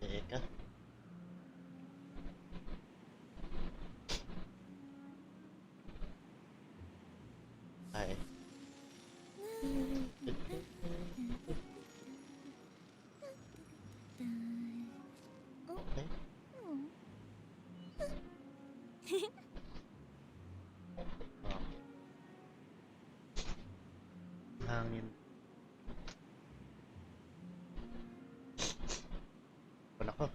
Teka. Ay. Okay. Hangin. Nako.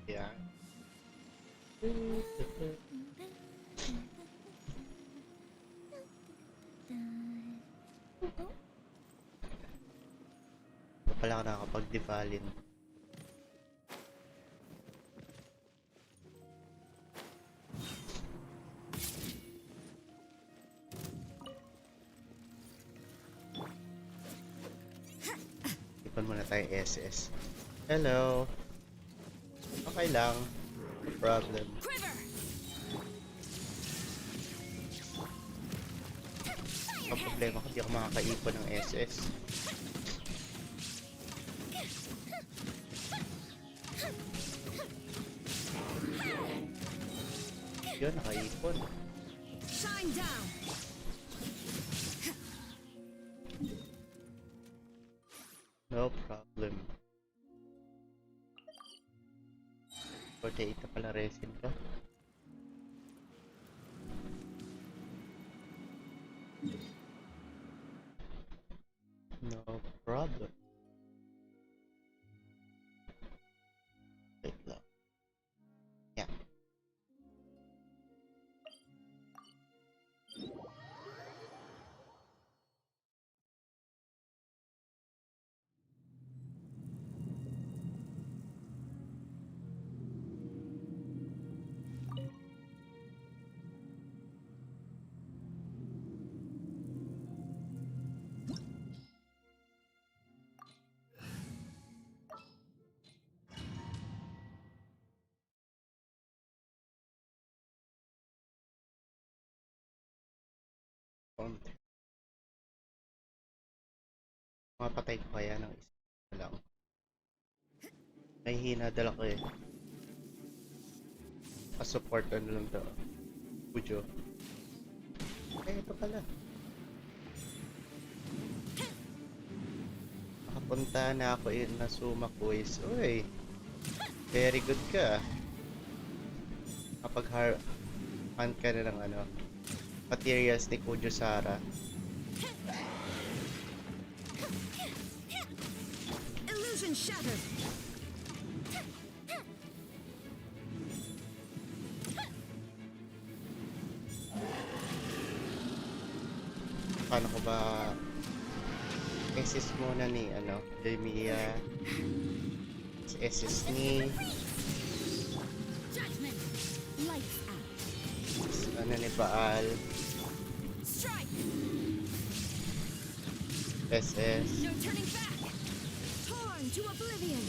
Yeah. Pala ka nakakapag-defalin. Ipan muna tayo SS. Hello. Okay lang. No problem. Ang problema ko, di ako makakaipon ng SS. Yun, nakaipon. No problem. 48 na pala resin ko. No problem. Wait lang. Yeah. Mapatay ko kaya ng isa lang. May hina dala ko eh. Pa-support ano lang to. Pujo. Eh, ito pala. Nakapunta na ako in Nasuma quiz. Uy. Very good ka. Kapag hunt ka na ng ano. Materials ni Kujo Sara. Illusion shattered. Paano ko ba SS muna ni ano, Demia. SS ni Judgment. Lights out. ano ni Baal. Strike. SS. No turning back. Torn to oblivion.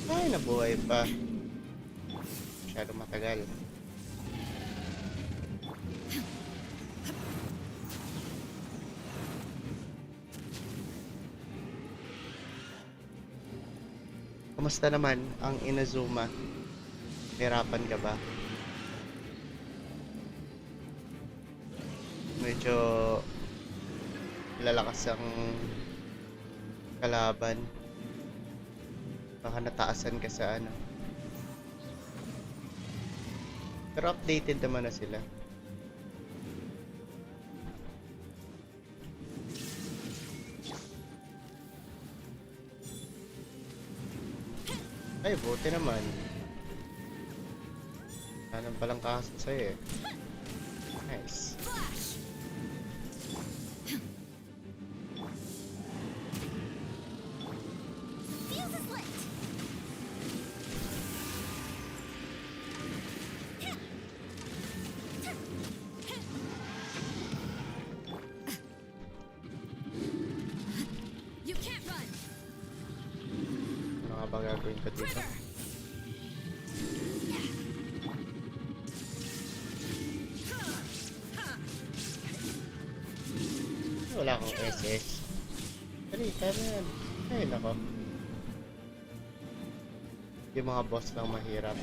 Ay, nabuhay pa. Masyadong matagal. Kumusta naman ang Inazuma? Hirapan ka ba? Medyo lalakas ang kalaban. Baka nataasan ka sa ano. Pero updated naman na sila. Ay, buti naman. Anong palang kaso sa'yo eh. Nice. ba gagawin ko dito? Wala akong SS. Dali, kaya yan. Ay, nako. Yung mga boss lang mahirap.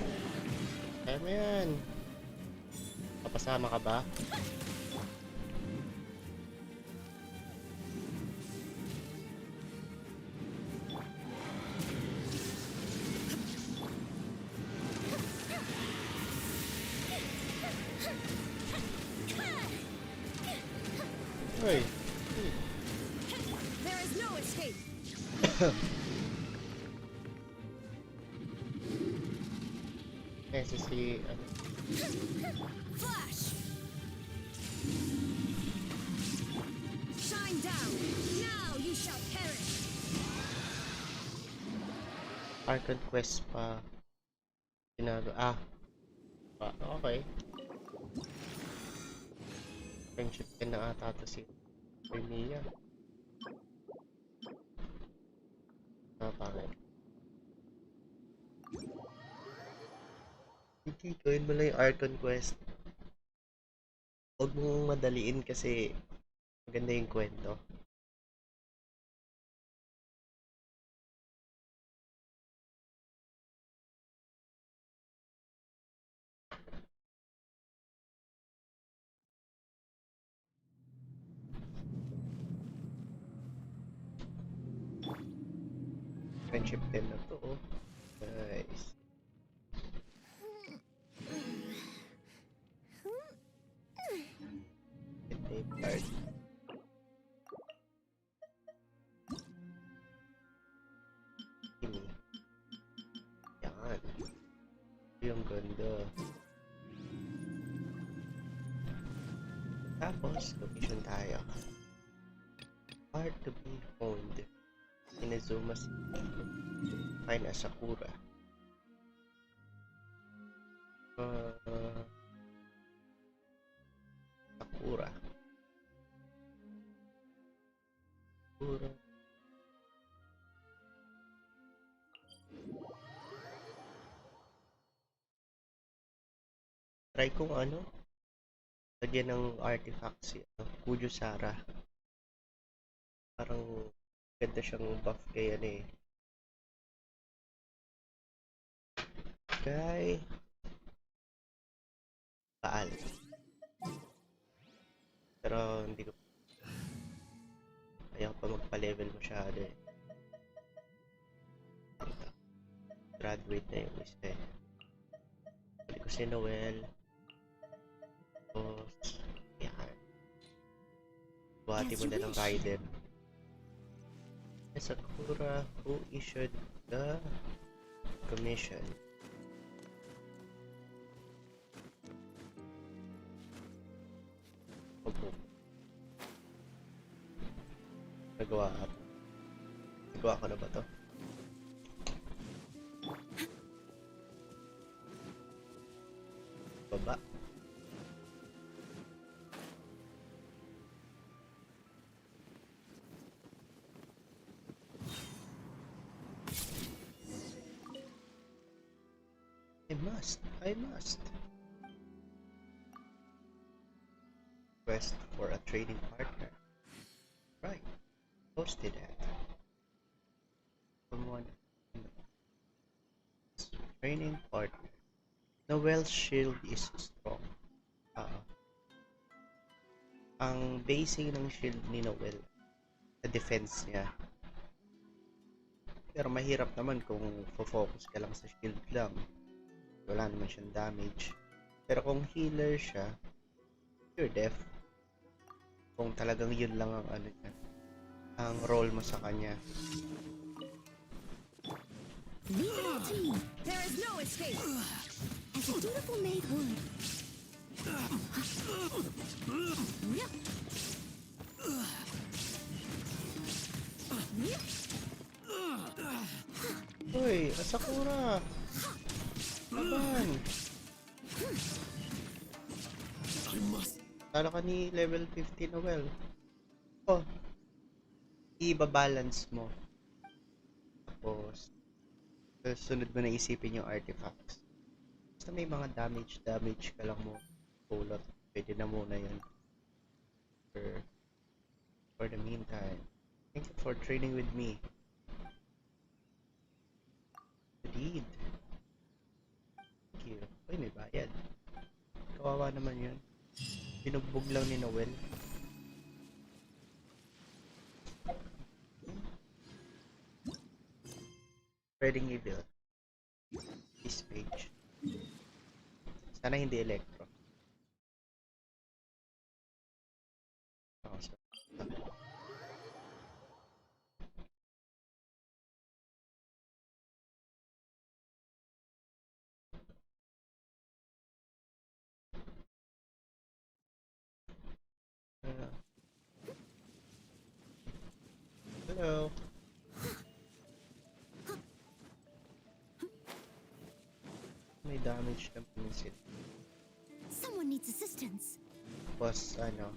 Kaya mo yan. Kapasama ka ba? Uy. There is no escape. Si Flash. Shine down. Now you shall perish. Arcade Quest pa. Okay. Friendship din na ata to si Mia. Pangit. Hindi, gawin mo lang yung Arcade Quest. Huwag mong madaliin kasi maganda yung kwento. Friendship din na to, oh. Nice. Name card. Kimi. Yan. Yung ganda. Tapos, location tayo. Hard to be found. Inazuma City. Find a Sakura. Sakura. Sakura. Try kong ano? Lagyan ng artifact si Kujo Sara. Parang ganda siyang buff kay ano eh. Kay Baal. Pero hindi ko ayaw pa magpa-level masyado eh. Graduate na yung isa eh. Hindi ko si Noel. Tapos, yan. Buhati mo na ng rider. Sakura, who issued the commission? Opo. Nagawa ko na ba to? Baba. I must. Quest for a trading partner. Right. Posted at. Someone. Training partner. Noel's shield is strong. Ang basing ng shield ni Noel, sa defense niya. Pero mahirap naman kung focus ka lang sa shield lang. Wala naman siyang damage. Pero kung healer siya, you're deaf. Kung talagang yun lang ang ano niya, ang role mo sa kanya. Leave it all to me. There is no escape. As a dutiful maid would. Uy, Sakura! Laban! Talo ka ni level 50 Noel. I-balance mo. Tapos, Sunod mo na isipin yung artifacts. Basta may mga damage ka lang mo pulot. Pwede na muna yun. For, for the meantime. Thank you for trading with me. Indeed. Thank you. Uy, may bayad. Kawawa naman yun. Binugbog lang ni Noel. Spreading evil. This page. Sana hindi electro. Oh, so. Hello. May damage na pinisit. Someone needs assistance. Tapos ano,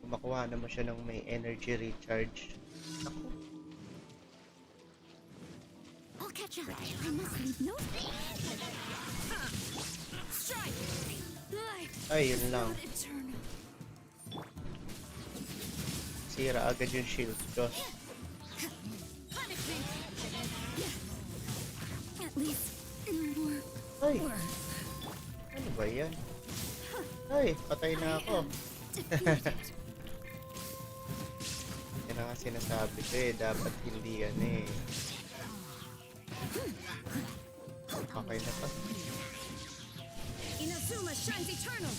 makuha naman siya ng may energy recharge. Ako. I'll catch up. I must leave no. Strike. Ay, yun lang. Sira agad yung shield ko. At least more. Ay! Ano ba yan? Ay, patay na ako. Yan ang sinasabi ko eh, dapat hindi yan eh. Okay na pa. Inazuma shines eternal.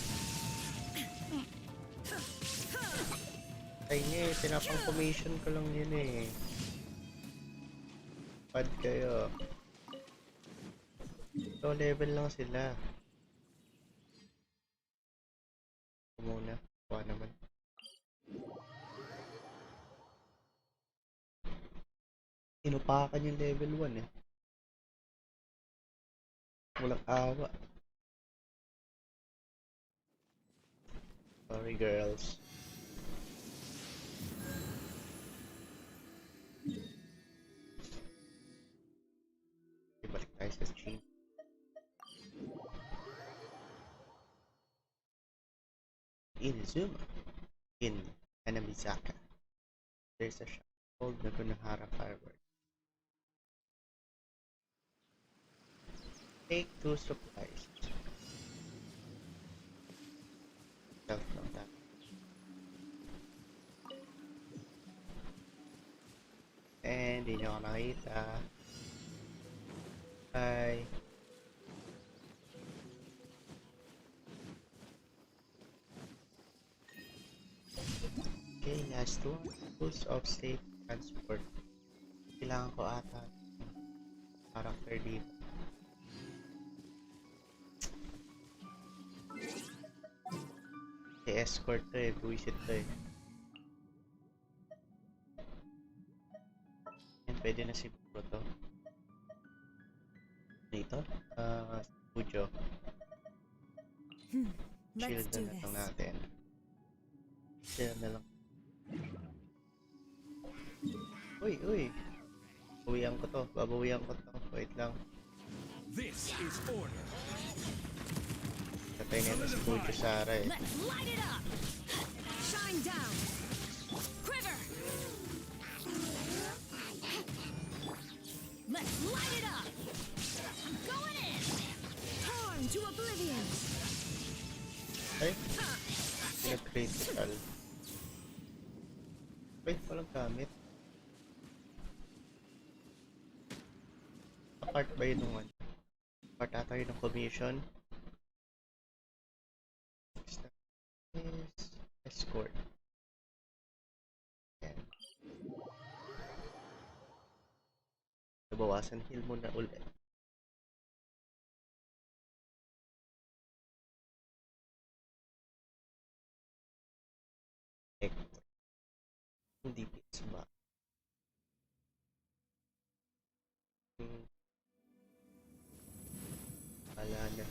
Ay nga eh, pinapang commission ko lang yun eh. Pad kayo. Low level lang sila. Muna, kuha naman. Inupakan yung level 1 eh. Walang awa. Sorry girls. Balik tayo sa stream. Inazuma in Hanamizaka. There's a shop called Nagunahara Fireworks. Take 2 supplies. Self lang that. And hindi nyo ako nakita. Bye. Okay, last one. Tools of safe transport. Kailangan ko ata character dito. Escort to eh, buwisit to eh. Yan, pwede na siguro to. Dito? Studio. Let's Shield do na lang this. natin. Shield na lang. Uy, uy! Bawian ko to, babawian ko to. Wait lang. This is order. Patay na yung studio Sara eh. Let's light it up. Shine down. Quiver. Let's light it up. I'm going in. Torn to oblivion. Ay! Pinag-critical. Wait, walang gamit. Apart ba yun nung ano? Apart ata yun ng commission. Next is escort. Yan. Nabawasan heal muna ulit. Hector. Hindi bits ba? Wala na.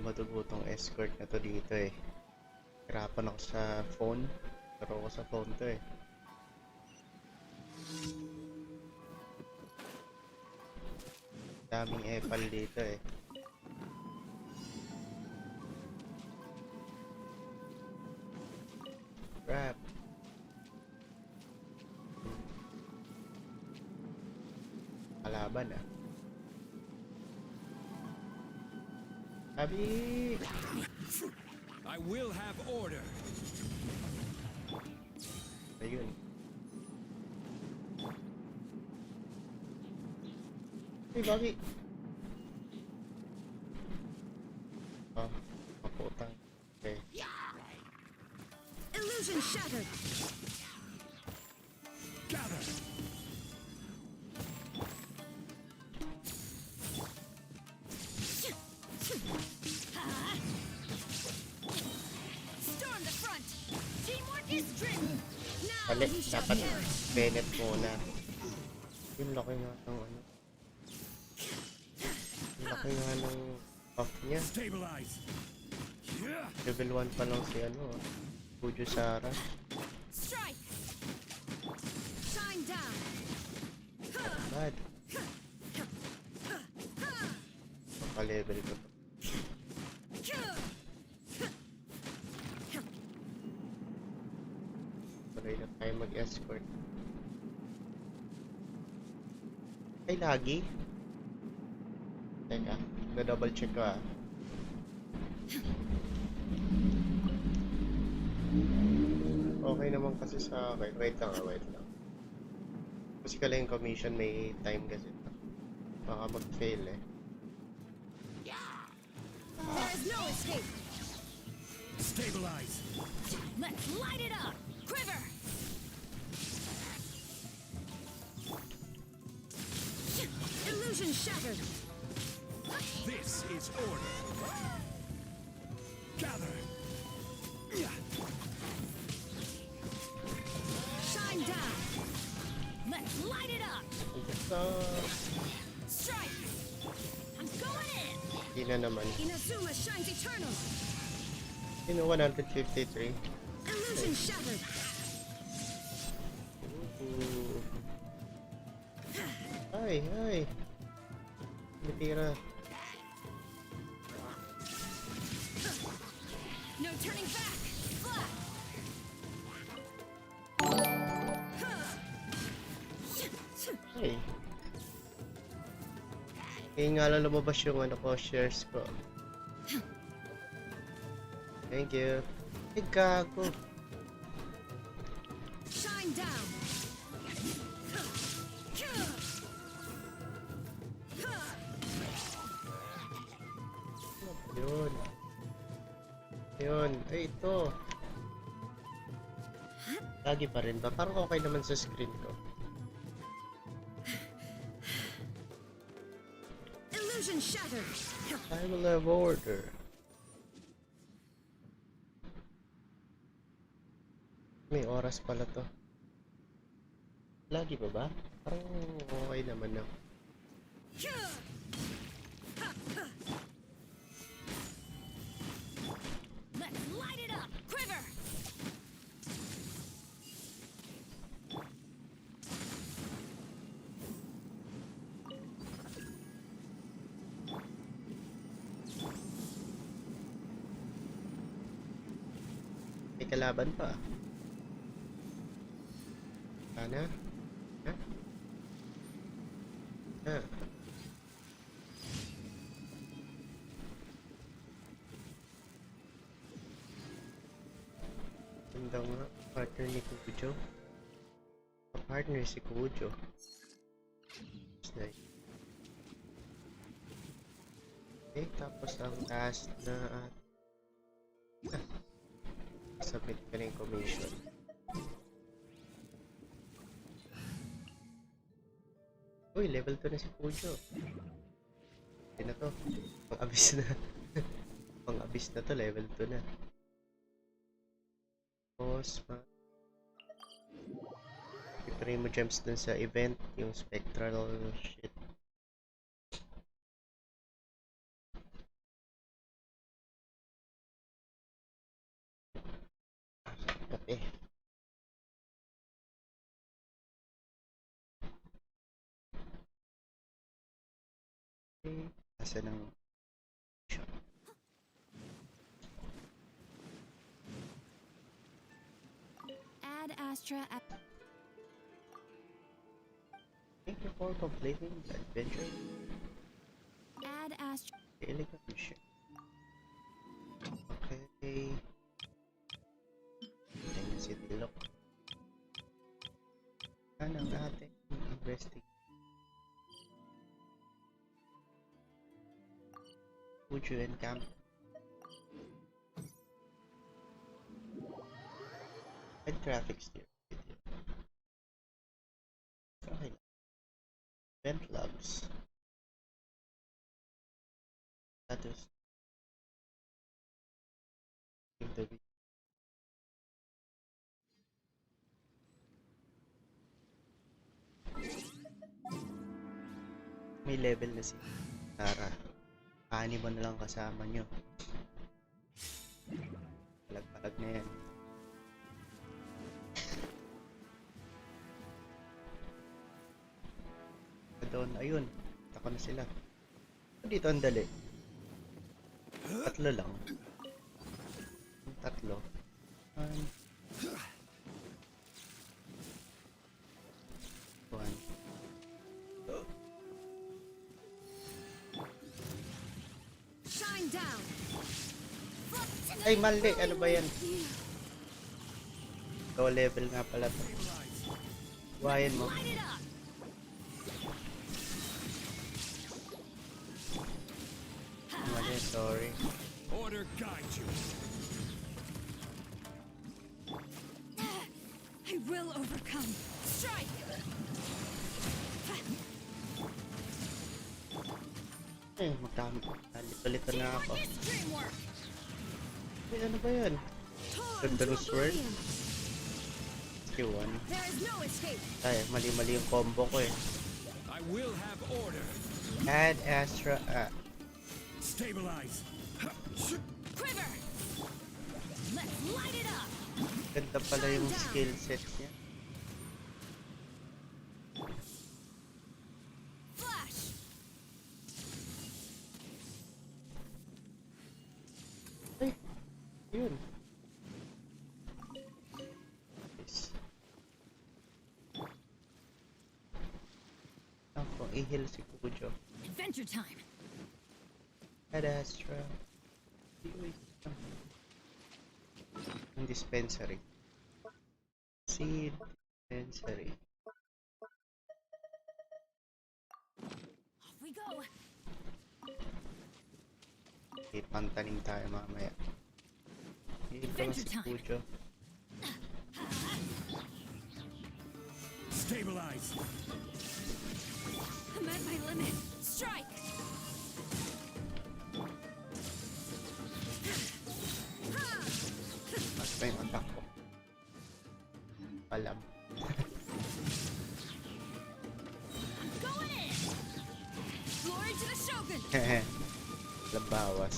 Dumadugo tong escort na to dito eh. Hirapan ako sa phone. Pero ako sa phone to eh. Daming epal dito eh. Crap. Kalaban ah. Sabi! I will have order. Ayun. Hey, Bobby! Oh, maputang. Okay. Illusion shattered. Gather. Storm the front. Teamwork is dream. Now Mali, you shall dapat perish. Bennett muna. Yung laki nga ng ano. Yung laki nga ng buff niya. Stabilize. Yeah. Level 1 pa lang si ano. Bujo Sara. Strike. Shine down. Bad. Maka-level ko to. Tuloy na tayo mag-escort. Ay, lagi? Teka, na-double check ko ah. Okay naman kasi sa akin. Wait lang. Kasi kala yung commission may time kasi. Baka mag-fail eh. There is no escape. Stabilize. Let's light it up. Quiver. Illusion shattered. This is order. Gather. Yeah. Shine down. Let's light it up. Strike. I'm going in. Hindi na naman. Inazuma shines eternal. Sino 153? Illusion shattered. Ooh. Ay. Matira. No turning back. Flat. Ay. Kaya nga lang lumabas yung ano ko, shares ko. Thank you. Ay, gago. Shine down. Yun. Ay, ito. Lagi pa rin ba? Parang okay naman sa screen ko. Illusion shattered. I will have order. May oras pala to. Lagi pa ba? Parang okay naman na. Let's light it up. Quiver. May kalaban pa. Sana? Ha? Ha? Ganda nga. Partner ni Kujo. Partner si Kujo. Nice. Okay, tapos ang task na submit ka na yung commission. Uy, level 2 na si Kujo. Hindi na to. Pang-abis na. Pang-abis na to, level 2 na. Tapos, i-pray mo gems dun sa event, yung spectral shit. Kasi ng Add Astra. thank you for completing the adventure. Add Astra. Elegant mission. Okay. Then si Dilok. Yan ang ating investing. Would you encamp? And graphics there. Okay. Vent logs. Status. Give the may level na si Tara. Ani mo na lang kasama nyo. Palag-palag na yan. Doon, ayun. Tako na sila. Dito ang dali. Tatlo lang. Tatlo. One. One. Shine down. Ay, mali. Ano ba yan? Ikaw level nga pala to. Buhayin mo. Light it up. Mali, sorry. Order guide you. I will overcome. Strike. Eh, magkami. Nalito-lito na ako. This dream work. Ay, ano ba yan? Ganda ng sword. Q1. There is no escape. Ay, mali-mali yung combo ko eh. I will have order. Add Astra. Stabilize. Quiver. Let's light it up. Ganda pala yung skill set niya. Flash. Ay, yun. Yes. Ako, i-heal si Kujo. Adventure time. Add Astra. Ang dispensary. Seed dispensary. Off we go. Okay, pantaning tayo mamaya. I-heal ko na si Kujo. Stabilize. I'm at my limit. Strike. Mas pa yung attack ko. Alam. Going in. Glory to the Shogun. Labawas.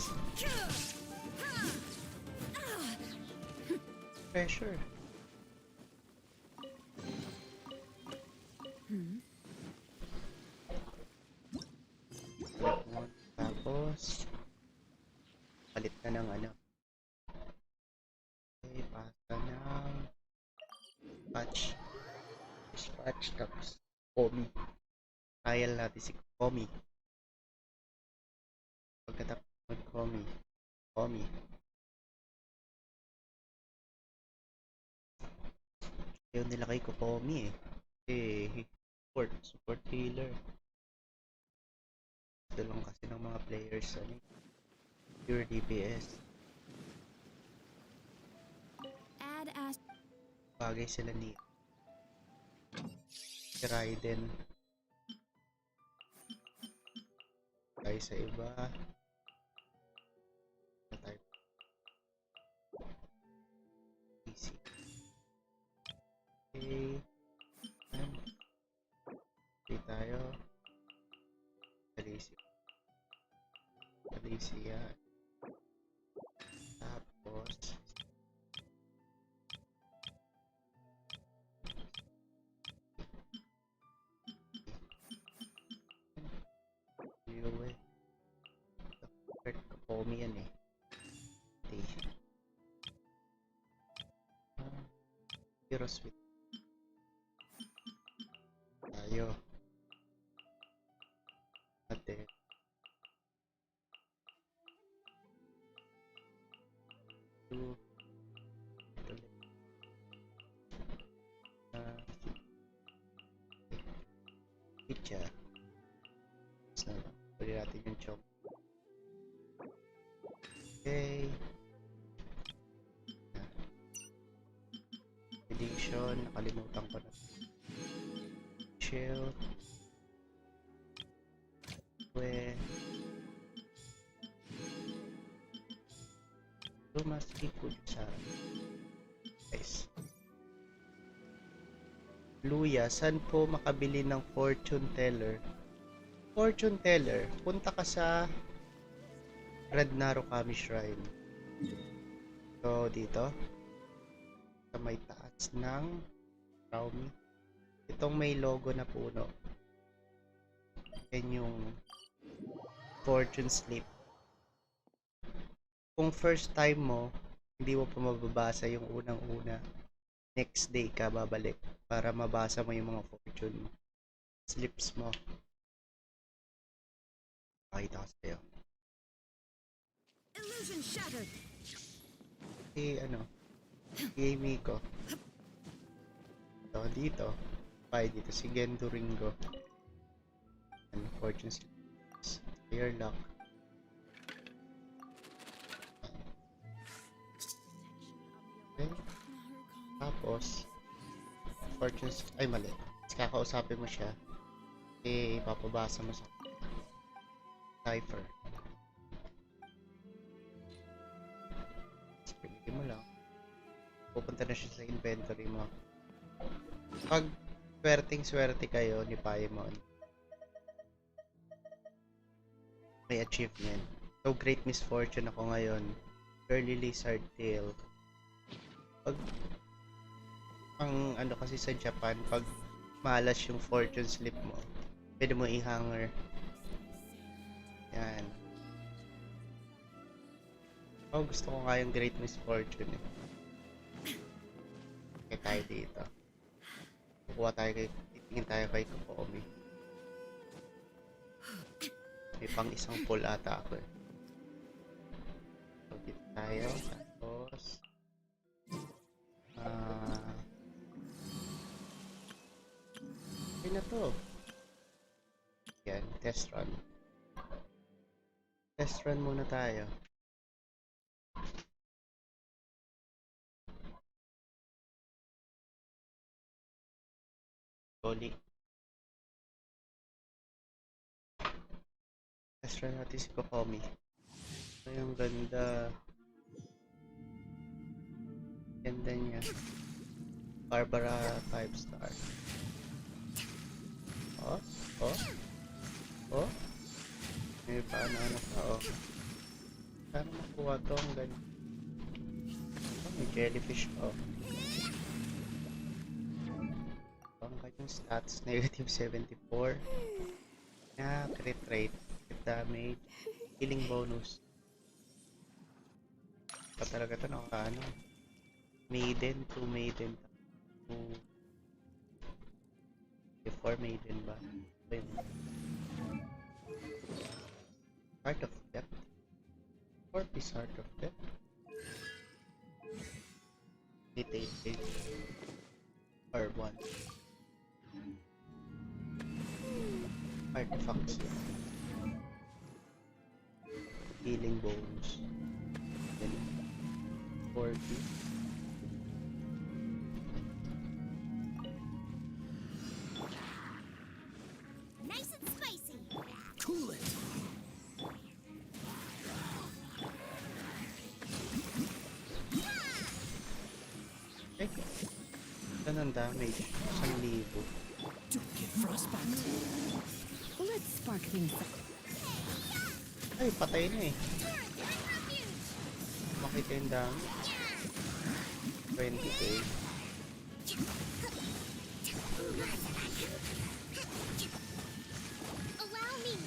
Pressure. Tapos palit na ng ano. Okay, pasta ng patch. Dispatch tapos Commi. Trial natin si Commi. Pagkatapos mag Commi. Commi. Ayaw nila kay Kokomi eh. Eh, support healer. Ito lang kasi ng mga players ano, pure DPS. Add as. Bagay sila ni si Raiden. Tayo sa iba. Tayo. Easy. Okay. Okay tayo. Alicia. Tapos Yue. Kokomi yan eh. Okay. Hero Sweet. Tayo. Ate. Two. Pizza. So, pwede natin yung chop. Okay. Edition, nakalimutan ko na. Chill. Ito mas equal sa guys. Luya, saan po makabili ng fortune teller? Fortune teller, punta ka sa Red Narukami Shrine. So, dito. Sa may taas ng Raumi. Itong may logo na puno. Yan yung fortune slip. Kung first time mo, hindi mo pa mababasa yung unang-una. Next day ka babalik para mabasa mo yung mga fortune slips mo. Pakita ko sa'yo. Illusion shattered. Si Amy ko. So, dito. Dito si Gendo Ringo. And fortune slips. Your luck. Okay. Tapos, fortunes, ay mali. Kakausapin mo siya. Ipapabasa mo sa cipher. Pilitin mo lang. Pupunta na siya sa inventory mo. Pag swerte kayo ni Paimon, may achievement. So, great misfortune ako ngayon. Early lizard tail. Pag ang kasi sa Japan, pag malas yung fortune slip mo, pwede mo i-hanger. Yan. Oh, gusto ko nga yung great misfortune eh. Kaya tayo dito. Kukuha tayo titingin tayo kay Kokomi. May pang isang pull ata ako eh. So, dito tayo. Tapos na to. Yan, test run. Test run muna tayo. Slowly. Test run natin si Kokomi. Ay, ang ganda. Ganda niya. Barbara 5 star. May paano pa, Paano makuha to ang ganyan? May jellyfish, ang kanyang stats, negative 74. Crit rate, crit damage, healing bonus. Pa talaga to, maiden, 2 maiden, 4 maiden ba? Heart of Death. 4 piece Heart of Death. 888 or 1 artifacts. Healing bones. Then 40. Nice and spicy. Cool it. Ganun damage. 1,000. Don't get frostbite. Let's spark things up. Ay, patay na eh. Makita yung damage. 20k. Allow me.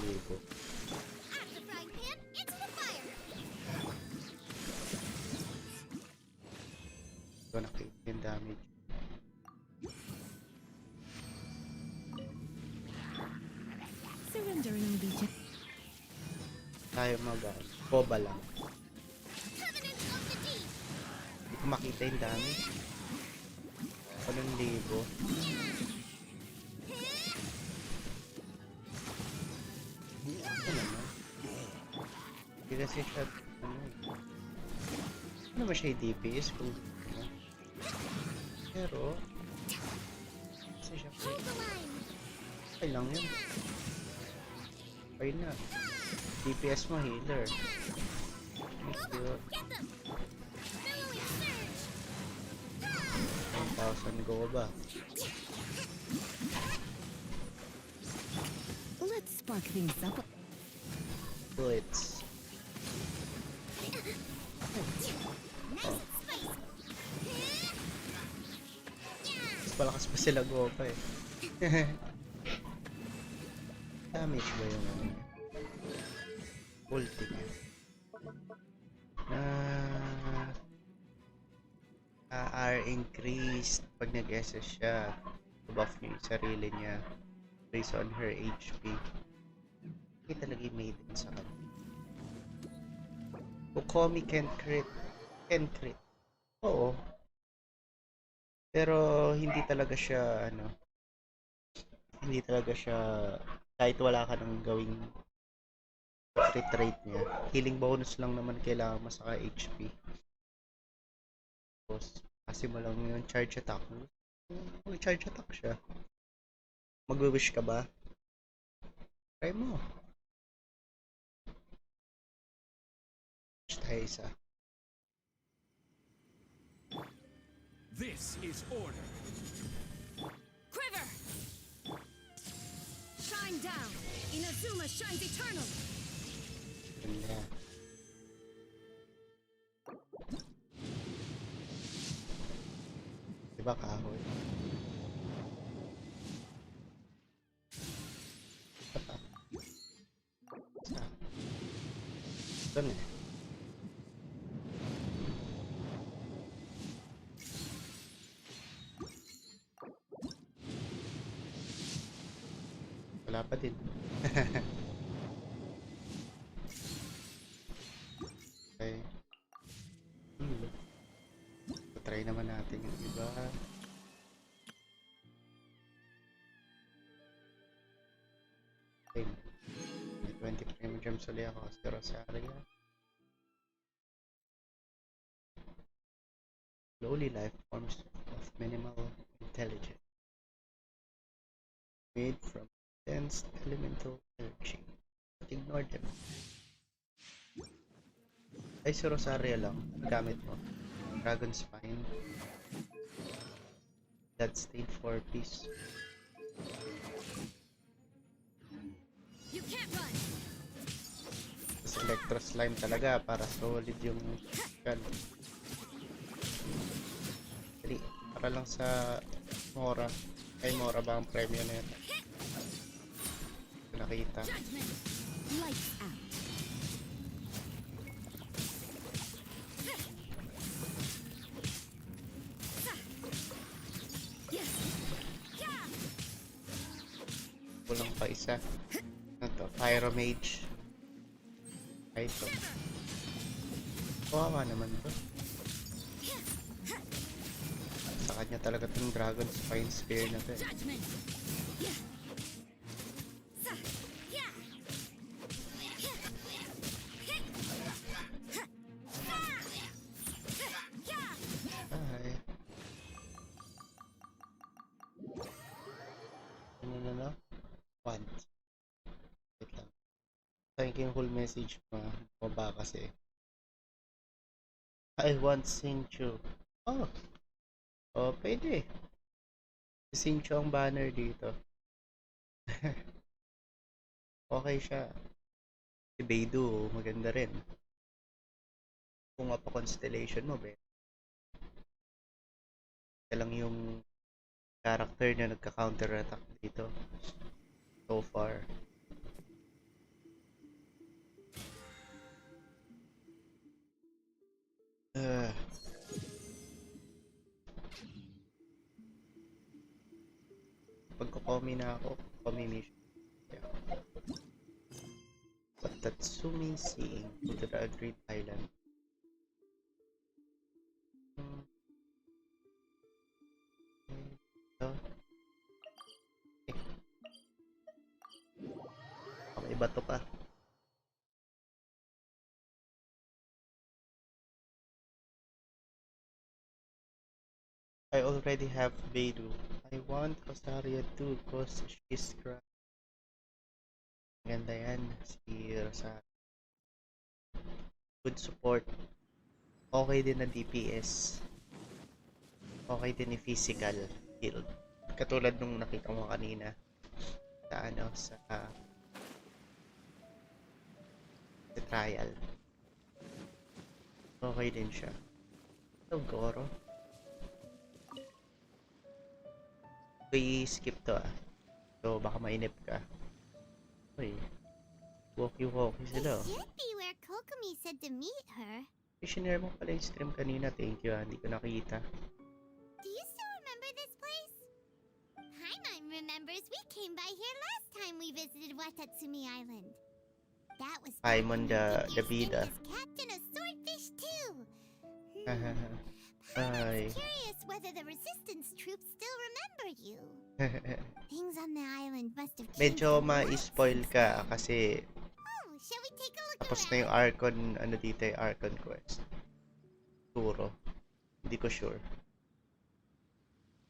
Libo. Ito nakita yung damage. Surrendering ang legion. Tayo boba lang. Covenant of the deep. Hindi ko makita yung damage. 8,000. Ano naman? Hindi kasi siya, ano ba siya yung DPS kung ano? Pero, kasi siya Hold the line. okay lang yun. Okay na. DPS mo, healer. Thank you. Get them. Billowing surge. 10,000 go ba? Let's spark things up. Blitz. Nice spice. Mas malakas pa sila go pa eh. Damage ba yung ano niya? Ulti niya. R increased pag nag-SS siya. Buff niya yung sarili niya based on her HP. Hindi talaga yung maiden sa kanya. Kokomi can crit. Can crit. Oo. Pero hindi talaga siya hindi talaga siya kahit wala ka nang gawing crit rate niya. Healing bonus lang naman kailangan mo sa HP. Tapos kasi mo lang yung charge attack. Mag-charge attack siya. Mag-wish ka ba? Try mo. Wish tayo isa. This is order. Quiver. Shine down. Inazuma shines eternal. Ganda. Diba kahoy? Isa pa. Isa. Ito na. Wala pa din. Okay. Try naman natin yung iba. Okay. May 20 primo gems ulit ako sa Rosaria. Lowly life forms of minimal intelligence. Made from dense elemental energy. But ignore them. Ay, si Rosaria lang. Gamit mo. Dragon Spine. Bloodstained 4-piece. You can't run. Tapos Electro Slime talaga para solid yung gun. Dali, para lang sa Mora. Ay, Mora ba ang premyo na yun? Nakita. Judgment. Lights out. Kulang pa isa. Ano to? Pyro Mage. Ay, ito. Kawawa naman to. Sa kanya talaga itong Dragon Spine Spear na to eh. Judgment. Ay. Ano? Want. Wait lang. Sayang ko yung whole message mo. Baba kasi. I want Sinchu. Oh. Oh, pwede. Si Sinchu ang banner dito. Okay siya. Si Beidou, maganda rin. Kung pa constellation mo, be. Ito lang yung character na nagka-counter attack dito. So far. Kokomi na ako. Kokomi mission. Yeah. What Tatsumi seeing to the Great Island. May bato pa. I already have Beidou. I want Rosaria too cause she's crying. Ganda yan. Si Rosaria. Good support. Okay din na DPS. Okay din ni physical build. Katulad nung nakita mo kanina sa trial. Okay din siya. So, Goro. I-skip to So, baka mainip ka. Uy. Walkie-walkie sila. It should be where Kokomi said to meet her. Sinare mo pala yung stream kanina. Thank you Hindi ko nakita. Do you still remember this place? Paimon remembers we came by here last time we visited Watatsumi Island. That was Paimon the bida. bida. Captain of Swordfish too. Ay. I'm curious whether the resistance troops still remember you. Things on the island must have changed. Medyo ma-spoil ka kasi Oh, shall we take a look tapos na around? yung Archon, dito yung Archon quest. Siguro. Hindi ko sure.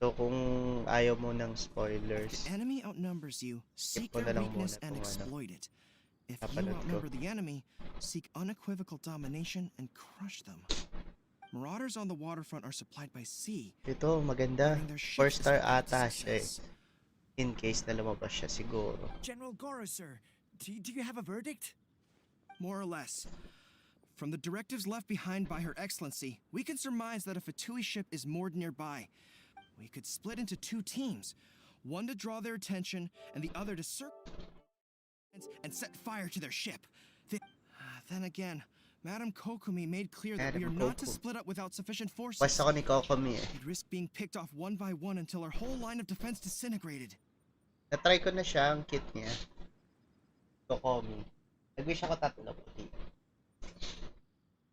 So kung ayaw mo ng spoilers, If enemy outnumbers you, seek ko na their lang weakness muna and kung exploit it. If you Napanood ko. outnumber the enemy, seek unequivocal domination and crush them. Marauders on the waterfront are supplied by sea. Ito maganda. Getting their ships 4-star is a ata siya success. In case na lumabas siya siguro. General Goro, sir, do you have a verdict? More or less. From the directives left behind by Her Excellency, we can surmise that a Fatui ship is moored nearby. We could split into 2 teams, one to draw their attention and the other to circle and set fire to their ship. Then again, Madam Kokomi made clear that we are Madam not to Kokomi. split up without sufficient forces. Basta ko ni Kokomi We'd risk being picked off one by one until our whole line of defense disintegrated. Na-try ko na siya ang kit niya. Kokomi. Nag-wish ako tatlo puti.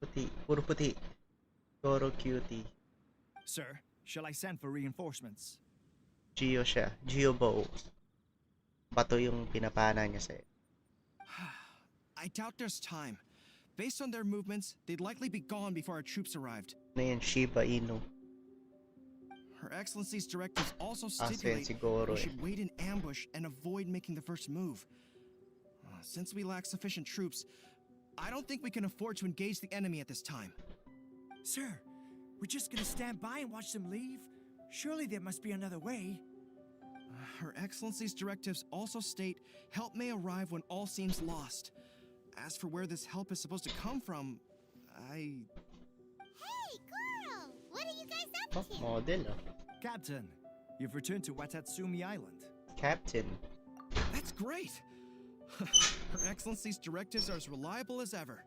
Puti. Puro puti. Goro cutie. Sir, shall I send for reinforcements? Geo siya. Geo bow. Bato yung pinapana niya sa'yo. I doubt there's time. Based on their movements, they'd likely be gone before our troops arrived. Ano yan? Shiba Inu. Her Excellency's directives also So yan stipulate siguro we should wait in ambush and avoid making the first move. Since we lack sufficient troops, I don't think we can afford to engage the enemy at this time. Sir, we're just gonna stand by and watch them leave? Surely there must be another way. Her Excellency's directives also state help may arrive when all seems lost. As for where this help is supposed to come from, Hey, Goro! What are you guys up to? Model Captain, you've returned to Watatsumi Island. Captain. That's great! Her Excellency's directives are as reliable as ever.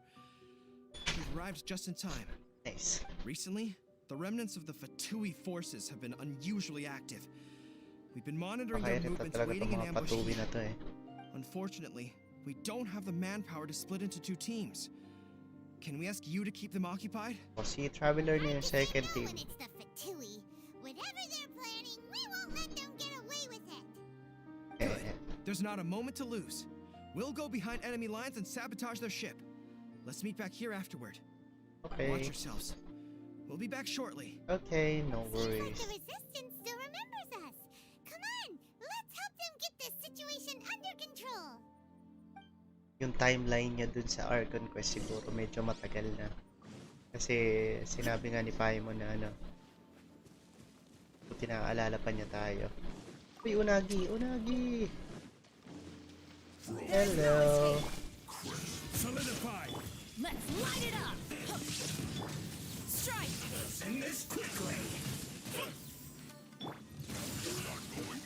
We've arrived just in time. Nice. Recently, the remnants of the Fatui forces have been unusually active. We've been monitoring their Makairita movements, talaga waiting itong in mga ambush. patuwi na to Unfortunately, we don't have the manpower to split into 2 teams. Can we ask you to keep them occupied? O si Traveler niya yung second Know team. when it's the Fatui. Whatever they're planning, we won't let them get away with it. There's not a moment to lose. We'll go behind enemy lines and sabotage their ship. Let's meet back here afterward. Okay. Watch yourselves. We'll be back shortly. Okay, no Seems like worries. the resistance still remembers us. Come on, let's help them get this situation under control. Yung timeline niya dun sa Archon Quest siguro medyo matagal na. Kasi sinabi nga ni Paimon na buti naaalala pa niya tayo. Uy, Unagi! Unagi! Hello! Solidify! Let's light it up! Strike! Send this quickly!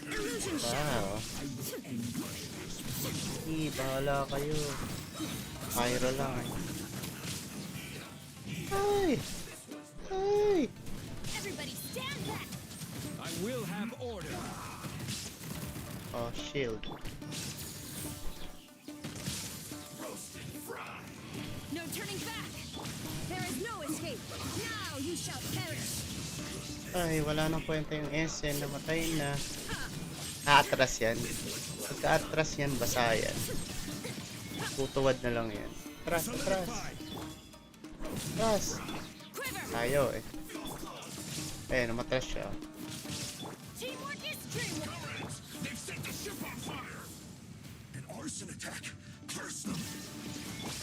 Illusion Wow! Bahala kayo. Pyro lang. Ay! Ay! Everybody stand back! I will have order! shield. No turning back. There is no escape. Now you shall perish. Ay, wala nang kwenta yung SN. Namatay na. Aatras yan. Pagka-atras yan, basa yan. Tutuwad na lang yan. Atras, atras. Atras. Ayaw eh. Eh, namatras siya. Teamwork is dreamwork. They've set the ship on fire! An arson attack! Curse them!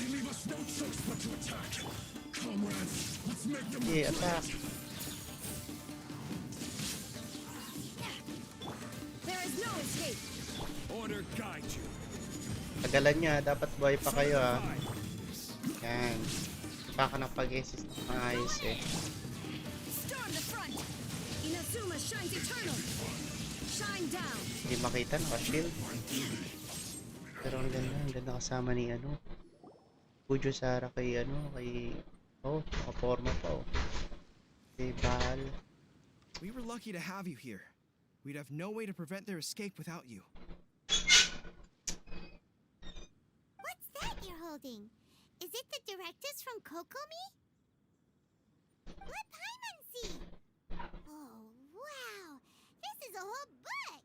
They leave us no choice but to attack! Comrades, let's make them Okay, attack. There is no escape. Order guide you! Tagalan niya, dapat buhay pa kayo ha. Yan. Baka na pag-assist ng ayos eh. Storm the front. Inazuma shines eternal. Shine down. Hindi makita, naka-shield. Pero ang ganda kasama ni ano. Pujo Sara kay ano, kay... Oh, nakaporma pa oh. Kay Bahal. We were lucky to have you here. We'd have no way to prevent their escape without you. What's that you're holding? Is it the directives from Kokomi? Let Paimon see! Oh, wow! This is a whole book!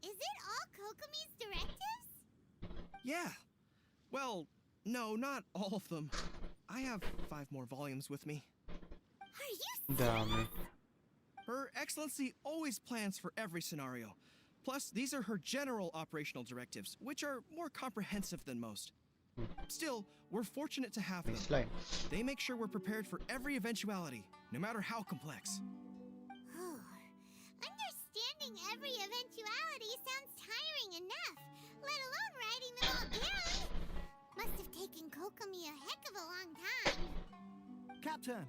Is it all Kokomi's directives? Yeah. Well, no, not all of them. I have 5 more volumes with me. Are you Dami. Her Excellency always plans for every scenario. Plus, these are her general operational directives, which are more comprehensive than most. Still, we're fortunate to have May them. slime. They make sure we're prepared for every eventuality, no matter how complex. Oh, understanding every eventuality sounds tiring enough, let alone writing them all down. Must have taken Kokomi a heck of a long time. Captain!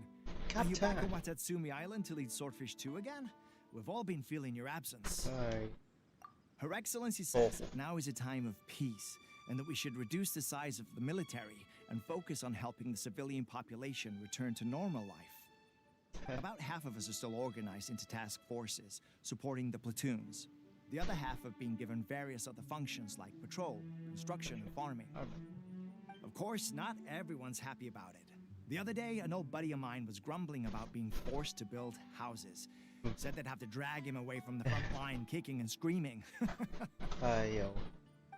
Are you back Captain. on Watatsumi Island to lead Swordfish 2 again? We've all been feeling your absence. Ay. Her Excellency says Oh. that now is a time of peace, and that we should reduce the size of the military and focus on helping the civilian population return to normal life. About half of us are still organized into task forces, supporting the platoons. The other half have been given various other functions like patrol, construction, and farming. Of course, not everyone's happy about it. The other day, an old buddy of mine was grumbling about being forced to build houses. Said they'd have to drag him away from the front line, kicking and screaming. Ayaw.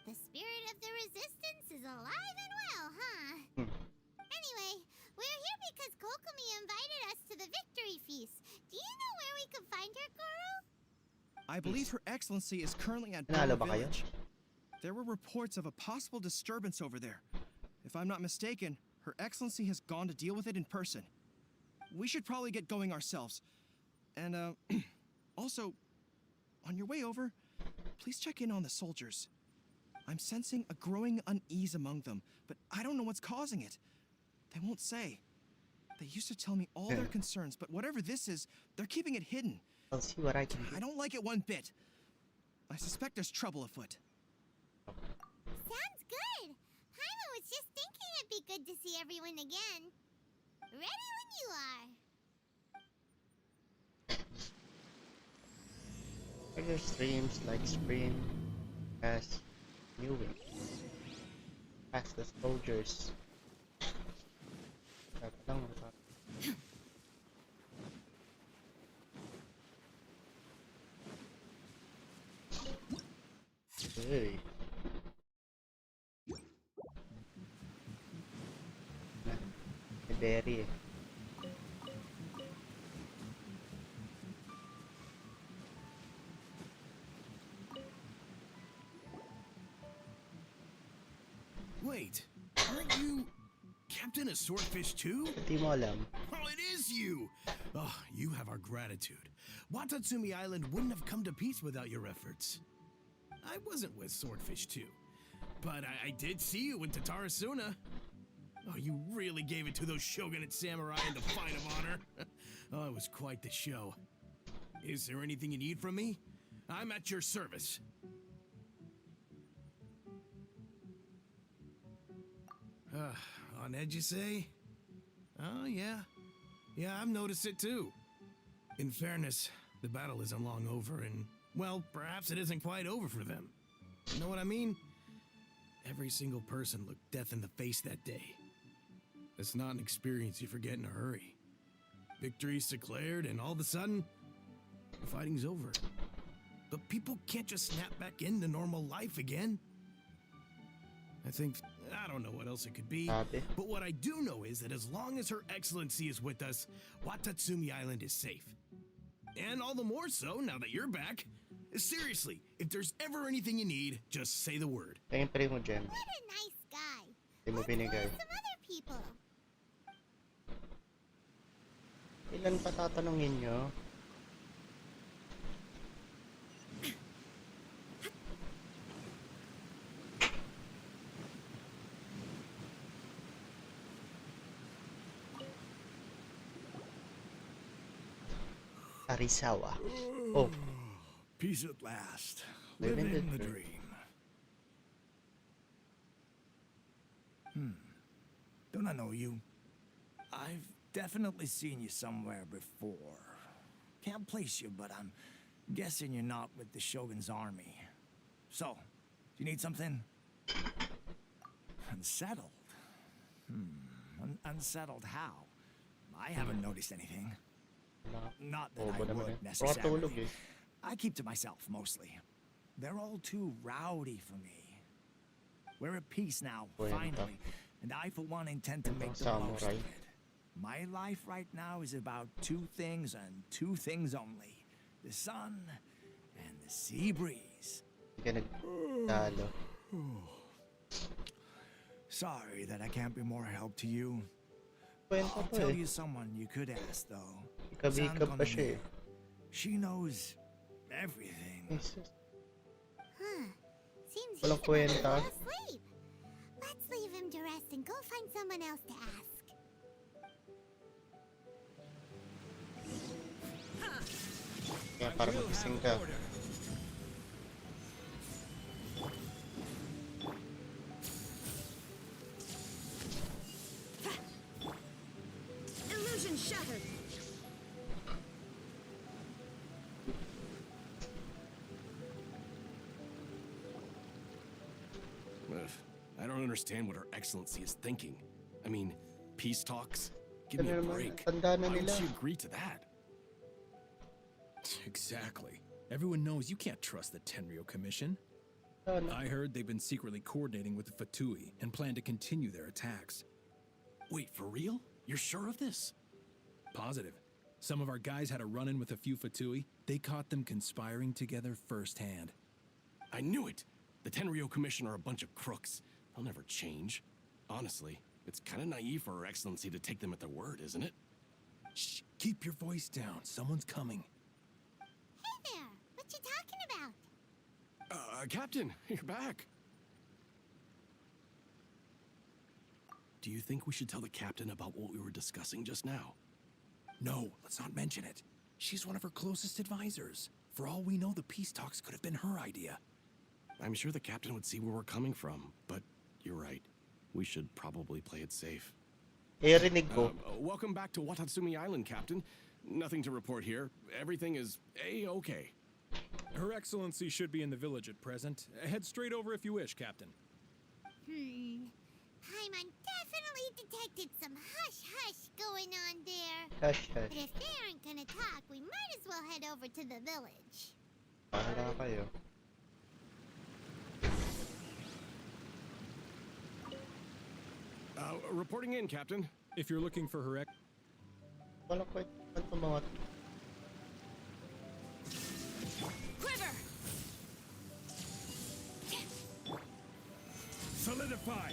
The spirit of the resistance is alive and well, huh? Anyway, we're here because Kokomi invited us to the victory feast. Do you know where we can find her, Goro? I believe Her Excellency is currently at Nanalo Bella ba kayo? Village. There were reports of a possible disturbance over there. If I'm not mistaken, Her Excellency has gone to deal with it in person. We should probably get going ourselves. And, also, on your way over, please check in on the soldiers. I'm sensing a growing unease among them, but I don't know what's causing it. They won't say. They used to tell me all their concerns, but whatever this is, they're keeping it hidden. I'll see what I can do. I don't like it one bit. I suspect there's trouble afoot. Sounds good. Paimon was just thinking it'd be good to see everyone again. Ready when you are. Fire streams like spring as new wings. Past the soldiers. Teka lang, Hey. May berry eh. Wait, aren't you Captain of Swordfish 2? Hindi mo alam. Oh, it is you! Oh, you have our gratitude. Watatsumi Island wouldn't have come to peace without your efforts. I wasn't with Swordfish 2, but I did see you in Tatarasuna. Oh, you really gave it to those shogunate samurai in the fight of honor. Oh, it was quite the show. Is there anything you need from me? I'm at your service. On edge, you say? Oh, yeah. Yeah, I've noticed it too. In fairness, the battle isn't long over, and, well, perhaps it isn't quite over for them. You know what I mean? Every single person looked death in the face that day. It's not an experience you forget in a hurry. Victory's declared, and all of a sudden, the fighting's over. But people can't just snap back into normal life again. I don't know what else it could be, Sabi. but what I do know is that as long as Her Excellency is with us, Watatsumi Island is safe. And all the more so now that you're back. Seriously, if there's ever anything you need, just say the word. Tingin pa rin mo, Jem. What a nice guy. Di mo Let's binigay. call some other people. Ilan pa tatanungin nyo? Arisawa. Oh, Peace at last. Living Living the the dream. dream. Don't I know you? I've definitely seen you somewhere before. Can't place you, but I'm guessing you're not with the Shogun's army. So, do you need something? Unsettled? Unsettled how? I haven't noticed anything. Not that I Bobo naman would eh. Pakatulog necessarily. eh. I keep to myself mostly. They're all too rowdy for me. We're at peace now, Kwenta. finally, and I for one intend to make the Samurai. most of it. My life right now is about two things and two things only. The sun and the sea breeze. Hindi ka nagtalo. Sorry that I can't be more help to you. Kwenta I'll ko tell eh. you someone you could ask though. Ikabikab pa siya eh. She knows everything. Jesus. Huh. Seems Walang he's about to kwenta. fall asleep. Let's leave him to rest and go find someone else to ask. Kaya para magising ka. Illusion shattered. I don't understand what Her Excellency is thinking. I mean, peace talks? Give me Ano a naman, break. tanda na Why would nila. she agree to that? Exactly. Everyone knows you can't trust the Tenryo Commission. Ano? I heard they've been secretly coordinating with the Fatui and plan to continue their attacks. Wait, for real? You're sure of this? Positive. Some of our guys had a run-in with a few Fatui. They caught them conspiring together firsthand. I knew it! The Tenryo Commission are a bunch of crooks. They'll never change. Honestly, it's kind of naive for Her Excellency to take them at their word, isn't it? Shh, keep your voice down. Someone's coming. Hey there. What you talking about? Captain, you're back. Do you think we should tell the captain about what we were discussing just now? No, let's not mention it. She's one of her closest advisors. For all we know, the peace talks could have been her idea. I'm sure the captain would see where we're coming from, but you're right. We should probably play it safe. Eh, rinig ko. Welcome back to Watatsumi Island, Captain. Nothing to report here. Everything is A-okay. Her Excellency should be in the village at present. Head straight over if you wish, Captain. Paimon definitely detected some hush-hush going on there. Hush, But hush. if they aren't gonna talk, we might as well head over to the village. Para kayo. Reporting in, Captain. If you're looking for her Walang kwenta. Ano mga... Quiver! Solidify!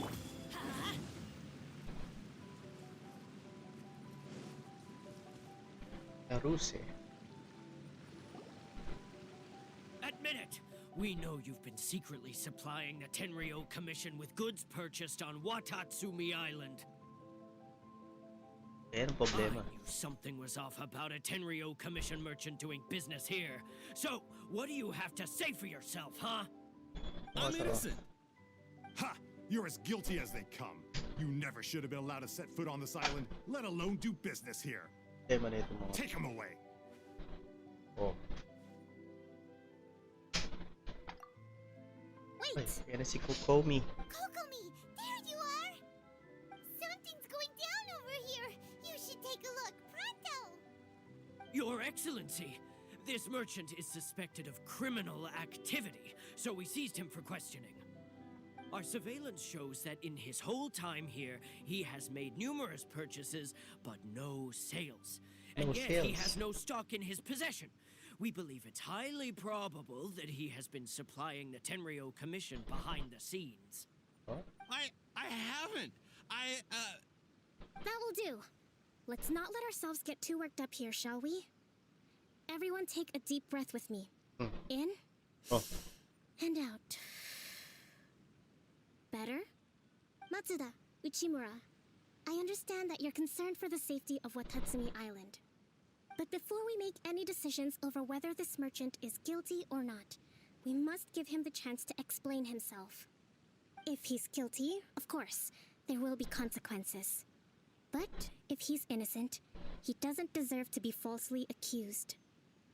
Naruse. Admit it! We know you've been secretly supplying the Tenryo Commission with goods purchased on Watatsumi Island. Eh, anong I problema? knew something was off about a Tenryo Commission merchant doing business here. So, what do you have to say for yourself, huh? I'm Masarap. innocent! Ha! You're as guilty as they come. You never should have been allowed to set foot on this island, let alone do business here. Tema na ito mga... Take him away. Oh. Wait Ay, yan na si Kokomi. Kokomi, there you are! Something's going down over here. You should take a look. Pronto! Your Excellency, this merchant is suspected of criminal activity, so we seized him for questioning. Our surveillance shows that in his whole time here, he has made numerous purchases, but no sales. And No yet he sales. has no stock in his possession. We believe it's highly probable that he has been supplying the Tenryo Commission behind the scenes. I haven't. That will do. Let's not let ourselves get too worked up here, shall we? Everyone take a deep breath with me. In Oh, and out. Better? Matsuda, Uchimura, I understand that you're concerned for the safety of Watatsumi Island. But before we make any decisions over whether this merchant is guilty or not, we must give him the chance to explain himself. If he's guilty, of course, there will be consequences. But if he's innocent, he doesn't deserve to be falsely accused.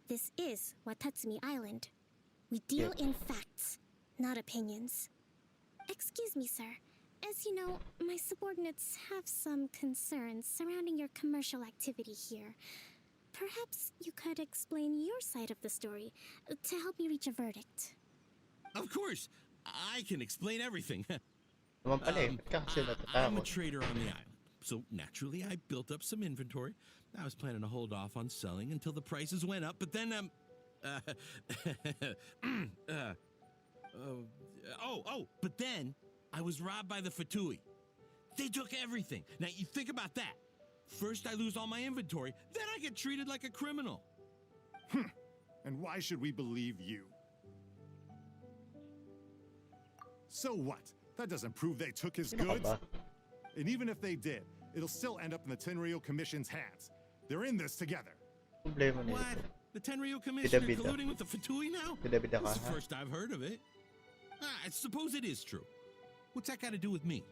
This is Watatsumi Island. We deal in facts, not opinions. Excuse me, sir. As you know, my subordinates have some concerns surrounding your commercial activity here. Perhaps you could explain your side of the story to help me reach a verdict. Of course, I can explain everything. naman pala eh. Ba't ka kasi I'm a natatakot? trader on the island, so naturally I built up some inventory. I was planning to hold off on selling until the prices went up, but then but then I was robbed by the Fatui. They took everything. Now you think about that. First I lose all my inventory, then I get treated like a criminal. And why should we believe you? So what? That doesn't prove they took his Sino ka goods. ba? And even if they did, it'll still end up in the Tenryo Commission's hands. They're in this together. Problema na What? ito. The Tenryo Commission are Bida-bida. colluding with the Fatui now? Bida-bida ka, That's the ha? first I've heard of it. I suppose it is true. What's that got to do with me?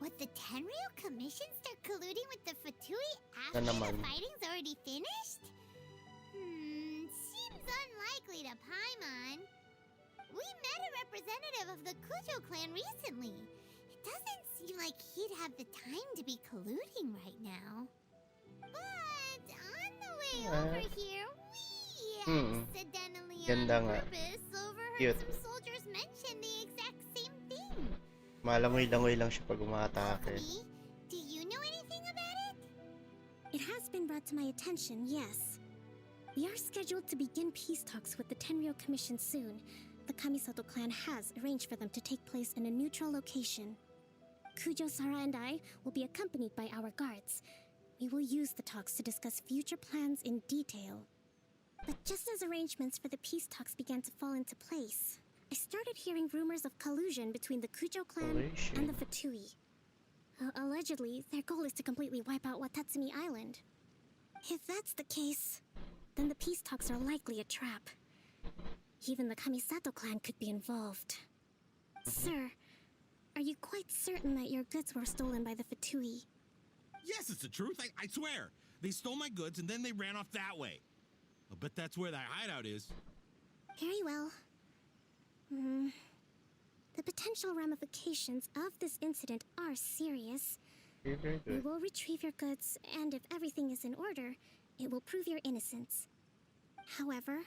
What, the Tenryo Commission start colluding with the Fatui Na after naman. the fighting's already finished? Seems unlikely to Paimon. We met a representative of the Kujo clan recently. It doesn't seem like he'd have the time to be colluding right now. But on the way over here, we accidentally Ganda on nga. purpose overheard Cute. some soldiers mention the exact same thing. Malangoy-langoy lang siya pag umatake. Kokomi, do you know anything about it? It has been brought to my attention, yes. We are scheduled to begin peace talks with the Tenryo Commission soon. The Kamisato clan has arranged for them to take place in a neutral location. Kujo, Sara, and I will be accompanied by our guards. We will use the talks to discuss future plans in detail. But just as arrangements for the peace talks began to fall into place, I started hearing rumors of collusion between the Kujo clan and the Fatui. Allegedly, their goal is to completely wipe out Watatsumi Island. If that's the case, then the peace talks are likely a trap. Even the Kamisato clan could be involved. Sir, are you quite certain that your goods were stolen by the Fatui? Yes, it's the truth. I swear. They stole my goods and then they ran off that way. I'll bet that's where that hideout is. Very well. The potential ramifications of this incident are serious. Very We good. will retrieve your goods, and if everything is in order, it will prove your innocence. However,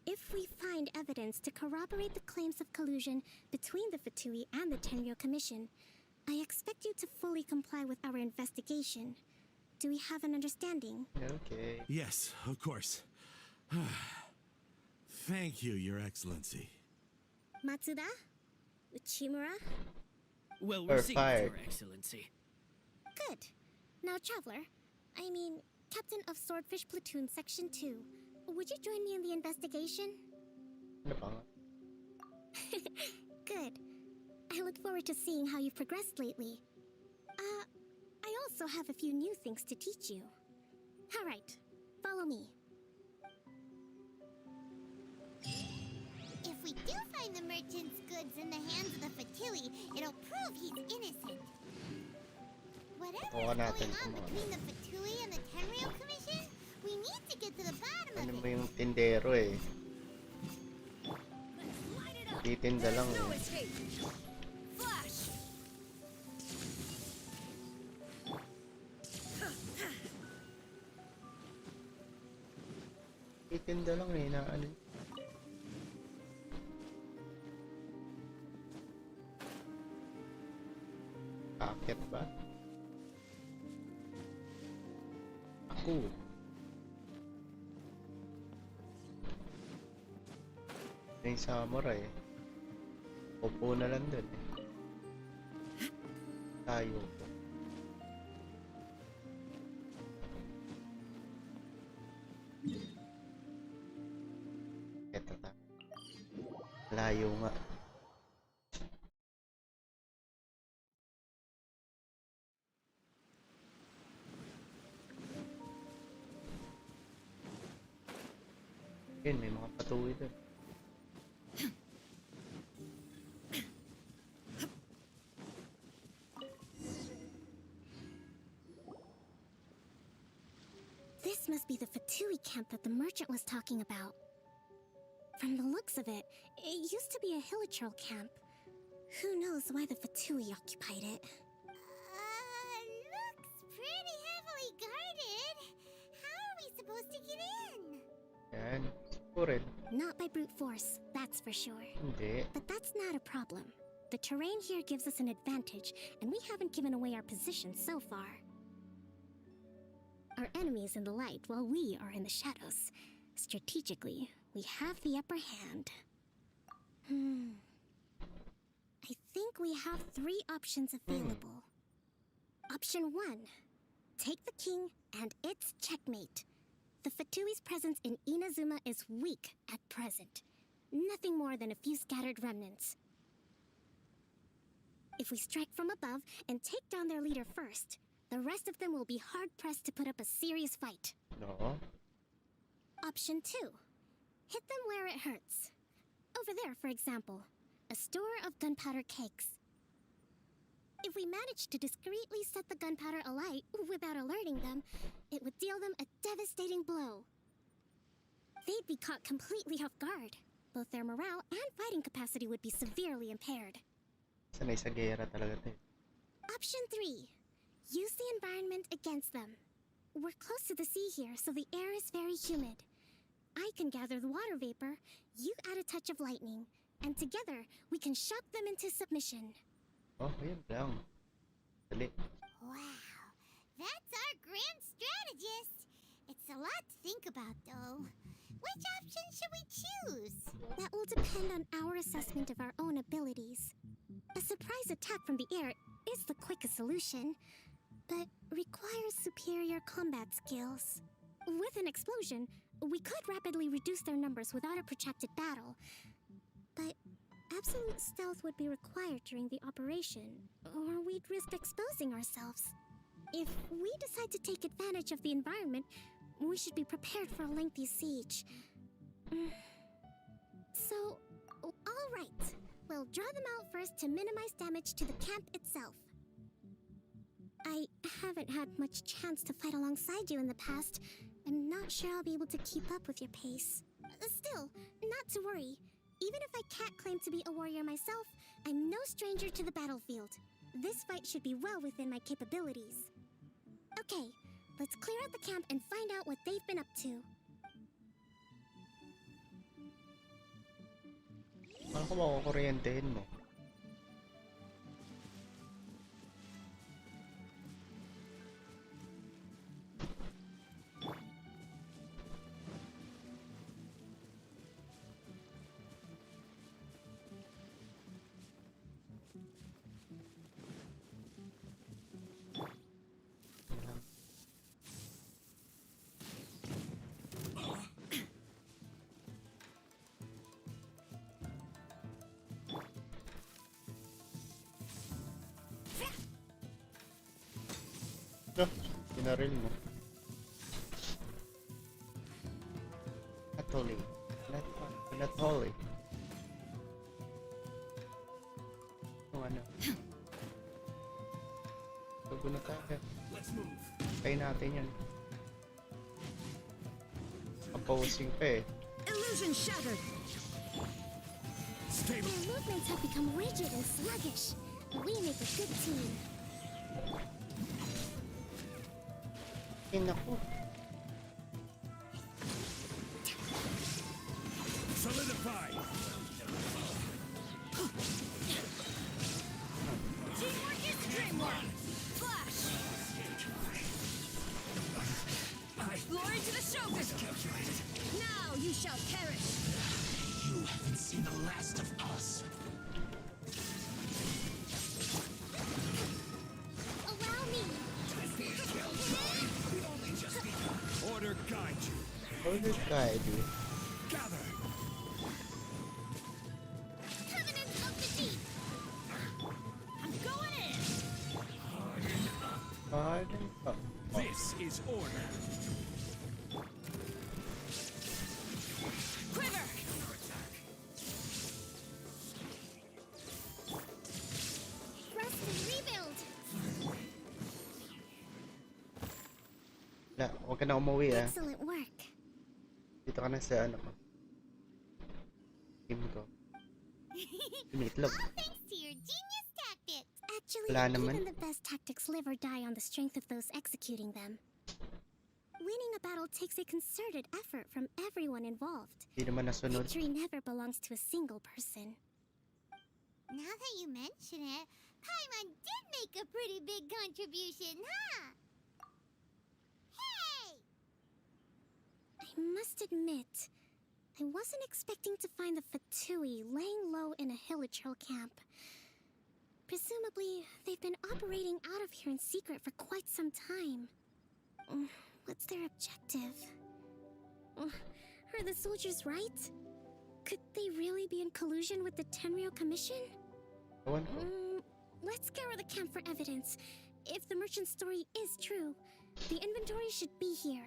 if we find evidence to corroborate the claims of collusion between the Fatui and the Tenryo Commission, I expect you to fully comply with our investigation. Do we have an understanding? Okay. Yes, of course. Thank you, Your Excellency. Matsuda? Uchimura? Well Or received, fired. Your Excellency. Good. Now, Traveler, Captain of Swordfish Platoon Section 2, would you join me in the investigation? Ano pa nga? Good. I look forward to seeing how you've progressed lately. I also have a few new things to teach you. All right, follow me. If we do find the merchant's goods in the hands of the Fatui, it'll prove he's innocent. Whatever's Oo natin going on kung ano. between the Fatui and the Tenryo Commission, we need to get to the bottom Ano of mo it. yung tindero eh. Let's light it up! Titinda lang No eh. escape. Flash. Titinda lang eh, na ano. Akit ba? Ako. Yung samurai. Upo na lang dun eh. Tayo. Eto ta. Layo nga. Yun, may mga patuloy dun. This must be the Fatui camp that the merchant was talking about. From the looks of it, it used to be a Hilichurl camp. Who knows why the Fatui occupied it? Looks pretty heavily guarded. How are we supposed to get in? Yan. Siguro rin. Not by brute force, that's for sure. Hindi. But that's not a problem. The terrain here gives us an advantage, and we haven't given away our position so far. Our enemy is in the light while we are in the shadows. Strategically, we have the upper hand. I think we have 3 options available. Option 1. Take the king and it's checkmate. The Fatui's presence in Inazuma is weak at present. Nothing more than a few scattered remnants. If we strike from above and take down their leader first, the rest of them will be hard-pressed to put up a serious fight. No. Option 2. Hit them where it hurts. Over there, for example, a store of gunpowder cakes. If we manage to discreetly set the gunpowder alight without alerting them, it would deal them a devastating blow. They'd be caught completely off guard. Both their morale and fighting capacity would be severely impaired. Sanay sa gera talaga to eh. Option 3. Use the environment against them. We're close to the sea here, so the air is very humid. I can gather the water vapor, you add a touch of lightning, and together we can shock them into submission. Oh, yun lang. Dali. Wow, that's our grand strategist. It's a lot to think about, though. Which option should we choose? That will depend on our assessment of our own abilities. A surprise attack from the air is the quickest solution, but requires superior combat skills. With an explosion, we could rapidly reduce their numbers without a protracted battle, but absolute stealth would be required during the operation, or we'd risk exposing ourselves. If we decide to take advantage of the environment, we should be prepared for a lengthy siege. So, all right. We'll draw them out first to minimize damage to the camp itself. I haven't had much chance to fight alongside you in the past. I'm not sure I'll be able to keep up with your pace. Still, not to worry. Even if I can't claim to be a warrior myself, I'm no stranger to the battlefield. This fight should be well within my capabilities. Okay, let's clear out the camp and find out what they've been up to. Paano ko makukuryentehin mo? Pinaril mo. Not holy. Not holy. Kung ano. Bago na tayo. Let's move. Kaya natin yan. Opposing pa eh. Illusion shattered. Their movements have become rigid and sluggish. We make a good team. Ay, naku. Solidify. Teamwork is dreamwork. Flash. Glory to the Shogun. Now you shall perish. You haven't seen the last of us. Allow me. Order guide you. Order guide you. Gather. Covenant of the Deep. I'm going in. Pardon up. This is order. Quiver. Rest and rebuild. Na, huwag ka na umuwi ah. Excellent work. Dito ka na sa ano ko. Team ko. Meatloaf. All thanks to your genius tactics. Actually, Wala naman. even the best tactics live or die on the strength of those executing them. Winning a battle takes a concerted effort from everyone involved. Hindi naman nasunod. Victory never belongs to a single person. Now that you mention it, Paimon did make a pretty big contribution, huh? Hey! I must admit, I wasn't expecting to find the Fatui laying low in a Hilichurl camp. Presumably, they've been operating out of here in secret for quite some time. What's their objective? Are the soldiers right? Could they really be in collusion with the Tenryou Commission? Ewan ko. Let's scour the camp for evidence. If the merchant's story is true, the inventory should be here.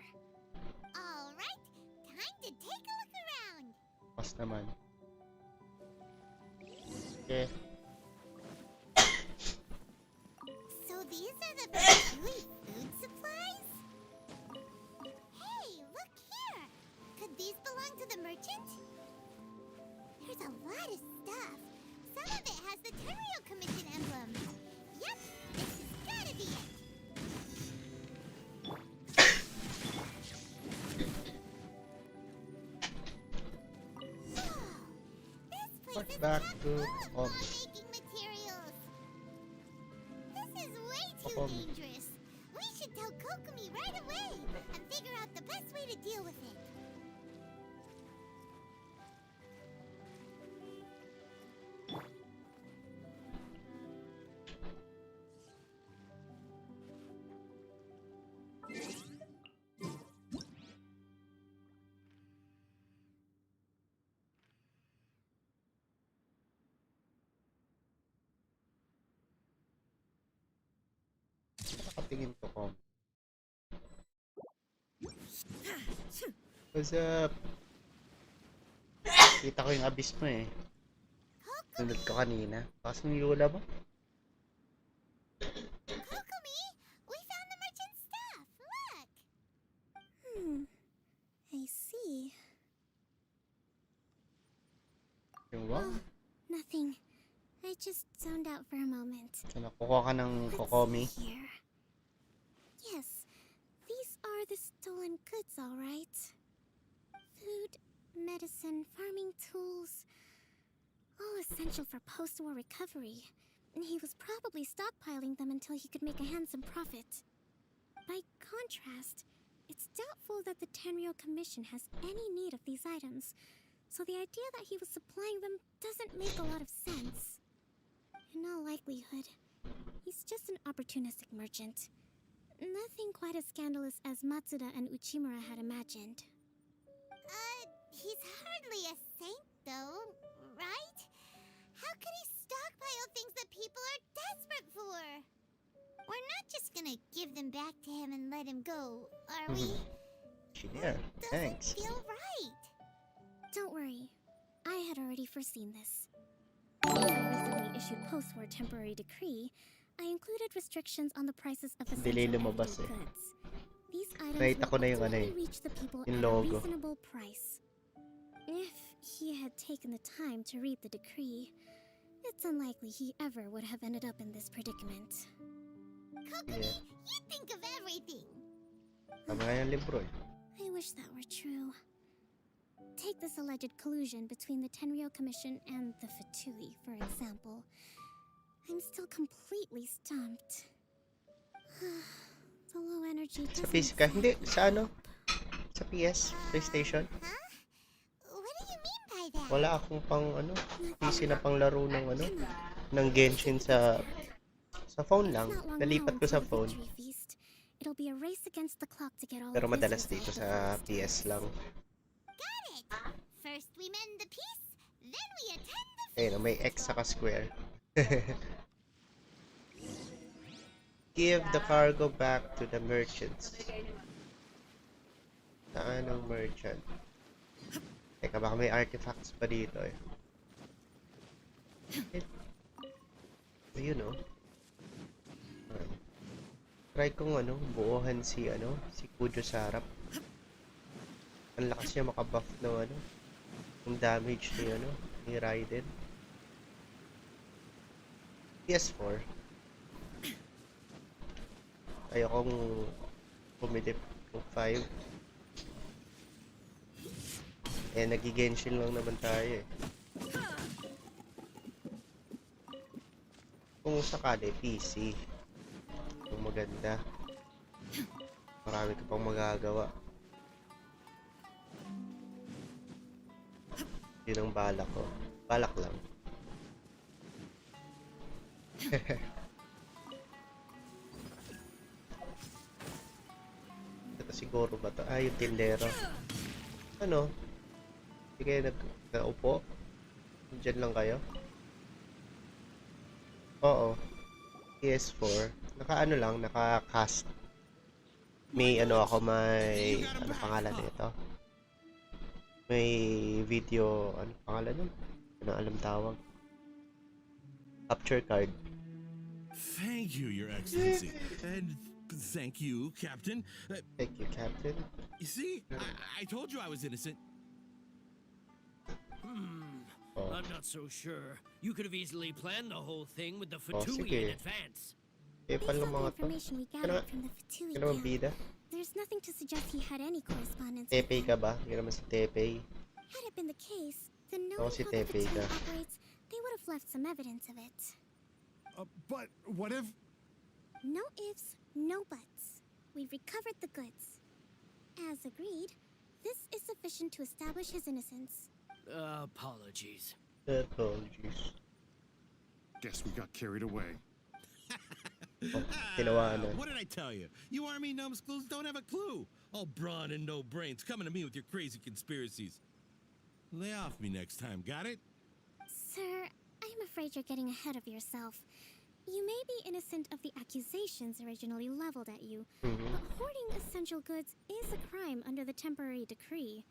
All right, time to take a look around. Pas naman. Okay. So these are the Fatui food supplies? Hey, look here. Could these belong to the merchant? There's a lot of stuff. Some of it has the Tenryou Commission emblem. Yep, this has gotta be it. This place What's is back chock to full of Kokomi? making materials. This is way too Kokomi. dangerous. We should tell Kokomi right away and figure out the best way to deal with it. Nakatingin ko ko. What's up? Kita ko yung abyss mo eh. Sunod ko kanina. Bakas ng Yula ba? Kokomi, we found the merchant's stuff. Look. I see. Yung wow. Nothing. I just zoned out for a moment. So nakuha ka ng Kokomi. Let's see here. Yes, these are the stolen goods, all right. Food, medicine, farming tools, all essential for post-war recovery. And he was probably stockpiling them until he could make a handsome profit. By contrast, it's doubtful that the Tenryou Commission has any need of these items, so the idea that he was supplying them doesn't make a lot of sense. In all likelihood, he's just an opportunistic merchant. Nothing quite as scandalous as Matsuda and Uchimura had imagined. He's hardly a saint, though, right? How could he stockpile things that people are desperate for? We're not just gonna give them back to him and let him go, are we? Yeah, Doesn't thanks. feel right. Don't worry, I had already foreseen this. In the recently issued post-war temporary decree, I included restrictions on the prices of Delay essential lumabas everyday eh. goods. These items Nakita ko will na yung ano ultimately eh, reach the people yung at a logo. reasonable price. If he had taken the time to read the decree, it's unlikely he ever would have ended up in this predicament. Kokomi, Yeah. you think of everything. Tama nga yung libro eh. I wish that were true. Take this alleged collusion between the Tenryou Commission and the Fatui, for example. I'm still completely stumped. The low energy Sa doesn't PC ka? Hindi, exactly sa ano? help. Sa PS, PlayStation. Huh? What do you mean by that? Wala akong pang ano, PC na pang laro ng ano, ng Genshin sa phone lang. Not long Nalipat now ko sa until the phone. victory feast. It'll be a race against the clock to get all Pero of madalas Wizards dito out sa the first. PS lang. Got it. First we mend the piece, then we attend the Ayun, may X saka square. Give the cargo back to the merchants. Saan ang merchant? Teka, baka may artifacts pa dito eh. Ayun oh. Try kong ano, buuhan si Kujo sa harap. Ang lakas niya makabuff ng ano, yung damage ni Raiden. PS4. Ayokong pumilip ng 5. Eh, nagigenshin lang naman tayo eh. Kung sakali, PC. Kung maganda. Marami ka pang magagawa. Yun ang balak ko. Balak lang. Ito siguro ba to? Ah, yung tindero. Ano? Hindi kayo naupo? Diyan lang kayo? Oo. PS4. Naka-ano lang, naka-cast. May ano ako, may... Ano pangalan nito? May video... Ano pangalan nun? Ano alam tawag? Capture card. Thank you, Your Excellency. And thank you, Captain. Thank you, Captain. You see? I told you I was innocent. Oh. I'm not so sure. You could have easily planned the whole thing with the Oh, Fatui sige. in advance. Eh, Based paano on the mga to? information we gathered from the Fatui Kaya naman camp, bida? there's nothing to suggest he had any correspondence with Tepei ka ba? Hindi naman si Tepei. Had it been the case, then Ako knowing si how the Tepei Fatui ka. operates, they would have left some evidence of it. But what if... No ifs, no buts. We've recovered the goods. As agreed, this is sufficient to establish his innocence. Apologies. Apologies. Guess we got carried away. Oh, ginawa na. What did I tell you? You army numbskulls don't have a clue. All brawn and no brains coming to me with your crazy conspiracies. Lay off me next time, got it? Sir, I'm afraid you're getting ahead of yourself. You may be innocent of the accusations originally leveled at you, but hoarding essential goods is a crime under the temporary decree.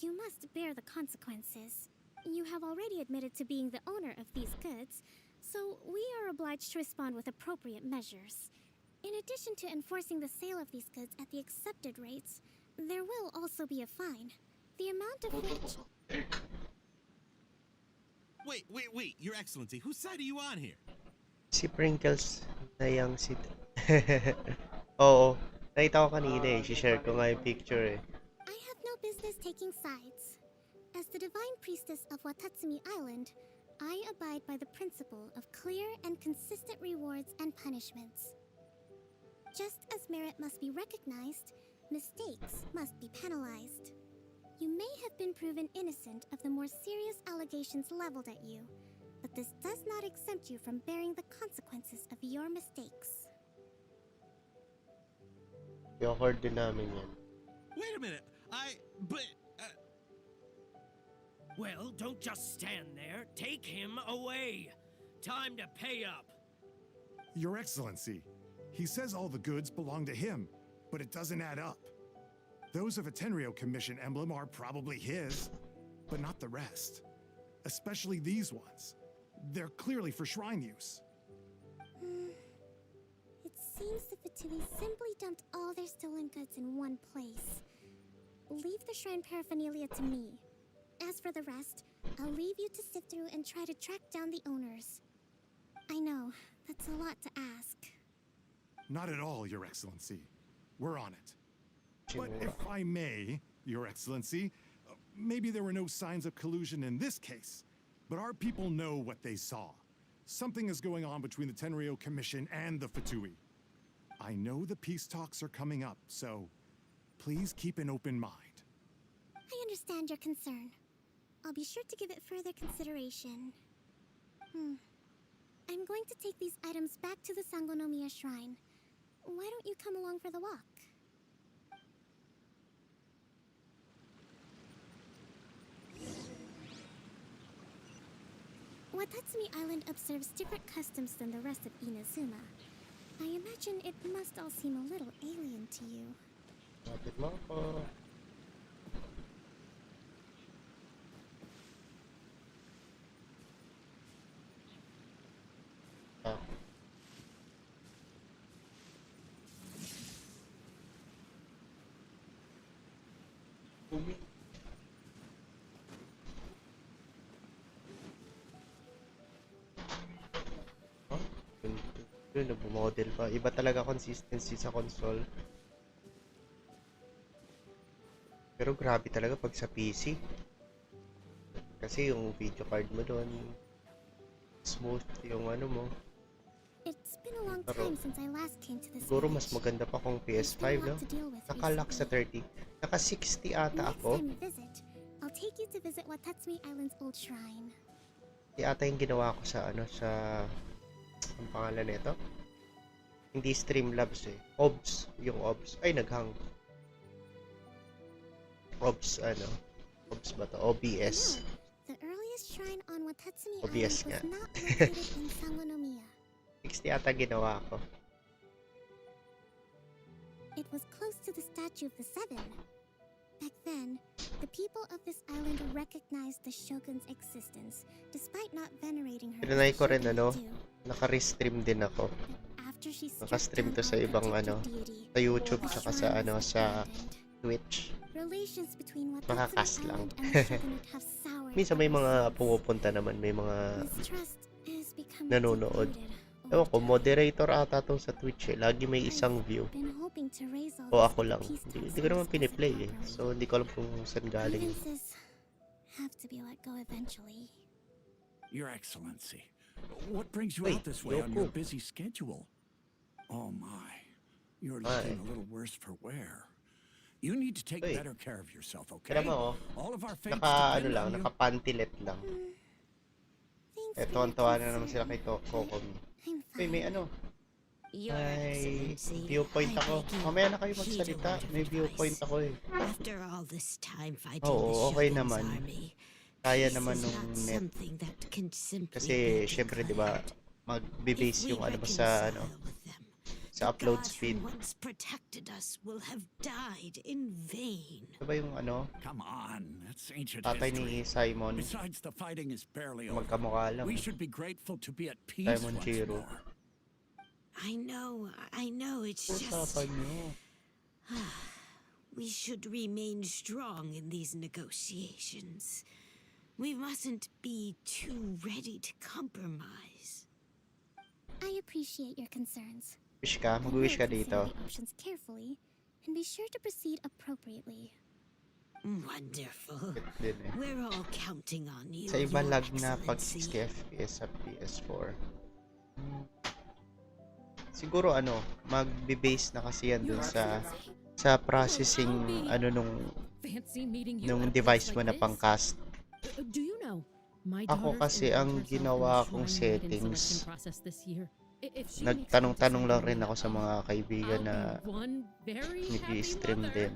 You must bear the consequences. You have already admitted to being the owner of these goods, so we are obliged to respond with appropriate measures. In addition to enforcing the sale of these goods at the accepted rates, there will also be a fine. The amount of which... Wait, Your Excellency, whose side are you on here? Si Prinkles na yung si... Oo. Nakita ko kanina eh. Si-share ko nga yung picture eh. I have no business taking sides. As the divine priestess of Watatsumi Island, I abide by the principle of clear and consistent rewards and punishments. Just as merit must be recognized, mistakes must be penalized. You may have been proven innocent of the more serious allegations leveled at you, but this does not exempt you from bearing the consequences of your mistakes. I-record din namin yan. Wait a minute, Well, don't just stand there. Take him away. Time to pay up. Your Excellency, he says all the goods belong to him, but it doesn't add up. Those of a Tenryou Commission emblem are probably his, but not the rest. Especially these ones. They're clearly for shrine use. It seems the Fatui simply dumped all their stolen goods in one place. Leave the shrine paraphernalia to me. As for the rest, I'll leave you to sift through and try to track down the owners. I know, that's a lot to ask. Not at all, Your Excellency. We're on it. But Siguro. if I may, Your Excellency, maybe there were no signs of collusion in this case, but our people know what they saw. Something is going on between the Tenryo Commission and the Fatui. I know the peace talks are coming up, so please keep an open mind. I understand your concern. I'll be sure to give it further consideration. I'm going to take these items back to the Sangonomiya Shrine. Why don't you come along for the walk? Watatsumi Island observes different customs than the rest of Inazuma. I imagine it must all seem a little alien to you. Lapit mo ako. Ah. Umi. Huh? Yun, nag-model pa. Iba talaga consistency sa console. Pero grabe talaga pag sa PC. Kasi yung video card mo doon, smooth yung ano mo. It's been a long Pero time since I last came to this siguro mas village. maganda pa kung There's PS5, still a no? lot to deal with Naka-lock sa recently. 30. Naka 60 ata Next ako. time you visit, I'll take you to visit Watatsumi Island's old shrine. Di ata yung ginawa ko sa ano, sa ang pangalan nito. Hindi Streamlabs eh. OBS, yung OBS. Ay, naghang. OBS, ano? OBS ba to? OBS. The earliest shrine on Watatsumi OBS Island was nga. not located in Sangonomiya. 60 ata ginawa ko. It was close to the statue of the Seven. Back then, the people of this island recognized the shogun's existence, despite not venerating her. Tinanay as ko the rin shogun ano, would do. naka-restream din ako. After she struck Naka-stream down to sa all ibang protected ano, deity, sa YouTube the tsaka sa shrine ano, was sa abandoned. Twitch. Relations between Makakas Watatsumi lang. Island and the shogunate have soured Minsan may ever mga since. pumupunta naman, may mga Mistrust is becoming nanonood. deep-rooted Ewan over ko, time. moderator ata to sa Twitch eh. Lagi may isang view. Been hoping to raise all O this ako with lang. peace Hindi talks ko and naman discuss it piniplay eh. properly. So, hindi ko alam kung saan galing. Grievances have to be let go eventually. Your Excellency, what brings you Wait, out this way on your Yoko. busy schedule? Oh my, you're Ay. looking a little worse for wear. You need to take Wait. better care of yourself, okay? Kaya mo, All of our fates naka, ano depend lang, on you. naka-pantilet lang. Thanks Eto, for ang your tawa na naman concern. sila kay Kokomi. I'm Uy, may fine. ano, Your may Excellency, viewpoint I ako. beg you, Mamaya na kayo heed a magsalita. word of May viewpoint advice. ako eh. After all this time fighting Oo, the okay Shogun's naman. army, Kaya peace naman is nung not net. something that can simply Kasi, be syempre, di ba, declared. magbe-base If we yung ano mo sa, ano, reconcile with them, sa the upload God who speed. once protected us will have died in vain. Ito ba yung ano, Come on, that's ancient tatay history. ni Simon? Besides, the fighting is barely over. Magkamukha lang. We eh. should be grateful to be at peace Simon once Chiro. more. I know, it's just... Usapan nyo. We should remain strong in these negotiations. We mustn't be too ready to compromise. I appreciate your concerns. Wish ka? I Mag-wish ka will consider dito. the options carefully and be sure to proceed appropriately. Wonderful. Cute din eh. We're all counting on you, Sa iba Your lag na pag Excellency. 60 FPS sa PS4. Siguro ano, magbe-base na kasi yan dun sa processing ano Fancy meeting you nung at a place device mo like na this. pang-cast. Do you know, my Ako daughter's kasi enrolled ang herself in ginawa the kong shrine maiden settings, selection process this year. If she makes it nagtanong-tanong into lang rin Sangonomiya, ako sa mga kaibigan I'll na be one very happy nag-i-stream mother. din.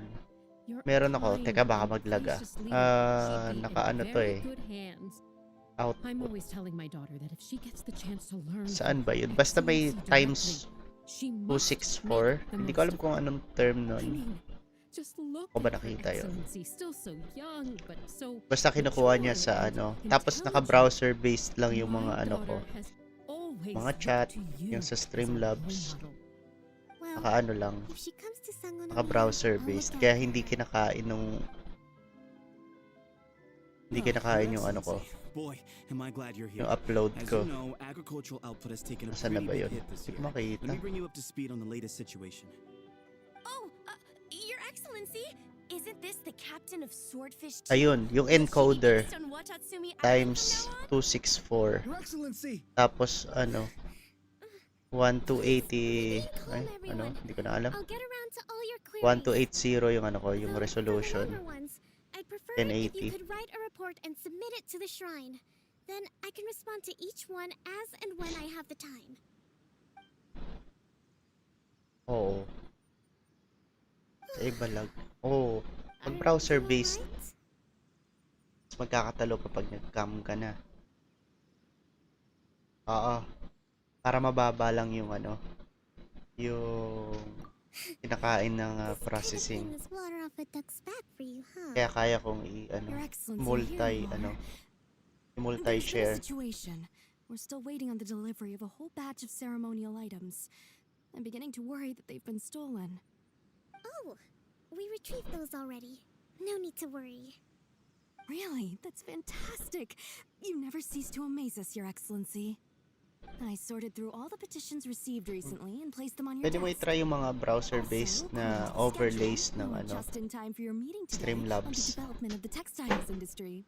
You're Meron ako, kind teka baka and maglaga. gracious leader. She'd be in Nakaano to very eh. good hands. I'm Output. always telling my daughter that if she gets the chance to learn Saan from ba yun? Basta may excellency times directly, she must 264. make the Hindi ko most alam of kung it. anong term I nun. mean, just look Ko ba at her nakita yun? excellency, still so young, but so Basta kinukuha niya mature sa and ano. Tapos intelligent. naka-browser based lang yung My mga ano ko. daughter has always Mga looked chat, to you yung sa as a Streamlabs. role model. Well, Naka-ano lang. if she comes to Sangonomiya, Naka-browser I'll based. look Kaya out for hindi her. kinakain Hindi kinakain yung ano ko, Boy, am I glad you're yung here. upload As ko. you know, agricultural output has taken a Nasaan na pretty ba big yun? hit this Hindi year. ko makita. Let me bring you up to speed on the latest situation. Oh, Your Excellency, isn't this the captain of Swordfish? Ayun, yung encoder Based on Watatsumi Island times from now on? 264. Your Excellency! Tapos ano, 1 to 80, ay, ano, hindi ko na alam. I'll get around to all your 1 to queries. 80 yung ano ko, yung Though, for the resolution. longer ones, I'd prefer it if you 1080. could write a report and submit it to the shrine. Then I can respond to each one as and when I have the time. Oo. Sa iba lag. Oo. Pag browser based, mas magkakatalo kapag nag-cam ka na. Oo. Para mababa lang yung ano, yung kinakain ng processing. This water off a duck's back for you, huh? Kaya kaya kong ano, Your Excellency, multi, here you ano, are. multi-share. There's been a situation. We're still waiting on the delivery of a whole batch of ceremonial items. I'm beginning to worry that they've been stolen. Oh, we retrieved those already. No need to worry. Really? That's fantastic. You never cease to amaze us, Your Excellency. I sorted through all the petitions received recently and placed them on your Pwede mo desk. i-try yung mga browser-based na overlays ng ano, Just in time for your meeting today on the Streamlabs. development of the textiles industry.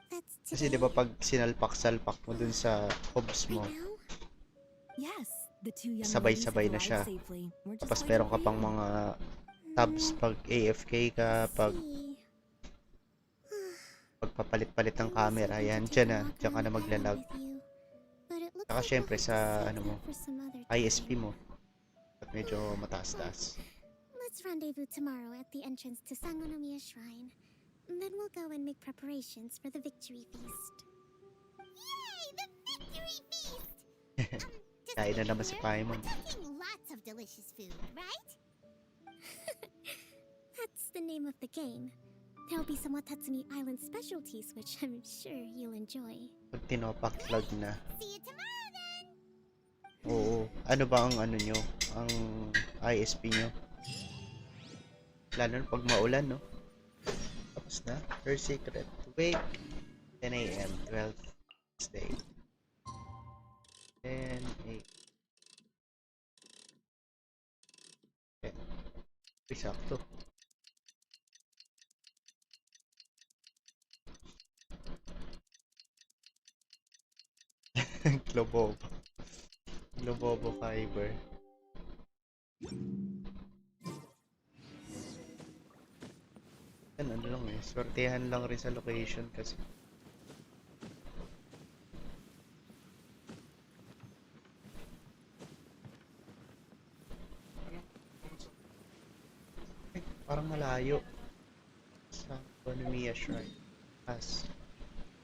That's Kasi di ba pag sinalpak-salpak mo dun sa hubs mo, Yes, the two young sabay-sabay na ladies siya. have arrived safely. We're just Tapos waiting meron ka for pang you. mga tabs pag AFK ka, pag pagpapalit-palit ng camera, yan, dyan na, dyan ka na maglalag. Saka syempre sa ano mo, ISP mo, at medyo mataas-taas. Let's rendezvous tomorrow at the entrance to Sangonomiya Shrine. Then we'll go and make preparations for the victory feast. Yay! The victory feast! Kain na naman si Paimon. We're talking lots of delicious food, right? That's the name of the game. There'll be some Watatsumi Island specialties which I'm sure you'll enjoy. Pag tinopak-cloud na. See you tomorrow then! Oo. Ano ba ang ano nyo? Ang ISP nyo? Lalo na pag maulan, no? Tapos na. First secret. Wake. 10 a.m. 12th day. 10 a.m. Okay. Sakto. Globobo. Globobo fiber. Yan, ano lang eh. Swertehan lang rin sa location kasi. Ay, parang malayo. Sa Konomiya Shrine. As.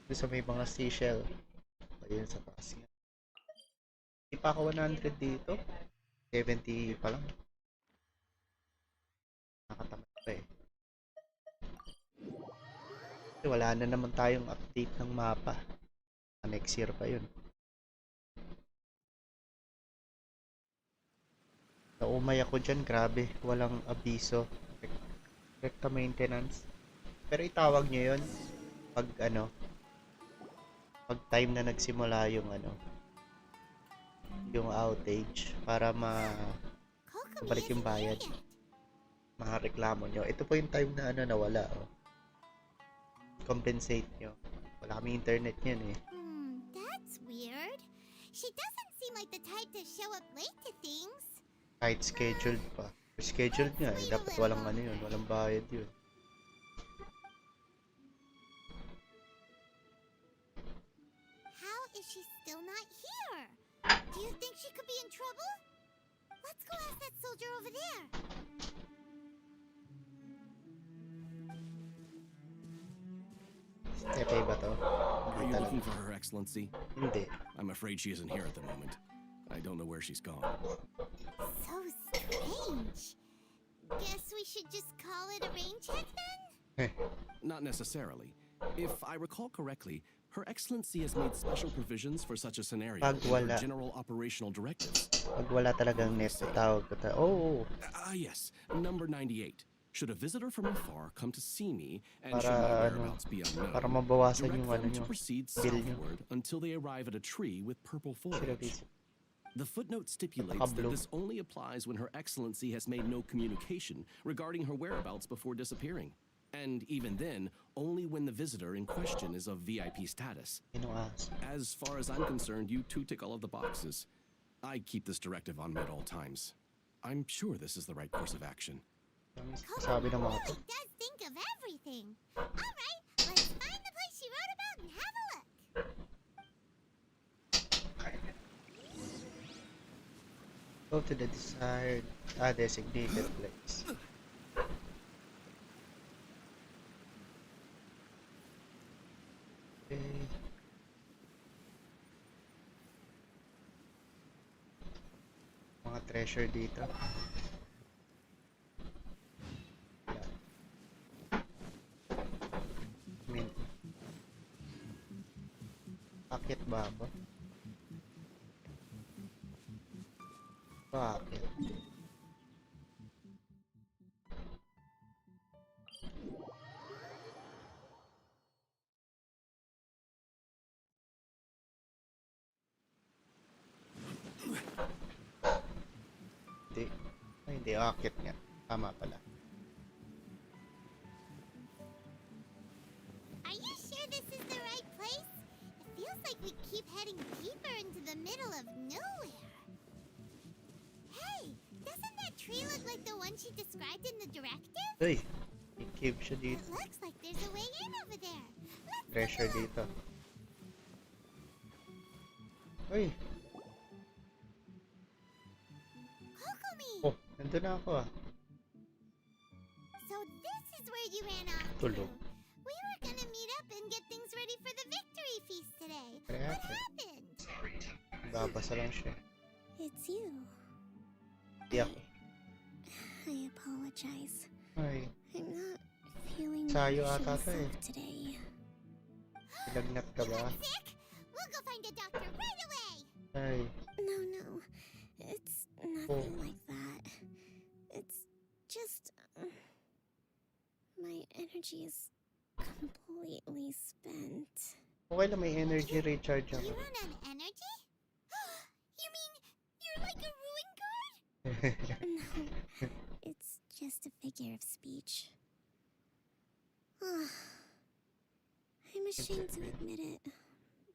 Doon sa may mga seashell. Ayun sa taas yan. Hindi pa ako 100 dito. 70 pa lang. Nakatamad pa eh. Kasi wala na naman tayong update ng mapa. Next year pa yun. Naumay ako dyan, grabe. Walang abiso. Rekta maintenance. Pero itawag nyo yun pag ano, pag time na nagsimula yung ano, yung outage para mabalik yung bayad. Mga reklamo nyo. Ito po yung time na ano, nawala. Oh. Compensate nyo. Wala kami internet yan eh. That's weird. She doesn't seem like the type to show up late to things. Kahit scheduled pa. Scheduled nga eh. Dapat walang ano yun. Walang bayad yun. How is she still not here? Do you think she could be in trouble? Let's go ask that soldier over there. Tepe ba to? Are Hindi you talaga. looking for Her Excellency? Hindi. I'm afraid she isn't here at the moment. I don't know where she's gone. So strange. Guess we should just call it a rain check then? Not necessarily. If I recall correctly, Her Excellency has made special provisions for such a scenario Pag in wala. her general operational directives. Pag wala talagang net, tawag ko ta. Oh, Yes, number 98. Should a visitor from afar come to see me, and Para should my ano, whereabouts be para unknown, mabawasan direct yung them ano to nyo, proceed bill nyo. southward until they arrive at a tree with purple Sila foliage. busy. The footnote stipulates that Naka-blue. this only applies when Her Excellency has made no communication regarding her whereabouts before disappearing. And even then, only when the visitor in question is of VIP status. Inuas. As far as I'm concerned, you two tick all of the boxes. I keep this directive on me at all times. I'm sure this is the right course of action. Sabi ng mga to. Really does think of everything. All right, let's find the place she wrote about and have a look. Go to the desired, designated place. Okay. Mga treasure dito. Mint. Bakit ba ako? Bakit? Hindi. Ay, hindi. Akit nga. Tama pala. Are you sure this is the right place? It feels like we keep heading deeper into the middle of nowhere. Hey, doesn't that tree look like the one she described in the directive? Uy! May cave siya It dito. looks like there's a way in over there. Let's Treasure take a look. dito. Uy! Kokomi! Oh, nandun na ako ah. So this is where you ran off to. Tulog. We were gonna meet up and get things ready for the victory feast today. Kaya What ako. happened? Babasa lang siya. It's you. Hindi ako. I apologize. Ay, I'm not feeling Sayo my ata usual to eh. self today. Nilagnat ka ba? Sick? We'll go find a doctor right away. Ay, No. It's nothing like that. It's just my energy is completely spent. okay lang, may energy recharge You ako. run on energy? You mean you're like a ruin guard? No, it's just a figure of speech. I'm ashamed to admit it,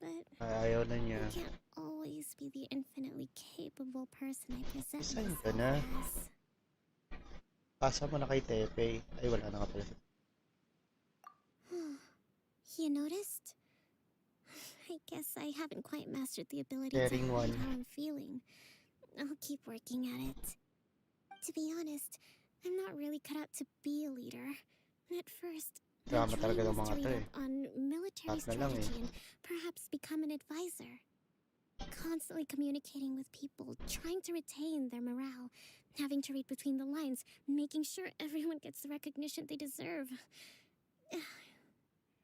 but Ayaw na niya. I can't always be the infinitely capable person I present Saan myself ka na? as. Pasa mo na kay Tepe. Ay, wala na nga pala. You noticed? I guess I haven't quite mastered the ability Caring to one. hide how I'm feeling. I'll keep working at it. To be honest, I'm not really cut out to be a leader. At first, my Drama talaga dream ng was mga to to read eh. up on military Lahat na lang eh. strategy and perhaps become an advisor. Constantly communicating with people, trying to retain their morale, having to read between the lines, making sure everyone gets the recognition they deserve.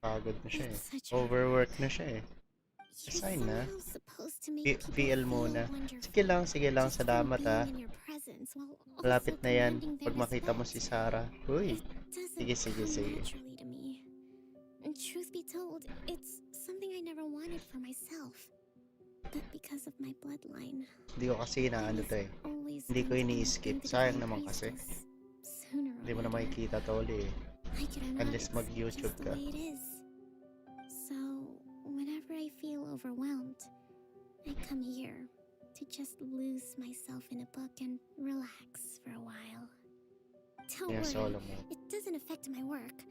Pagod na siya It's such eh. a Overwork na siya eh. You're Sign na. somehow supposed to make people VL feel muna. wonderful. Sige lang. Just from Salamat being ah. in your presence while also Malapit na yan. commanding their Pag makita mo si respect. Sarah. Uy. It Sige, doesn't come sige. naturally to me. And truth be told, it's something I never wanted for myself. But because of my bloodline, Hindi ko kasi inaano to eh. always Hindi ko going to be ini-skip. the Sayang divine naman kasi. priestess. Sooner or Hindi mo na later, makikita to ulit eh. I get around Unless it's mag-YouTube just the ka. way it is. So, whenever I feel overwhelmed, I come here to just lose myself in a book and relax for a while. Don't Yeah, worry, solo mo. it doesn't affect my work.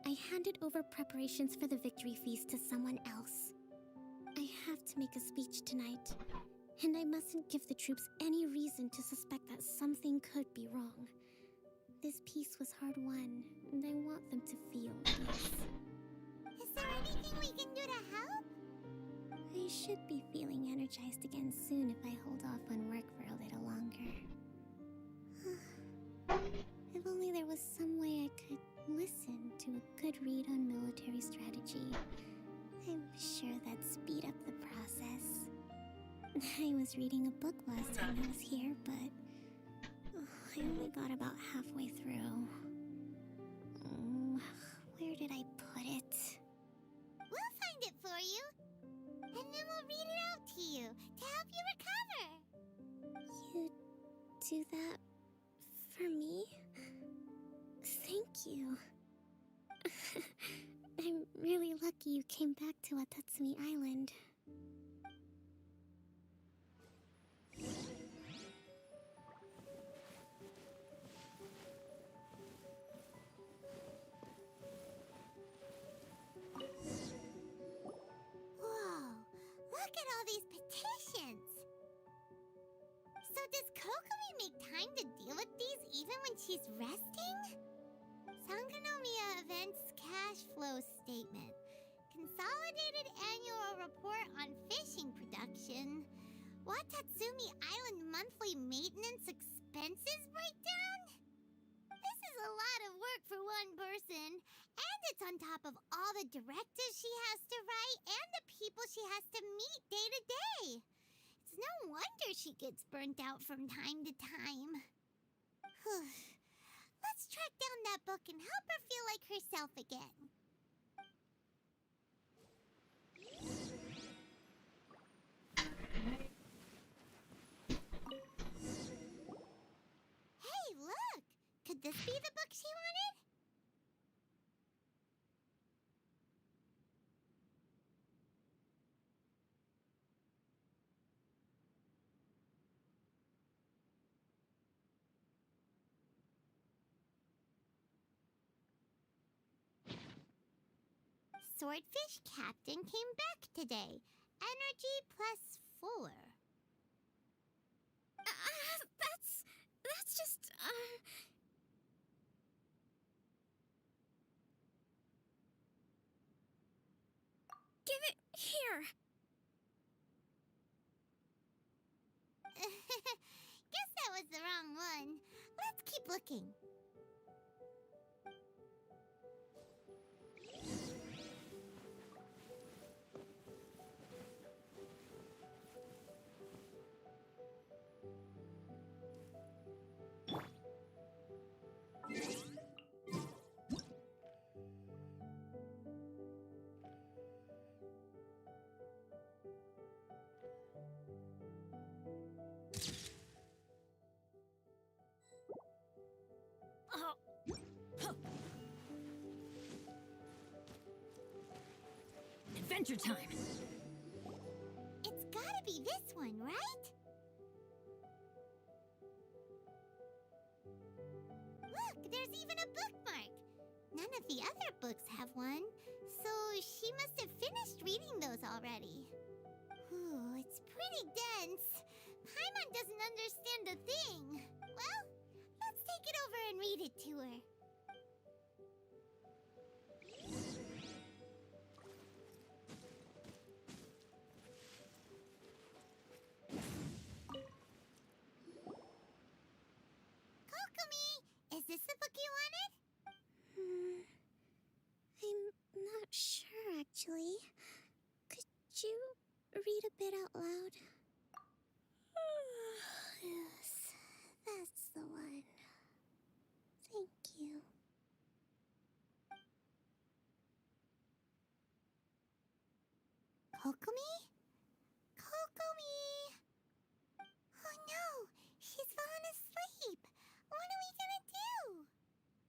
I handed over preparations for the victory feast to someone else. I have to make a speech tonight, and I mustn't give the troops any reason to suspect that something could be wrong. This peace was hard-won, and I want them to feel peace. Is there anything we can do to help? I should be feeling energized again soon if I hold off on work for a little longer. If only there was some way I could listen to a good read on military strategy. I'm sure that'd speed up the process. I was reading a book last time I was here, but I only got about halfway through. did I put it? We'll find it for you. And then we'll read it out to you to help you recover. You do that for me? Thank you. I'm really lucky you came back to Watatsumi Island. Whoa, look at all these petitions. So does Kokomi make time to deal with these even when she's resting? Sangonomiya Events Cash Flow Statement. Consolidated Annual Report on Fishing Production. Watatsumi Island Monthly Maintenance Expenses Breakdown? This is a lot of work for one person, and it's on top of all the directives she has to write and the people she has to meet day to day. It's no wonder she gets burnt out from time to time. Let's track down that book and help her feel like herself again. Hey, look! Could this be the book she wanted? Swordfish Captain came back today. Energy +4. That's just, Give it here. Guess that was the wrong one. Let's keep looking. Adventure time! It's gotta be this one, right? Look, there's even a bookmark. None of the other books have one, so she must have finished reading those already. Ooh, it's pretty dense. Paimon doesn't understand a thing. Well, let's take it over and read it to her. Kokomi, is this the book you wanted? I'm not sure, actually. Could you read a bit out loud? Yes, that's the one. Thank you. Kokomi? Kokomi! Oh no, she's fallen asleep. What are we gonna do?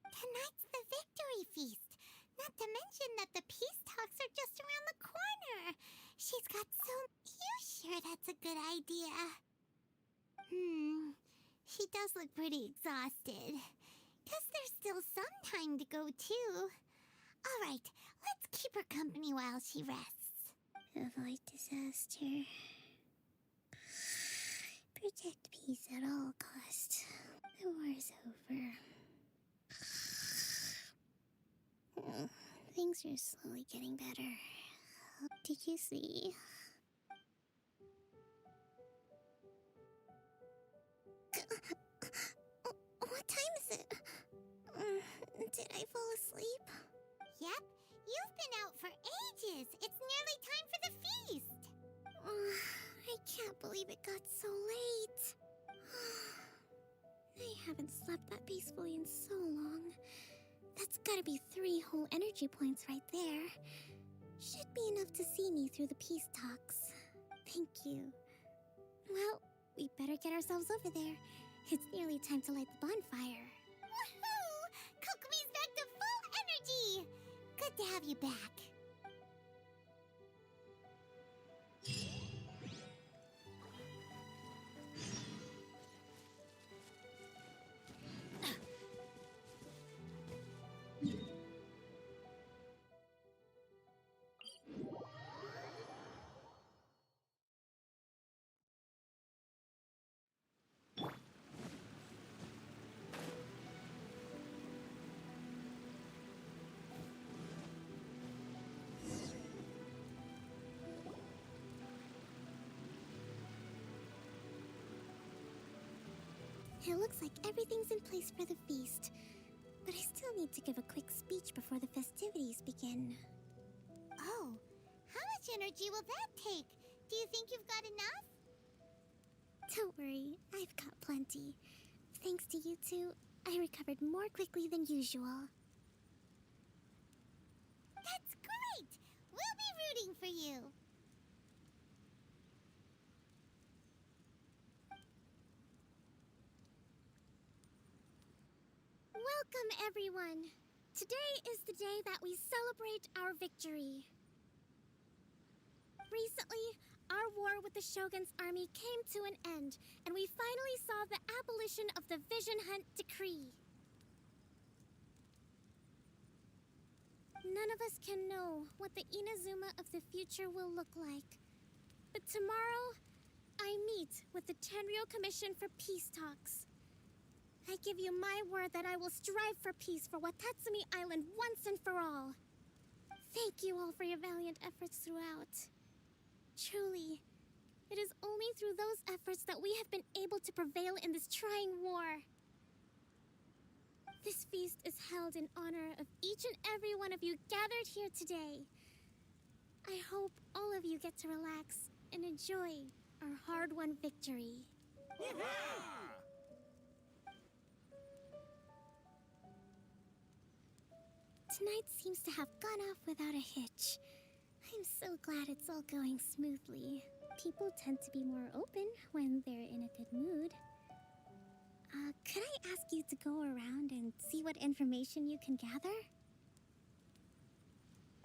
Tonight's the victory feast. Not to mention that the peace talks are just around the corner. She's got so... You sure that's a good idea? She does look pretty exhausted. Guess there's still some time to go, too. All right, let's keep her company while she rests. Avoid disaster. Protect peace at all costs. The war's over. Things are slowly getting better. Did you see? What time is it? Did I fall asleep? Yep, you've been out for ages. It's nearly time for the feast. I can't believe it got so late. I haven't slept that peacefully in so long. That's gotta be 3 whole energy points right there. Should be enough to see me through the peace talks. Thank you. Well, we better get ourselves over there. It's nearly time to light the bonfire. Woohoo! Kokomi's back to full energy! Good to have you back. It looks like everything's in place for the feast. But I still need to give a quick speech before the festivities begin. Oh, how much energy will that take? Do you think you've got enough? Don't worry, I've got plenty. Thanks to you two, I recovered more quickly than usual. That's great! We'll be rooting for you. Welcome, everyone! Today is the day that we celebrate our victory. Recently, our war with the Shogun's army came to an end, and we finally saw the abolition of the Vision Hunt Decree. None of us can know what the Inazuma of the future will look like. But tomorrow, I meet with the Tenryou Commission for peace talks. I give you my word that I will strive for peace for Watatsumi Island once and for all. Thank you all for your valiant efforts throughout. Truly, it is only through those efforts that we have been able to prevail in this trying war. This feast is held in honor of each and every one of you gathered here today. I hope all of you get to relax and enjoy our hard-won victory. Tonight seems to have gone off without a hitch. I'm so glad it's all going smoothly. People tend to be more open when they're in a good mood. Could I ask you to go around and see what information you can gather?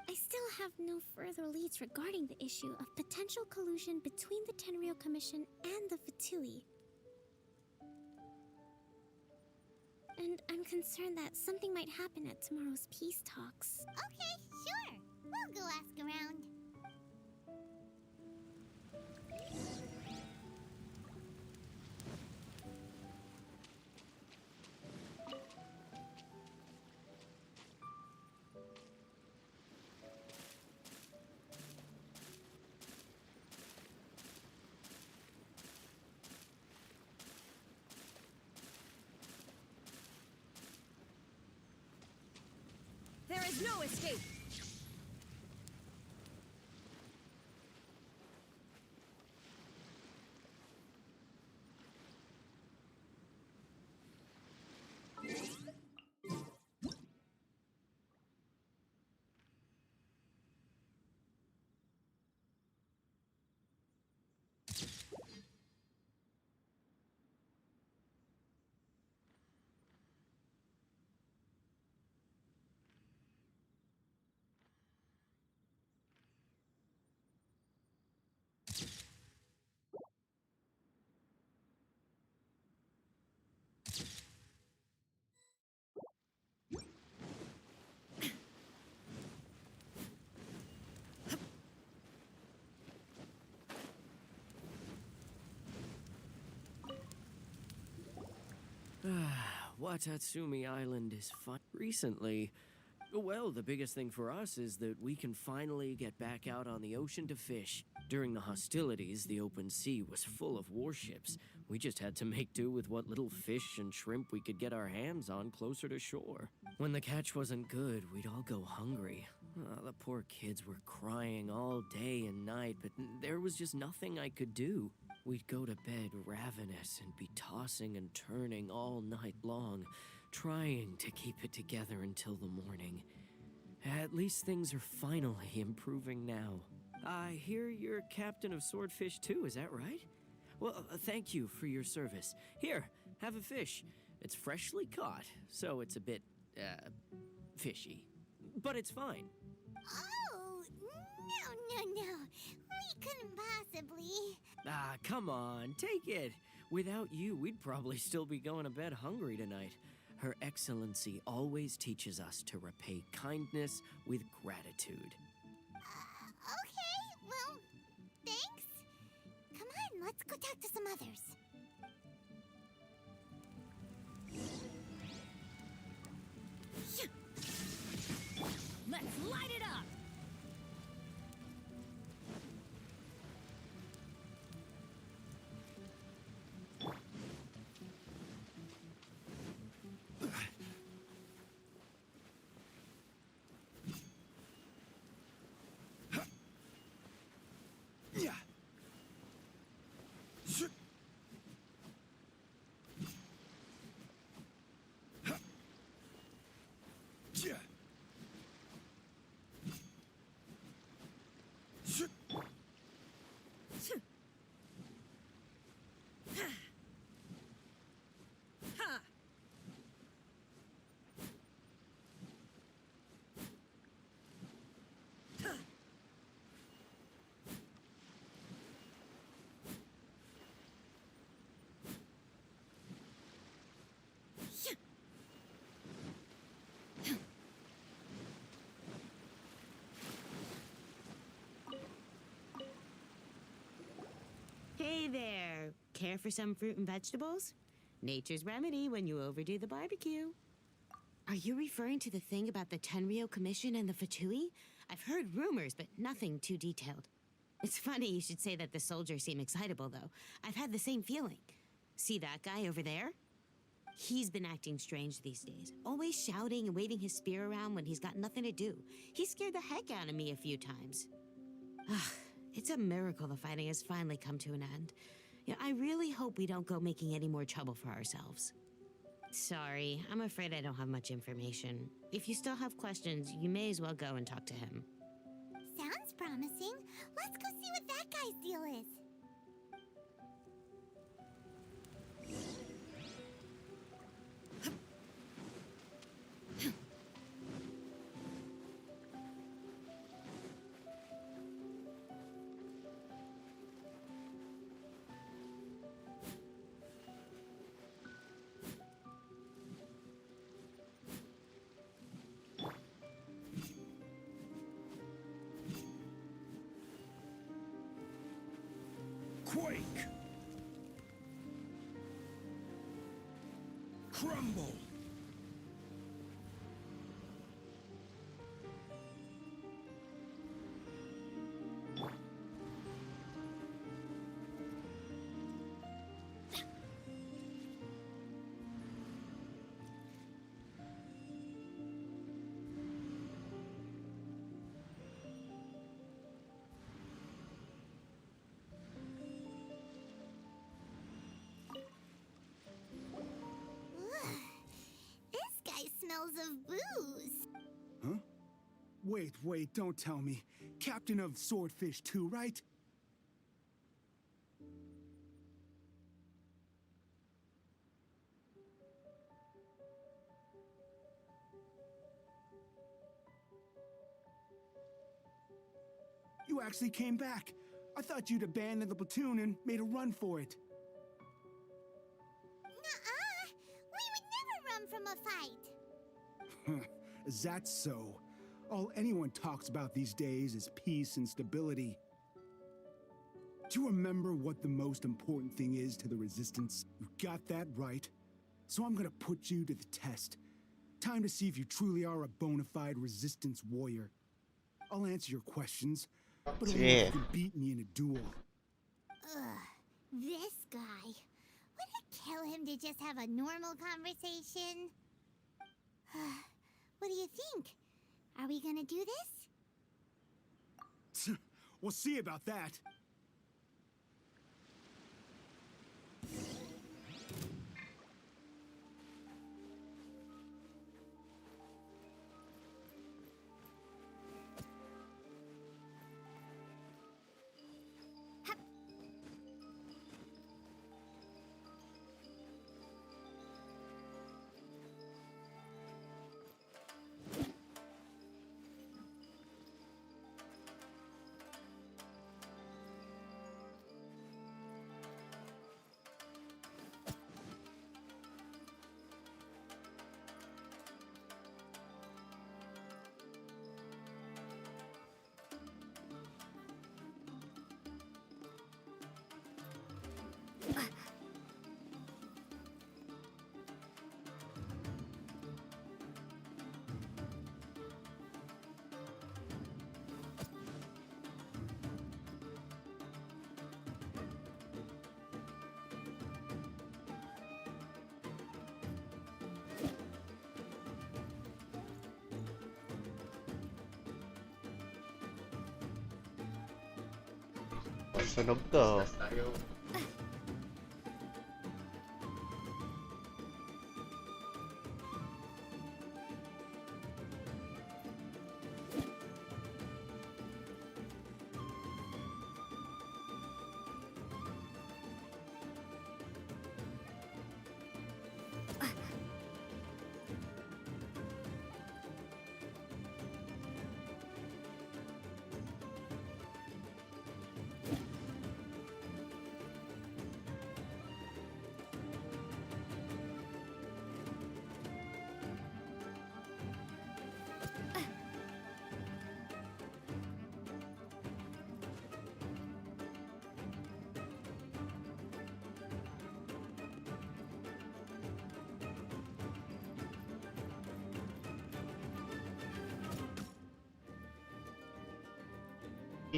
I still have no further leads regarding the issue of potential collusion between the Tenryou Commission and the Fatui. And I'm concerned that something might happen at tomorrow's peace talks. Okay, sure. We'll go ask around. There is no escape! Watatsumi Island is fun. Recently, well, the biggest thing for us is that we can finally get back out on the ocean to fish. During the hostilities, the open sea was full of warships. We just had to make do with what little fish and shrimp we could get our hands on closer to shore. When the catch wasn't good, we'd all go hungry. The poor kids were crying all day and night, but there was just nothing I could do. We'd go to bed ravenous and be tossing and turning all night long, trying to keep it together until the morning. At least things are finally improving now. I hear you're captain of Swordfish too, is that right? Well, thank you for your service. Here, have a fish. It's freshly caught, so it's a bit, fishy. But it's fine. Oh, no. We couldn't possibly. Ah, come on, take it. Without you, we'd probably still be going to bed hungry tonight. Her Excellency always teaches us to repay kindness with gratitude. Okay, well, thanks. Come on, let's go talk to some others. Let's light it up! Hey there! Care for some fruit and vegetables? Nature's remedy when you overdo the barbecue. Are you referring to the thing about the Tenryo Commission and the Fatui? I've heard rumors, but nothing too detailed. It's funny you should say that the soldiers seem excitable, though. I've had the same feeling. See that guy over there? He's been acting strange these days, always shouting and waving his spear around when he's got nothing to do. He scared the heck out of me a few times. It's a miracle the fighting has finally come to an end. Yeah, I really hope we don't go making any more trouble for ourselves. Sorry, I'm afraid I don't have much information. If you still have questions, you may as well go and talk to him. Sounds promising. Let's go see what that guy's deal is. Quake! Crumble! This guy smells of booze. Huh? Wait, don't tell me. Captain of Swordfish too, right? You actually came back. I thought you'd abandoned the platoon and made a run for it. Nuh-uh! We would never run from a fight. Is that so? All anyone talks about these days is peace and stability. Do you remember what the most important thing is to the Resistance? You got that right. So I'm gonna put you to the test. Time to see if you truly are a bona fide Resistance warrior. I'll answer your questions, but only if you can beat me in a duel. This guy. Would it kill him to just have a normal conversation? What do you think? Are we gonna do this? We'll see about that. Sunog to.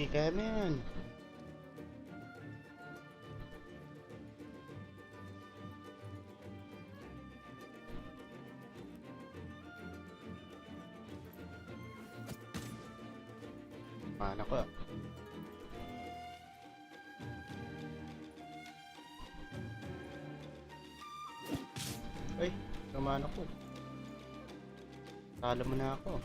Kaya mo yan. Mana ko. Ay, kamana ko. Talo mo na ako.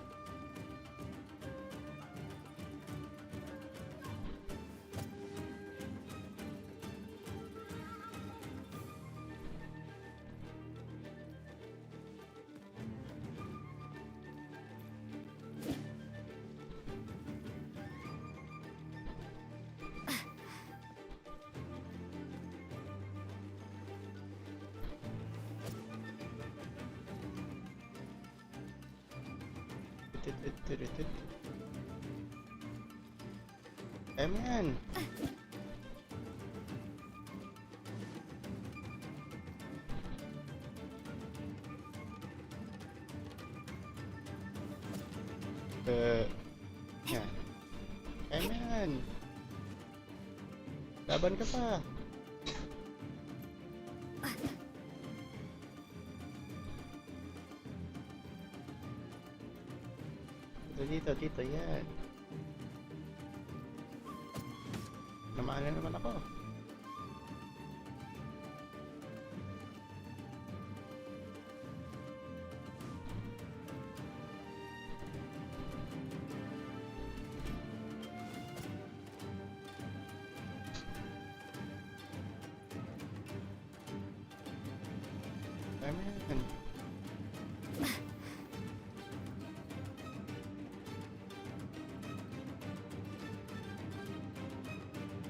Amen. Yan. Amen. Laban ka pa. Dito, yan. Namala naman ako. Amen.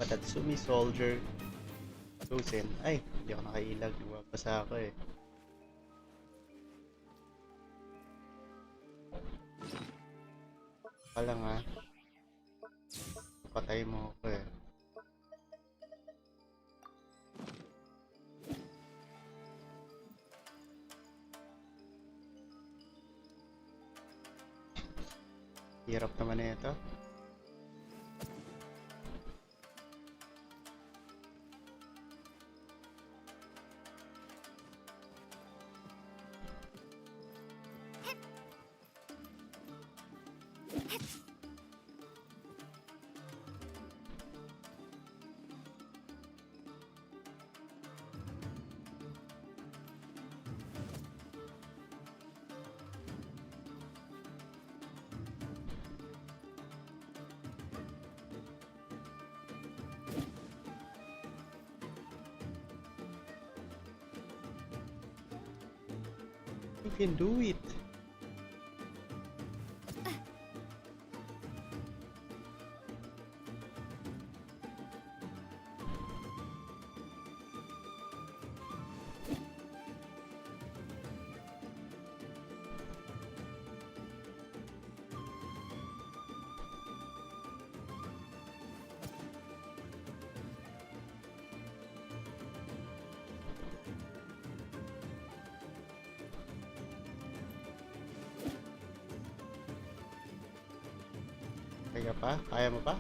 Patatsumi soldier chosen. Ay, hindi ako nakailag. Basa ako eh. Pala nga. Patay mo ako eh. Hirap naman na ito. You can do it. Kaya pa? Kaya mo pa?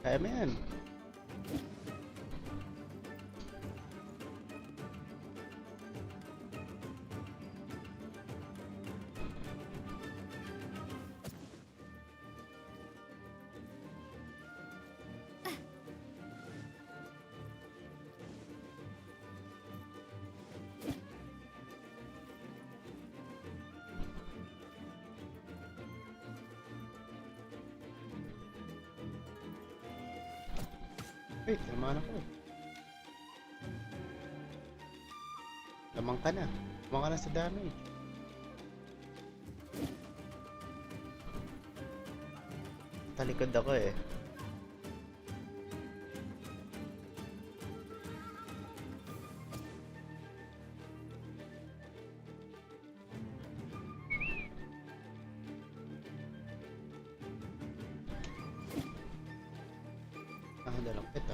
Kaya mo yan. Wait, tinamaan ako. Lamang ka na. Lamang ka na sa damage. Talikod ako eh. Dalang kita.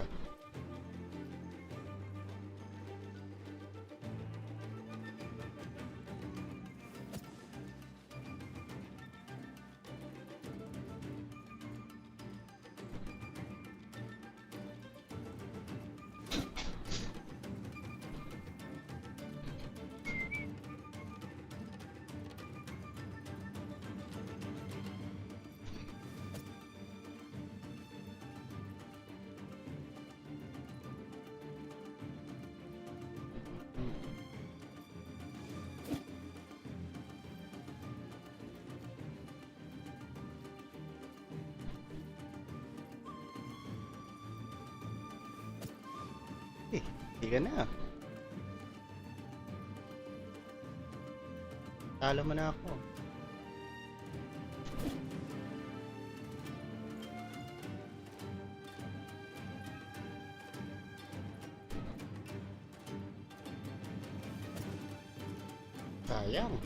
Hindi ka na. Talo mo na ako. Sayang.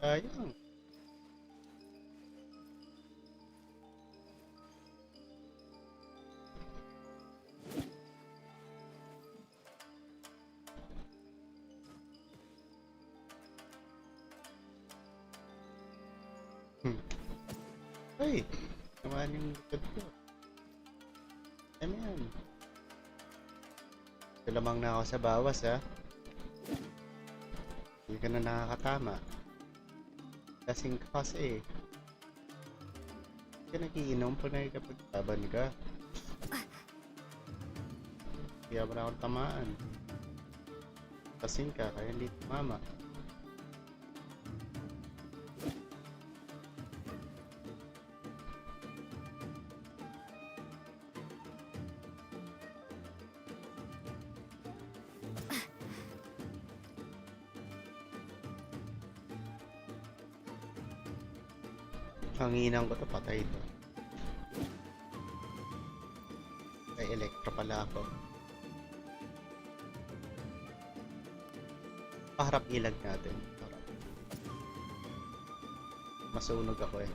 Sayang. Ay, naman yung likod ko. Ano yan? Ito lamang na ako sa bawas ha. Hindi ka na nakakatama. Kasing ka kasi eh. Hindi ka nagiinom pa na kapag taban ka. Kaya wala akong tamaan. Kasing ka kaya hindi tumama. Hanginan ko to, patay to. Ay, Electra pala ako. Paharap ilag natin. Harap. Masunog ako eh.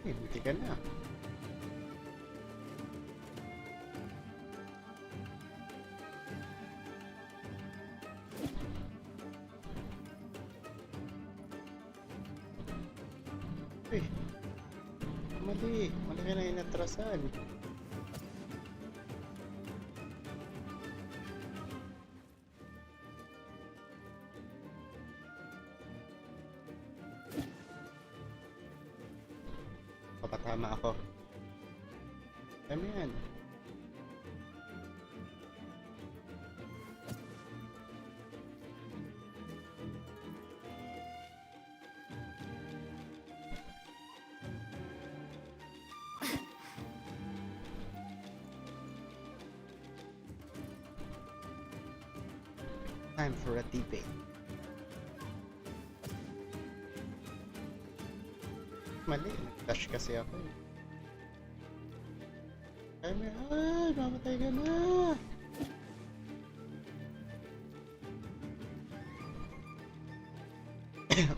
Hindi ka na. Uy, mali ka na inatrasan. Papatama ako. Ano yan? Time for a debate. Mali, nag-dash kasi ako eh. Ay, mamatay ka na!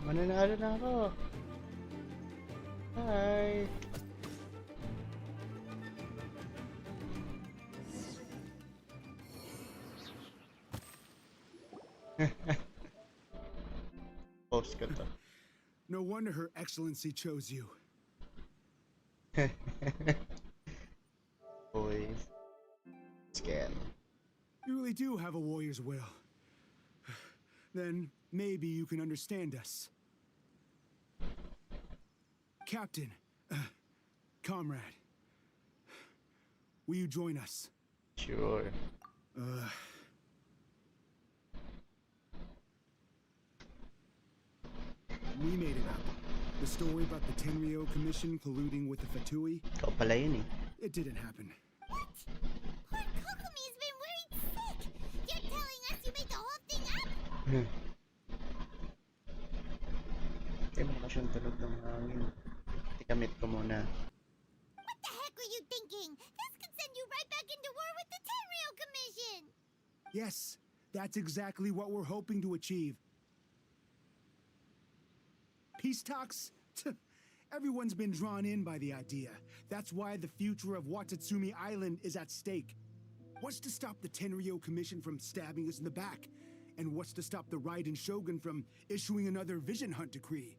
Mananalo na ako! Hi! Post ka to. No wonder Her Excellency chose you. Boys. Scan. You really do have a warrior's will. Then maybe you can understand us. Captain, comrade, will you join us? Sure. We made it up. The story about the Tenryo Commission colluding with the Fatui? Ikaw pala yun eh. It didn't happen. What? Poor Kokomi's been worried sick. You're telling us you made the whole thing up? Kaya mo siyang tunog ng hangin. Tikamit ko muna. What the heck were you thinking? This could send you right back into war with the Tenryo Commission! Yes, that's exactly what we're hoping to achieve. Peace talks? Everyone's been drawn in by the idea. That's why the future of Watatsumi Island is at stake. What's to stop the Tenryo Commission from stabbing us in the back? And what's to stop the Raiden Shogun from issuing another Vision Hunt decree?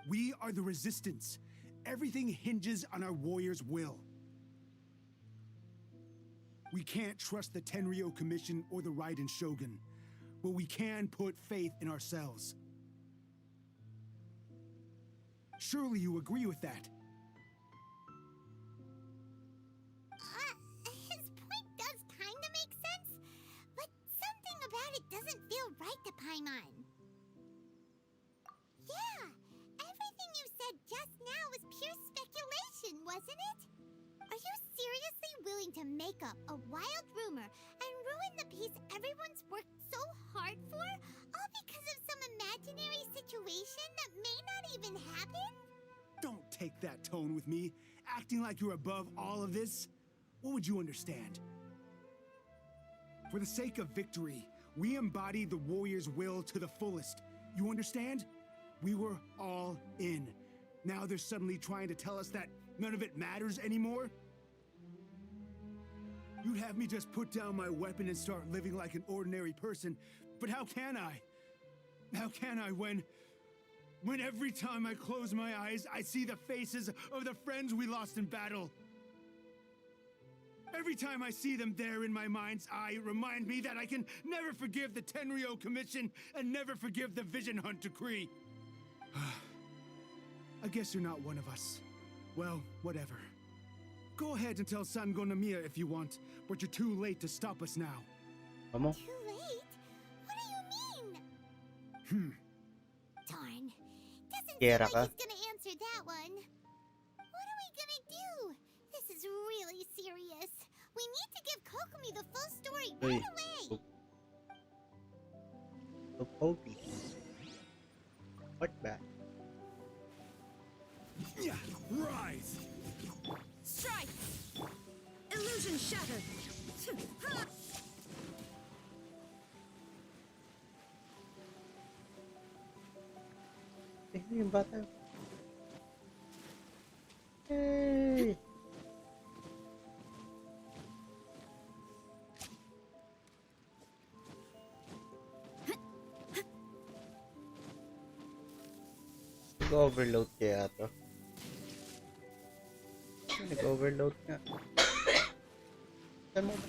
We are the Resistance. Everything hinges on our warrior's will. We can't trust the Tenryo Commission or the Raiden Shogun, but we can put faith in ourselves. Surely you agree with that? His point does kinda make sense, but something about it doesn't feel right to Paimon. Yeah, everything you said just now was pure speculation, wasn't it? Are you seriously willing to make up a wild rumor and ruin the peace everyone's worked so hard for, all because of some imaginary situation that may not even happen? Don't take that tone with me, acting like you're above all of this. What would you understand? For the sake of victory, we embodied the warrior's will to the fullest. You understand? We were all in. Now they're suddenly trying to tell us that none of it matters anymore? You'd have me just put down my weapon and start living like an ordinary person, but how can I? How can I when every time I close my eyes, I see the faces of the friends we lost in battle? Every time I see them there in my mind's eye, it reminds me that I can never forgive the Tenryo Commission and never forgive the Vision Hunt decree. I guess you're not one of us. Well, whatever. Go ahead and tell Sango Namiya if you want, but you're too late to stop us now. Vamos. Too late? What do you mean? Darn. Doesn't Kera seem ka. like he's gonna answer that one. What are we gonna do? This is really serious. We need to give Kokomi the full story right away. Kokomi. What ba? Yeah, rise! Strike! Illusion shattered! Eh, yung bata. Hey! Nag-overload kaya to. Nag-overload nga. Saan mo ba?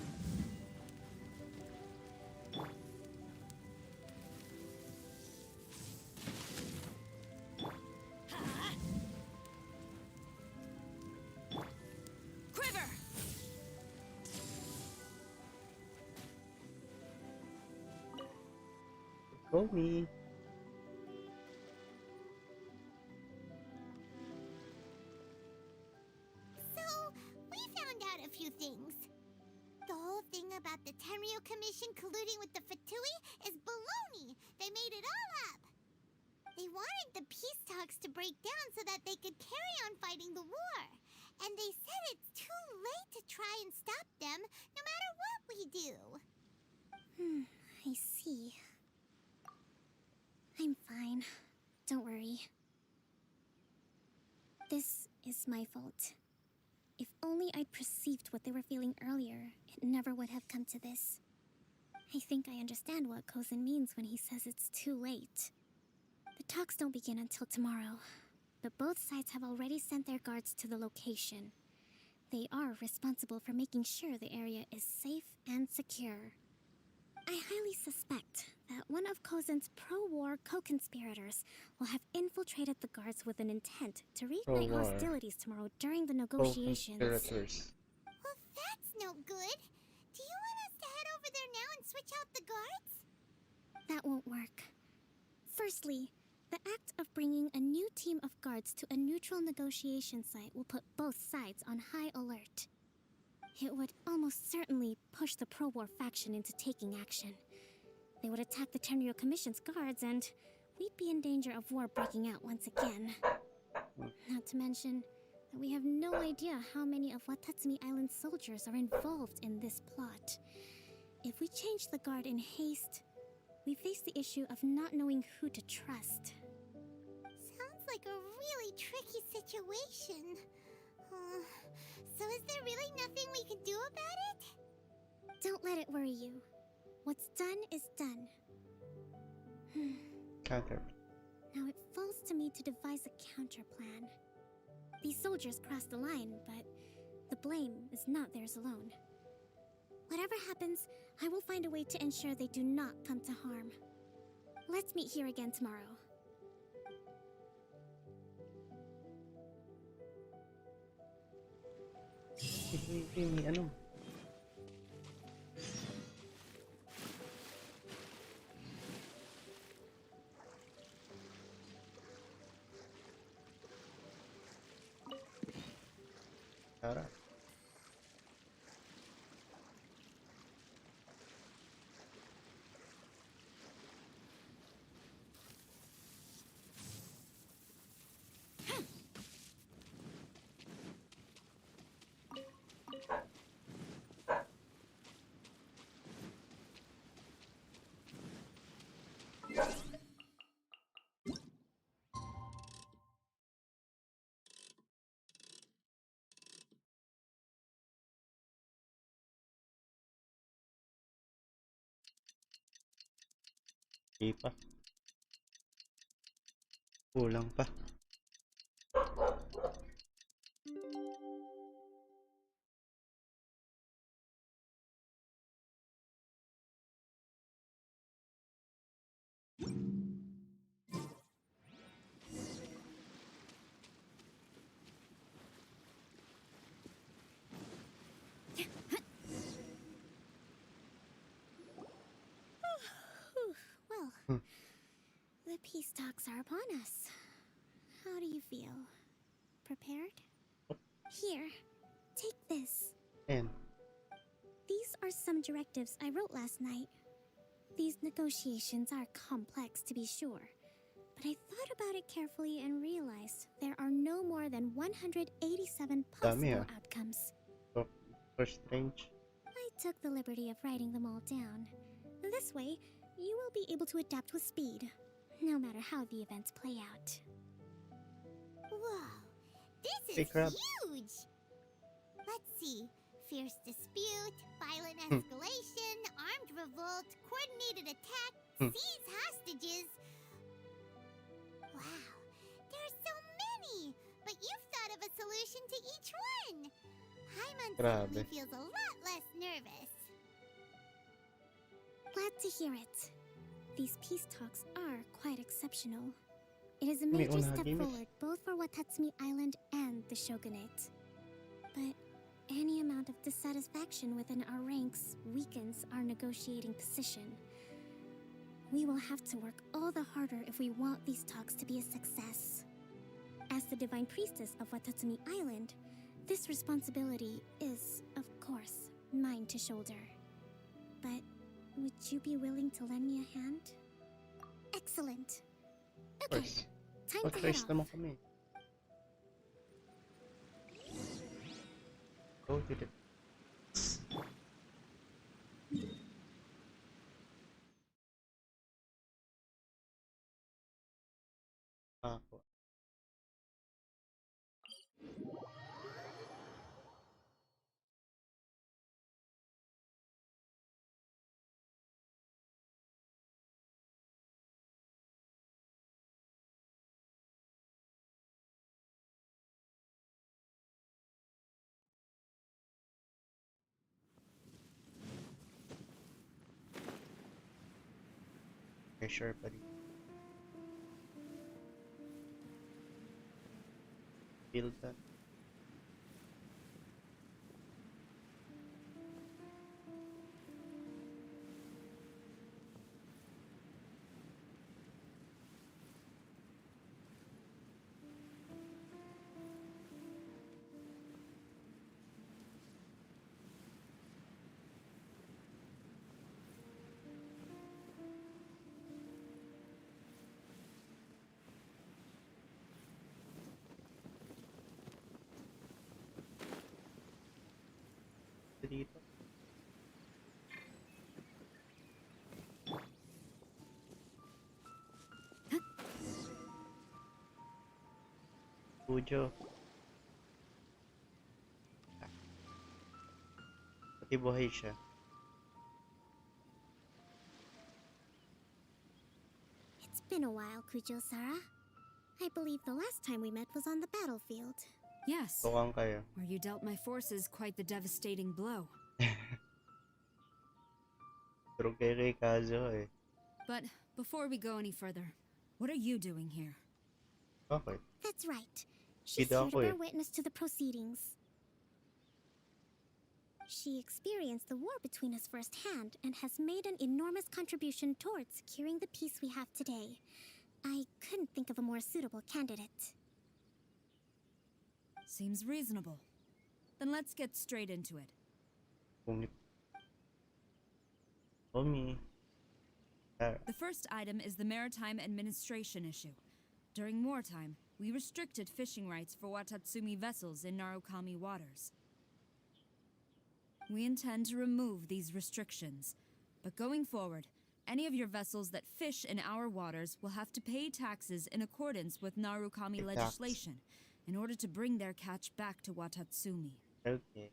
Quiver! Kokomi. So, we found out a few things. The whole thing about the Tenryo Commission colluding with the Fatui is baloney. They made it all up. They wanted the peace talks to break down so that they could carry on fighting the war. And they said it's too late to try and stop them, no matter what we do. I see. I'm fine. Don't worry. This is my fault. If only I'd perceived what they were feeling earlier, it never would have come to this. I think I understand what Kozin means when he says it's too late. The talks don't begin until tomorrow, but both sides have already sent their guards to the location. They are responsible for making sure the area is safe and secure. I highly suspect that one of Kozen's pro-war co-conspirators will have infiltrated the guards with an intent to reignite Pro-war. hostilities tomorrow during the negotiations. Co-conspirators. Well, that's no good. Do you want us to head over there now and switch out the guards? That won't work. Firstly, the act of bringing a new team of guards to a neutral negotiation site will put both sides on high alert. It would almost certainly push the pro-war faction into taking action. They would attack the Tenryo Commission's guards, and we'd be in danger of war breaking out once again. Not to mention that we have no idea how many of Watatsumi Island's soldiers are involved in this plot. If we change the guard in haste, we face the issue of not knowing who to trust. Sounds like a really tricky situation. So is there really nothing we can do about it? Don't let it worry you. What's done is done. Counter. Now it falls to me to devise a counter plan. These soldiers crossed the line, but the blame is not theirs alone. Whatever happens, I will find a way to ensure they do not come to harm. Let's meet here again tomorrow. Ano? Tara. Di pa. Kulang pa. Well, the peace talks are upon us. How do you feel? Prepared? Here, take this. And These are some directives I wrote last night. These negotiations are complex, to be sure, but I thought about it carefully and realized there are no more than 187 possible outcomes. for strange. I took the liberty of writing them all down. This way, you will be able to adapt with speed, no matter how the events play out. Whoa, this Hey, is crab. huge! Let's see. Fierce dispute, violent escalation, armed revolt, coordinated attack, seize hostages. Wow, there's so many! But you've thought of a solution to each one! Hyman certainly Grabe. feels a lot less nervous. Glad to hear it. These peace talks are quite exceptional. It is a May major una step hagimis. forward both for Watatsumi Island and the Shogunate. But any amount of dissatisfaction within our ranks weakens our negotiating position. We will have to work all the harder if we want these talks to be a success. As the Divine Priestess of Watatsumi Island, this responsibility is, of course, mine to shoulder. But would you be willing to lend me a hand? Excellent. Of Okay, course. time to head Mag-race off. naman kami. Go to the... Ako. pressure pa rin. Feel that. Dito. Pujo. Pati buhay siya. It's been a while, Kujo-Sara. I believe the last time we met was on the battlefield. Yes. Tuwang kayo. Where you dealt my forces quite the devastating blow. Pero kay Kazo eh. But before we go any further, what are you doing here? Okay. That's right. She's Kita here to ako bear eh. witness to the proceedings. She experienced the war between us firsthand and has made an enormous contribution towards securing the peace we have today. I couldn't think of a more suitable candidate. Seems reasonable. Then let's get straight into it. Commi. The first item is the maritime administration issue. During wartime, we restricted fishing rights for Watatsumi vessels in Narukami waters. We intend to remove these restrictions, but going forward, any of your vessels that fish in our waters will have to pay taxes in accordance with Narukami legislation in order to bring their catch back to Watatsumi. Okay.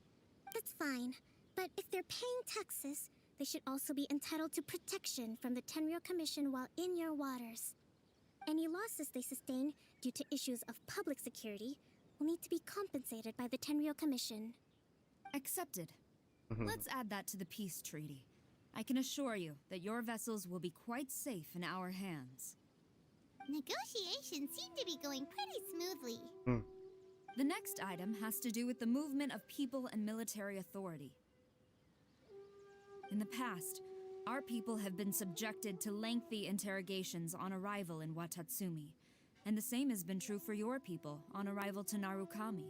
That's fine, but if they're paying taxes, they should also be entitled to protection from the Tenryou Commission while in your waters. Any losses they sustain due to issues of public security will need to be compensated by the Tenryou Commission. Accepted. Let's add that to the peace treaty. I can assure you that your vessels will be quite safe in our hands. Negotiations seem to be going pretty smoothly. The next item has to do with the movement of people and military authority. In the past, our people have been subjected to lengthy interrogations on arrival in Watatsumi, and the same has been true for your people on arrival to Narukami.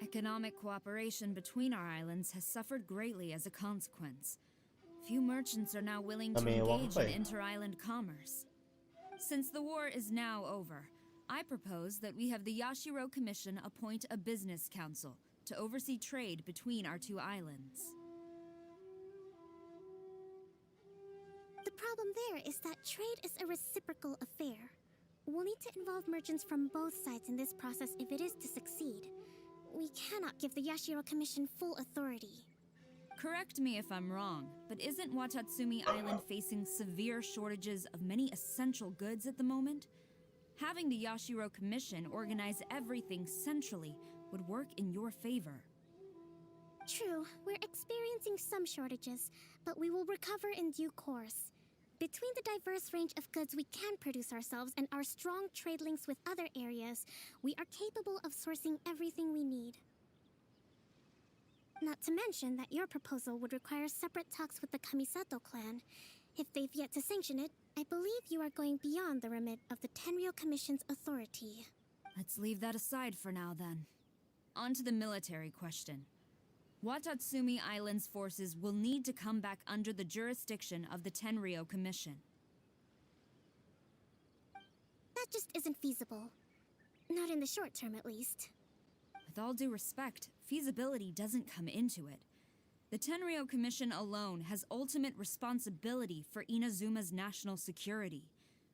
Economic cooperation between our islands has suffered greatly as a consequence. Few merchants are now willing to engage in inter-island commerce. Since the war is now over, I propose that we have the Yashiro Commission appoint a business council to oversee trade between our two islands. The problem there is that trade is a reciprocal affair. We'll need to involve merchants from both sides in this process if it is to succeed. We cannot give the Yashiro Commission full authority. Correct me if I'm wrong, but isn't Watatsumi Island facing severe shortages of many essential goods at the moment? Having the Yashiro Commission organize everything centrally would work in your favor. True, we're experiencing some shortages, but we will recover in due course. Between the diverse range of goods we can produce ourselves and our strong trade links with other areas, we are capable of sourcing everything we need. Not to mention that your proposal would require separate talks with the Kamisato clan. If they've yet to sanction it, I believe you are going beyond the remit of the Tenryou Commission's authority. Let's leave that aside for now, then. On to the military question. Watatsumi Island's forces will need to come back under the jurisdiction of the Tenryou Commission. That just isn't feasible. Not in the short term, at least. With all due respect, feasibility doesn't come into it. The Tenryou Commission alone has ultimate responsibility for Inazuma's national security.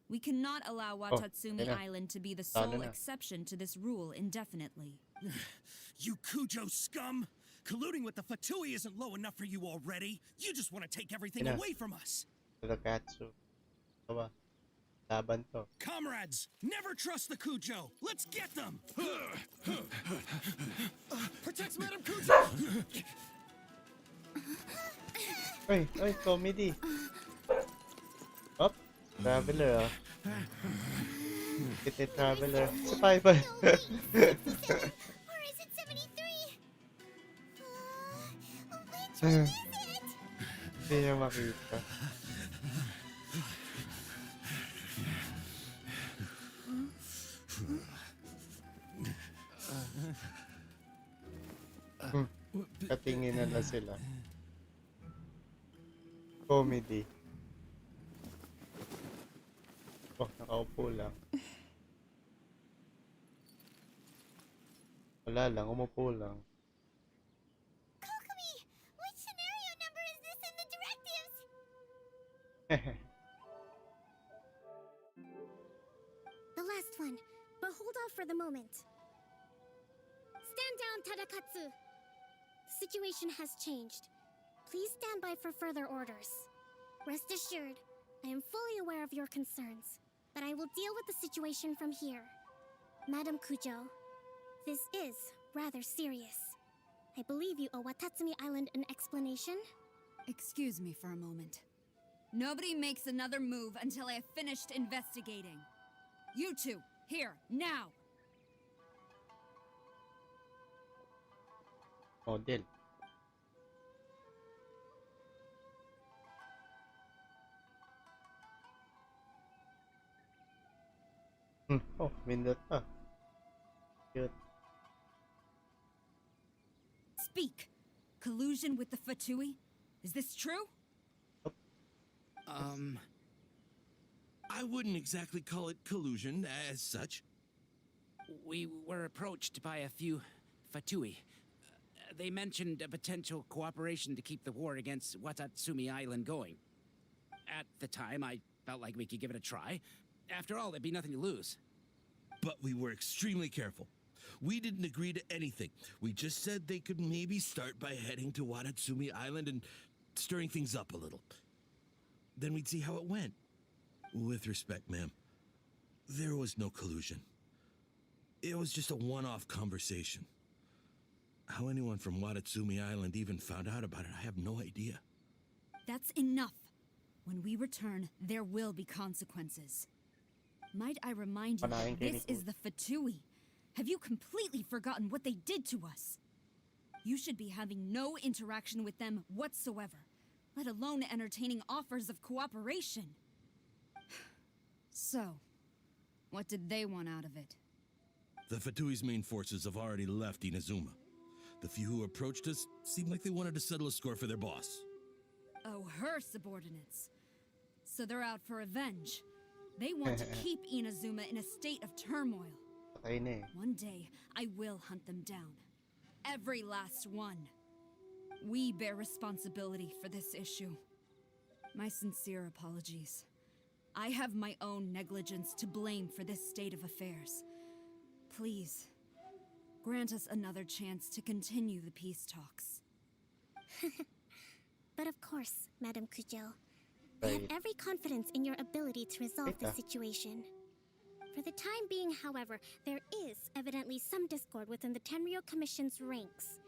We cannot allow Watatsumi Island to be the sole exception to this rule indefinitely. You Kujo scum! Colluding with the Fatui isn't low enough for you already. You just want to take everything away from us. Laban to. Comrades, never trust the Kujo. Let's get them. Protect Madam Kujo. Oi, comedy. Up. Traveler, ah. Kita traveler. Sa Piper. Or is it 73? Which one is it? Hindi niya makita. Katinginan na sila. Comedy. Oh, nakaupo lang. Wala lang, umupo lang. Kokomi, which scenario number is this in the directives? The last one, but hold off for the moment. Stand down, Tadakatsu. The situation has changed. Please stand by for further orders. Rest assured, I am fully aware of your concerns, but I will deal with the situation from here. Madam Kujo, this is rather serious. I believe you owe Watatsumi Island an explanation? Excuse me for a moment. Nobody makes another move until I have finished investigating. You two, here, now! Model. Oh, mindot pa. Cute. Speak! Collusion with the Fatui? Is this true? I wouldn't exactly call it collusion as such. We were approached by a few Fatui. They mentioned a potential cooperation to keep the war against Watatsumi Island going. At the time, I felt like we could give it a try. After all, there'd be nothing to lose. But we were extremely careful. We didn't agree to anything. We just said they could maybe start by heading to Watatsumi Island and stirring things up a little. Then we'd see how it went. With respect, ma'am, there was no collusion. It was just a one-off conversation. How anyone from Watatsumi Island even found out about it, I have no idea. That's enough. When we return, there will be consequences. Might I remind you, this is the Fatui. Have you completely forgotten what they did to us? You should be having no interaction with them whatsoever, let alone entertaining offers of cooperation. So, what did they want out of it? The Fatui's main forces have already left Inazuma. The few who approached us seemed like they wanted to settle a score for their boss. Oh, her subordinates. So they're out for revenge. They want to keep Inazuma in a state of turmoil. One day, I will hunt them down. Every last one. We bear responsibility for this issue. My sincere apologies. I have my own negligence to blame for this state of affairs. Please, grant us another chance to continue the peace talks. But of course, Madam Kujo. I have every confidence in your ability to resolve the situation. For the time being, however, there is evidently some discord within the Tenryou Commission's ranks.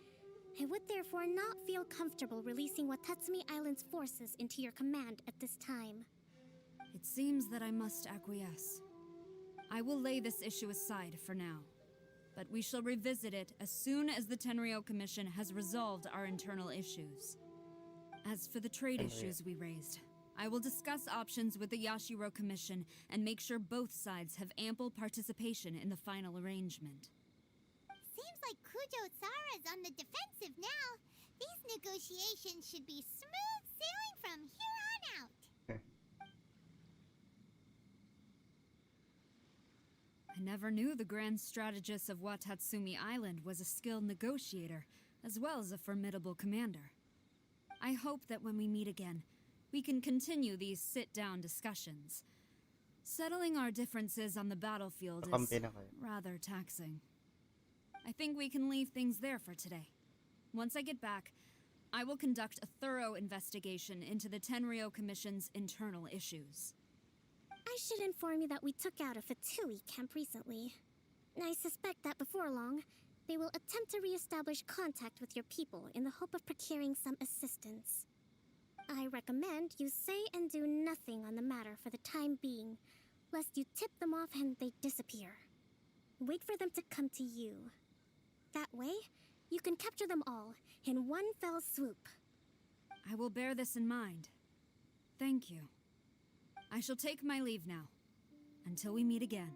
I would therefore not feel comfortable releasing Watatsumi Island's forces into your command at this time. It seems that I must acquiesce. I will lay this issue aside for now, but we shall revisit it as soon as the Tenryou Commission has resolved our internal issues. As for the trade issues we raised, I will discuss options with the Yashiro Commission and make sure both sides have ample participation in the final arrangement. Seems like Kujo-Sara's on the defensive now. These negotiations should be smooth sailing from here on out. I never knew the grand strategist of Watatsumi Island was a skilled negotiator, as well as a formidable commander. I hope that when we meet again, we can continue these sit-down discussions. Settling our differences on the battlefield is rather taxing. I think we can leave things there for today. Once I get back, I will conduct a thorough investigation into the Tenryou Commission's internal issues. I should inform you that we took out a Fatui camp recently. I suspect that before long, they will attempt to re-establish contact with your people in the hope of procuring some assistance. I recommend you say and do nothing on the matter for the time being, lest you tip them off and they disappear. Wait for them to come to you. That way, you can capture them all in one fell swoop. I will bear this in mind. Thank you. I shall take my leave now. Until we meet again.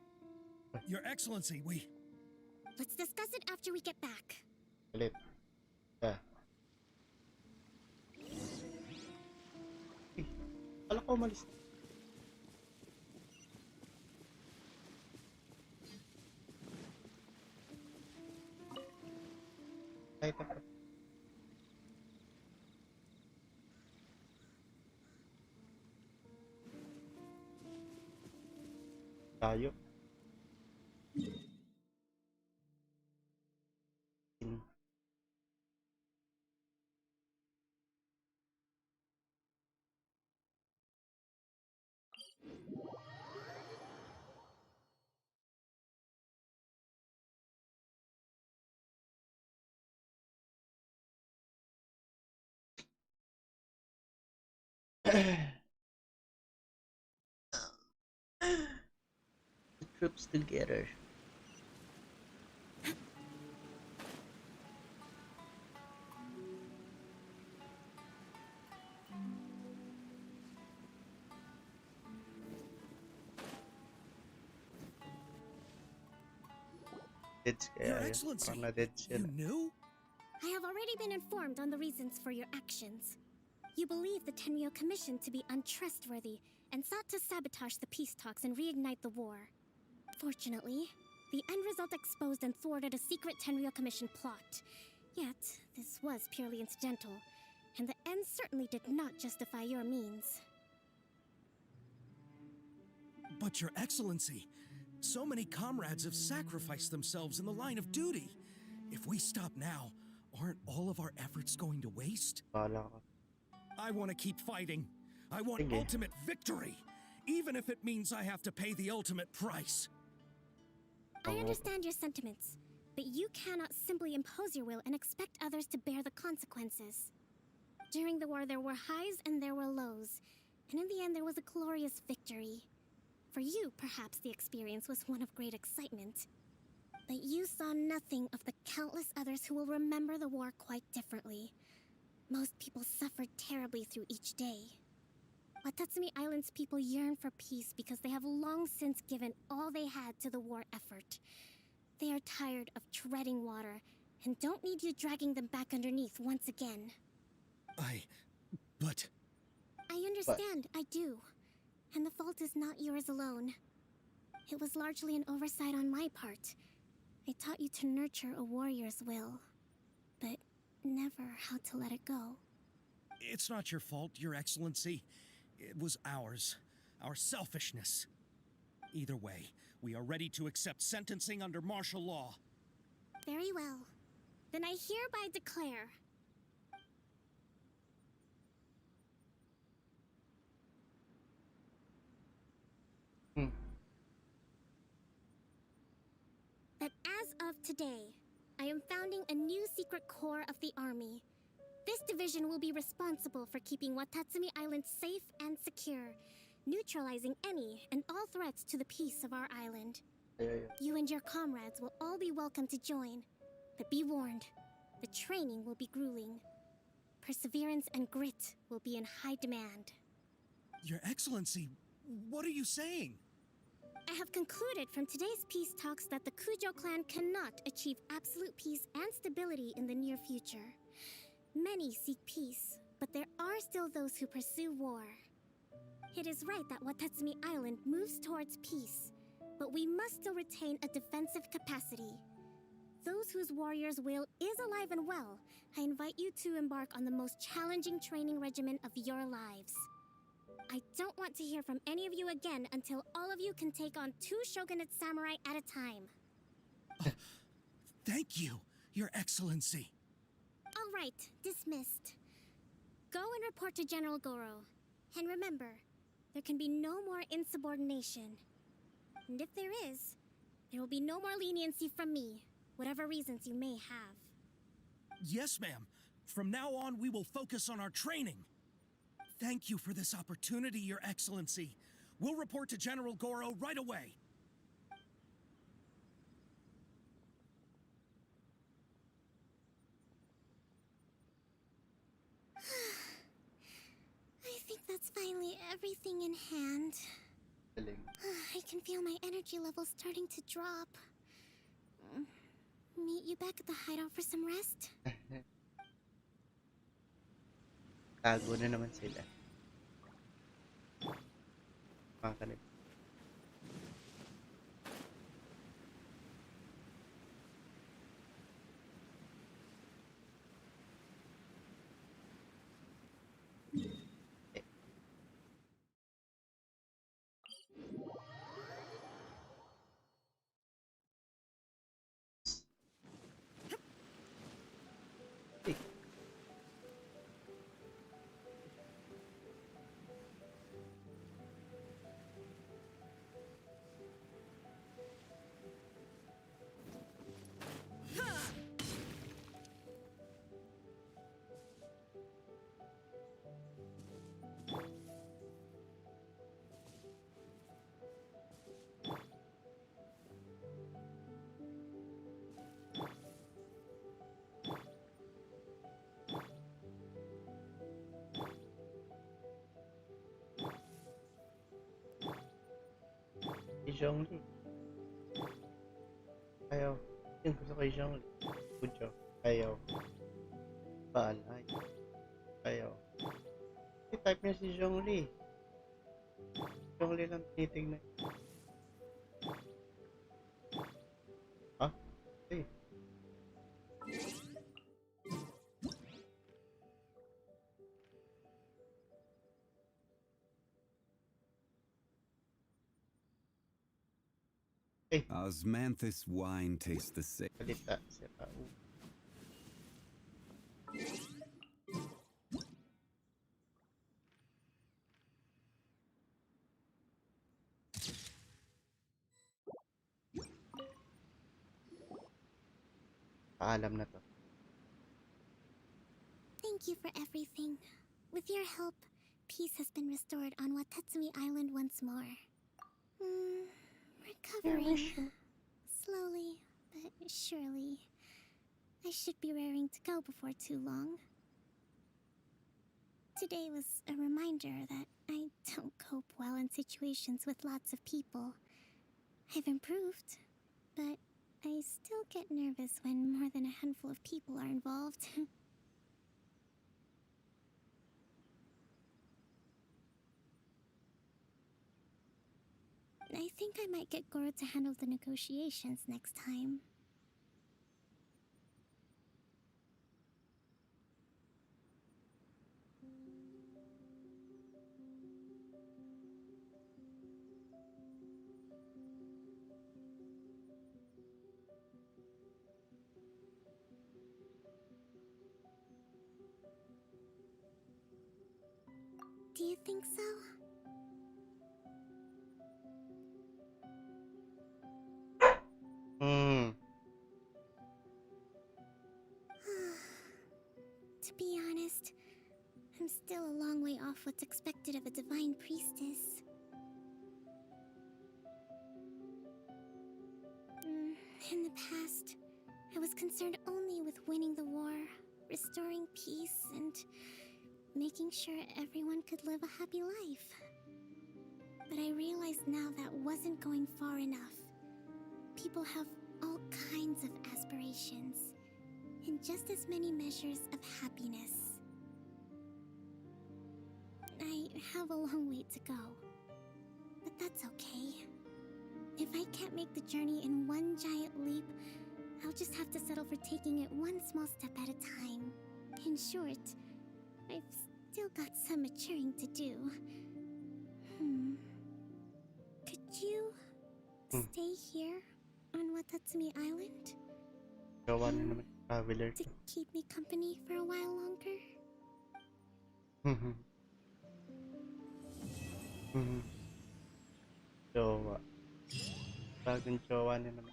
Your Excellency, we... Let's discuss it after we get back. Ulit. Ah. Kala ko umalis. Ay, tapos. Tayo. The troops together. Your Excellency, you knew? I have already been informed on the reasons for your actions. You believe the Tenryou Commission to be untrustworthy and sought to sabotage the peace talks and reignite the war. Fortunately, the end result exposed and thwarted a secret Tenryou Commission plot. Yet, this was purely incidental, and the end certainly did not justify your means. But Your Excellency, so many comrades have sacrificed themselves in the line of duty. If we stop now, aren't all of our efforts going to waste? I want to keep fighting. I want ultimate victory, even if it means I have to pay the ultimate price. I understand your sentiments, but you cannot simply impose your will and expect others to bear the consequences. During the war, there were highs and there were lows, and in the end, there was a glorious victory. For you, perhaps the experience was one of great excitement. But you saw nothing of the countless others who will remember the war quite differently. Most people suffered terribly through each day. Watatsumi Island's people yearn for peace because they have long since given all they had to the war effort. They are tired of treading water and don't need you dragging them back underneath once again. But... I understand, I do. And the fault is not yours alone. It was largely an oversight on my part. I taught you to nurture a warrior's will, but never how to let it go. It's not your fault, Your Excellency. It was ours. Our selfishness. Either way, we are ready to accept sentencing under martial law. Very well. Then I hereby declare... that as of today, I am founding a new secret corps of the army. This division will be responsible for keeping Watatsumi Island safe and secure, neutralizing any and all threats to the peace of our island. You and your comrades will all be welcome to join, but be warned, the training will be grueling. Perseverance and grit will be in high demand. Your Excellency, what are you saying? I have concluded from today's peace talks that the Kujo clan cannot achieve absolute peace and stability in the near future. Many seek peace, but there are still those who pursue war. It is right that Watatsumi Island moves towards peace, but we must still retain a defensive capacity. Those whose warrior's will is alive and well, I invite you to embark on the most challenging training regimen of your lives. I don't want to hear from any of you again until all of you can take on 2 shogunate samurai at a time. Thank you, Your Excellency. All right, dismissed. Go and report to General Goro. And remember, there can be no more insubordination. And if there is, there will be no more leniency from me, whatever reasons you may have. Yes, ma'am. From now on, we will focus on our training. Thank you for this opportunity, Your Excellency. We'll report to General Goro right away. I think that's finally everything in hand. I can feel my energy levels starting to drop. Meet you back at the hideout for some rest? Tago na naman sila. Makakanip. Zhongli. Ayaw. Yung gusto kay Zhongli. Pucho. Ayaw. Balay. Ayaw. I-type niya si Zhongli. Zhongli lang titignan. Ha? Eh. Osmanthus wine tastes the same. Salita siya tao. Paalam na to. Thank you for everything. With your help, peace has been restored on Watatsumi Island once more. Recovering. Slowly, but surely. I should be raring to go before too long. Today was a reminder that I don't cope well in situations with lots of people. I've improved, but I still get nervous when more than a handful of people are involved. I think I might get Goro to handle the negotiations next time. Do you think so? To be honest, I'm still a long way off what's expected of a divine priestess. In the past, I was concerned only with winning the war, restoring peace, and making sure everyone could live a happy life. But I realize now that wasn't going far enough. People have all kinds of aspirations, and just as many measures of happiness. I have a long way to go, but that's okay. If I can't make the journey in one giant leap, I'll just have to settle for taking it one small step at a time. In short, I've still got some maturing to do. Could you stay here on Watatsumi Island? Gawa na naman traveler. To keep me company for a while longer? Jowa. Bagong jowa na naman.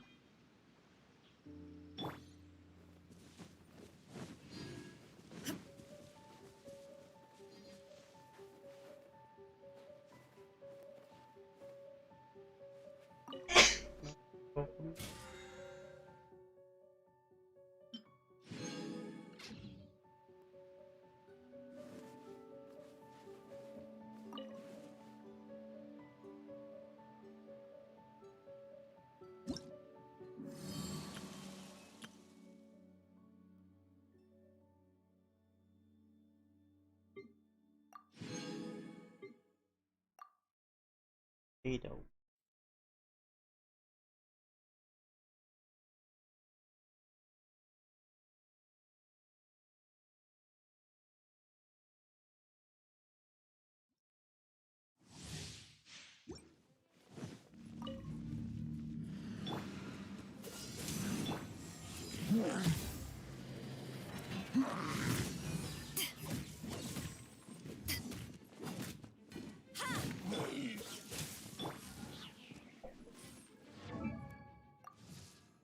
Potato.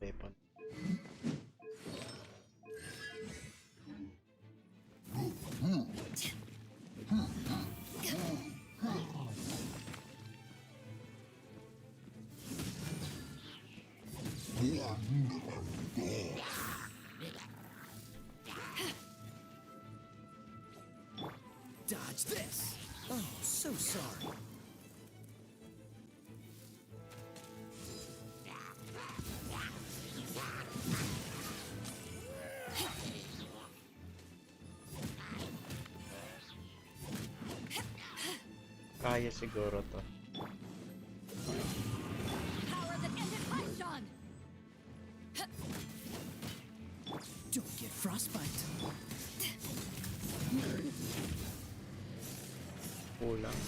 Weapon. Dodge this! Oh, so sorry. Kaya siguro to. Power that ended Python! Don't get frostbite. Kulang.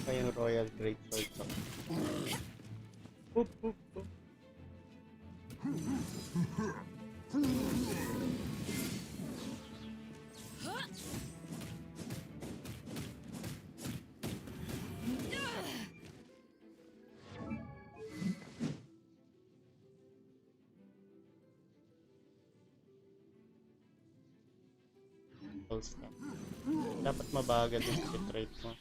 Kaya yung Royal Great Sword to. Boop, boop, boop. Pulse na. Dapat mabagal yung hit rate mo.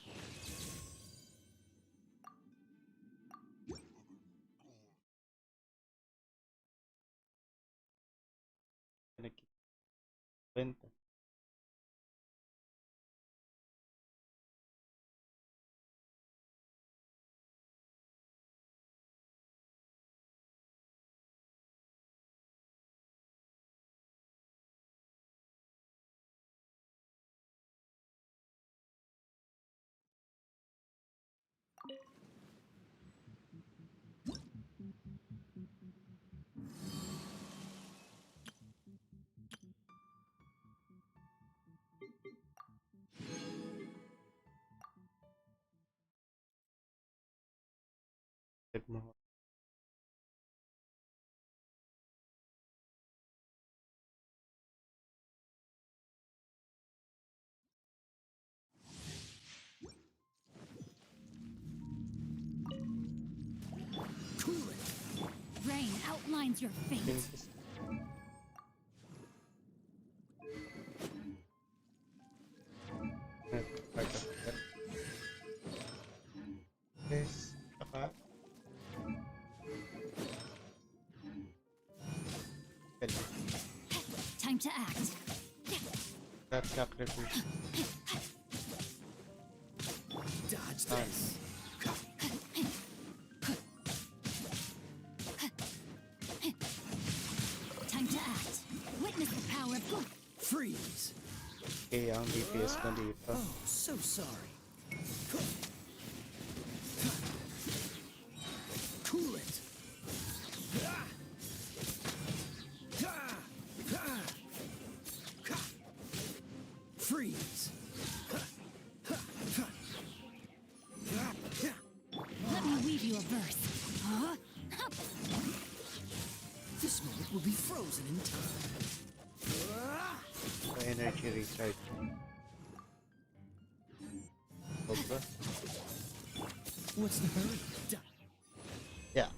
Benta. Mo. Rain outlines your fate. Yes. Saka. Time to act. That sacrifice. Dodge this. Time to act. Witness the power of good. Freeze. Okay, ang DPS ko dito. Oh, so sorry. Cool it. Freeze. Let me weave you a verse. Huh? This moment will be frozen in time. Energy recharge. Cobra? What's the hurry? Yeah. Yeah.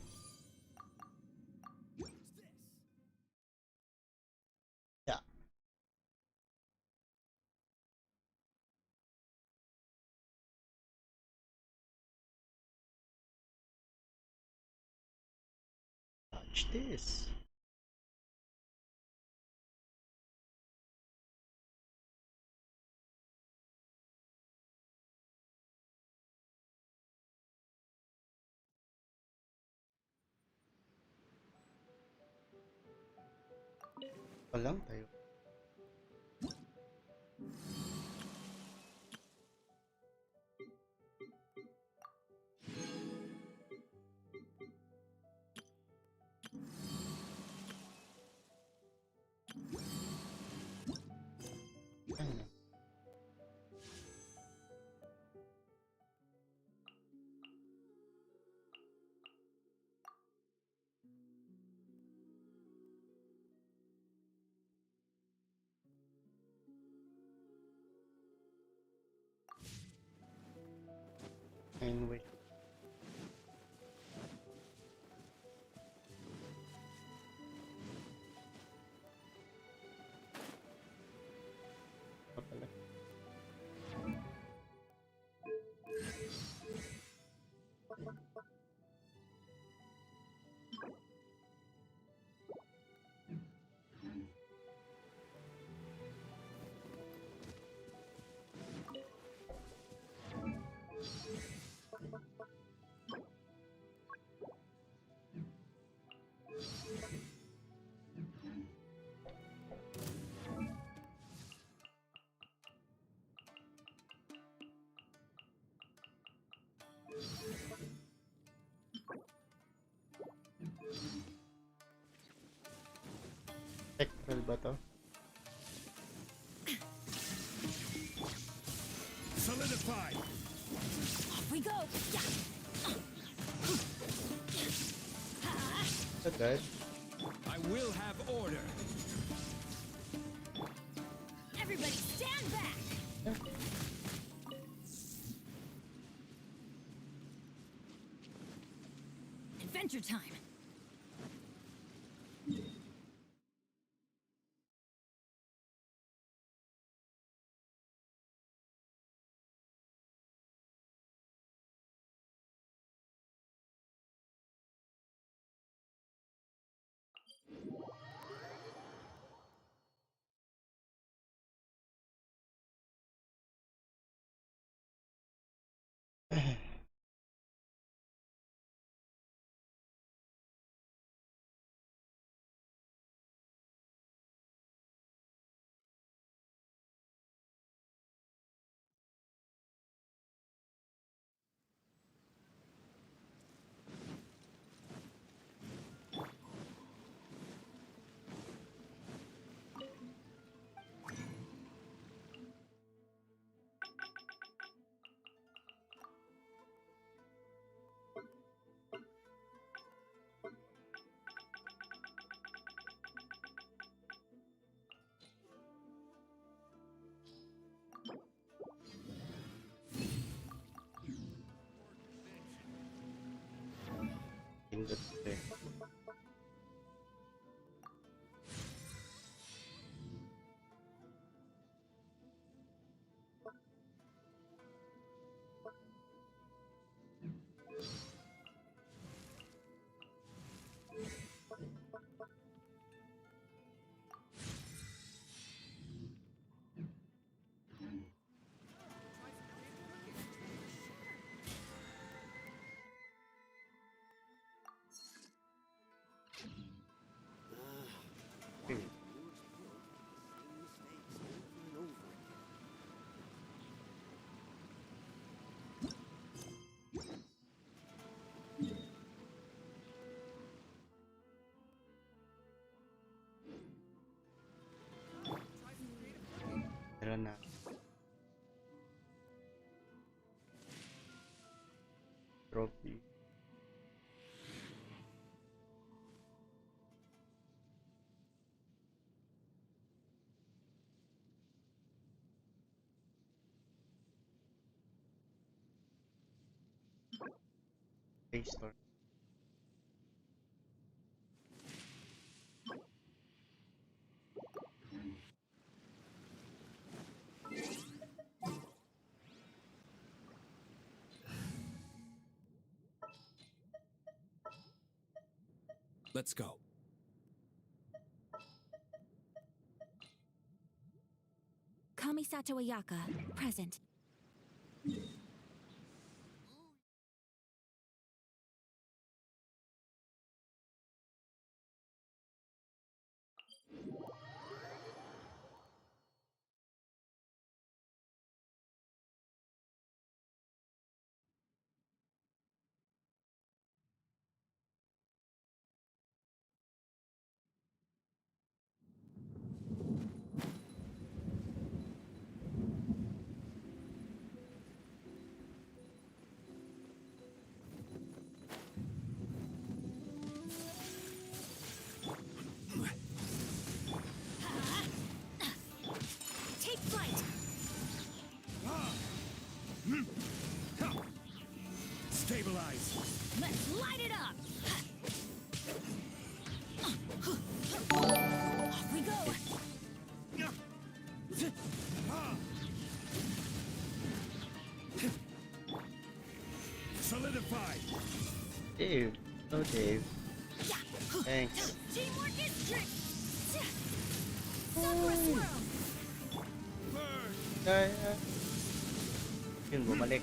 Watch this. Pa lang tayo. And wish. Pa pala. Technical ba to? Solidify! Off we go! Agad. I will have order. Everybody stand back! Adventure time! Pindot ko eh. Okay. Tara na. Trophy. Play Store. Let's go. Kamisato Ayaka, present. Dave. Oh, Dave. Thanks. Teamwork is trick. Sakura swirl. Yun, bumalik.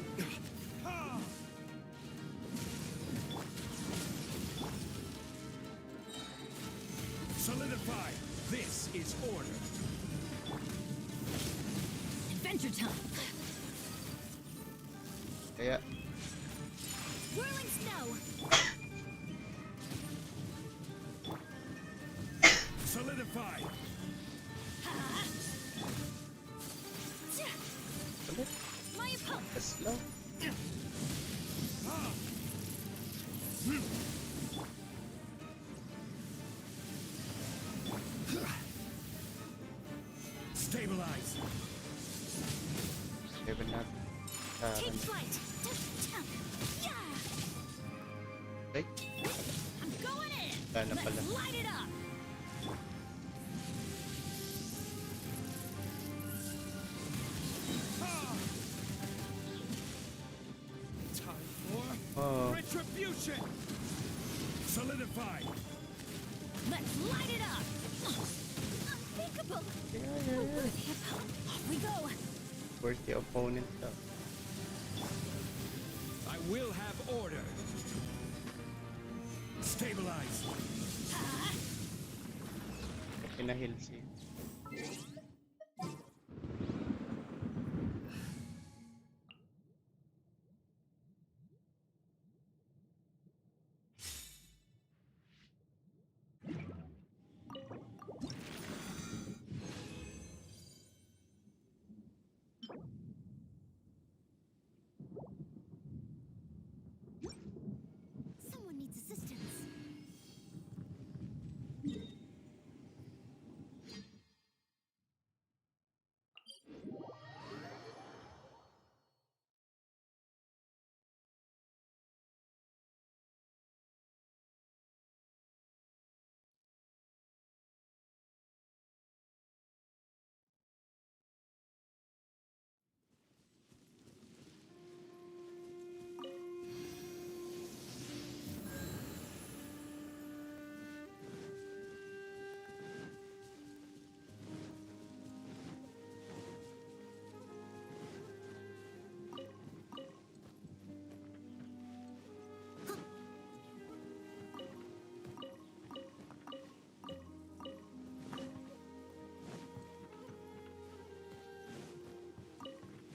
Solidify. This is order. Adventure time. Kaya, Whirling snow. Solidify. My opponent. slow. Stabilize. Level natin. Take flight. Yeah. Ay, I'm going in. Sana pala. Let's light it up. Time for Oh. retribution. Solidify. Let's light it up. Unthinkable. Off we go. Where's the opponent daw? I will have order. Stabilize. Pinahil siya. Someone needs assistance.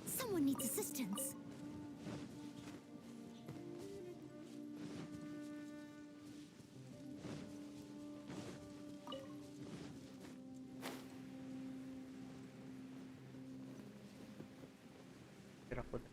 Someone needs assistance. Tira ko na.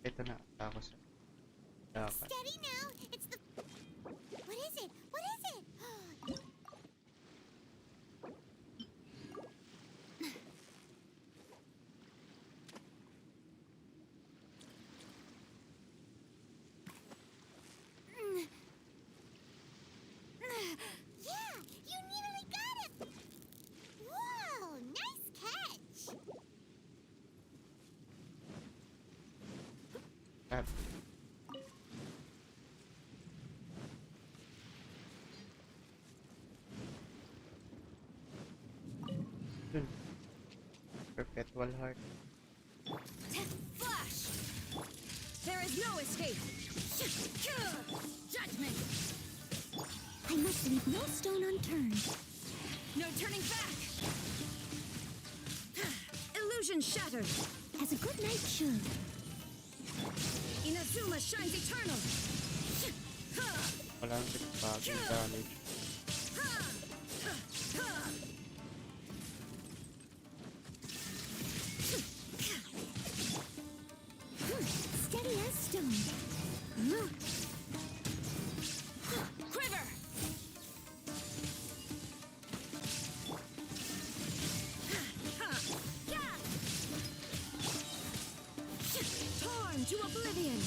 Ito na, ako sa dapat. Steady now. It's the. What is it? What is it? Yeah, you nearly got it. Whoa, nice catch. Ah, yun. Perpetual heart. Flash. There is no escape. Judgment. I must leave no stone unturned. No turning back. Illusion shattered. As a good knight should. Inazuma shines eternal. Wala nang bagong damage. Steady as stone. Quiver. into oblivion.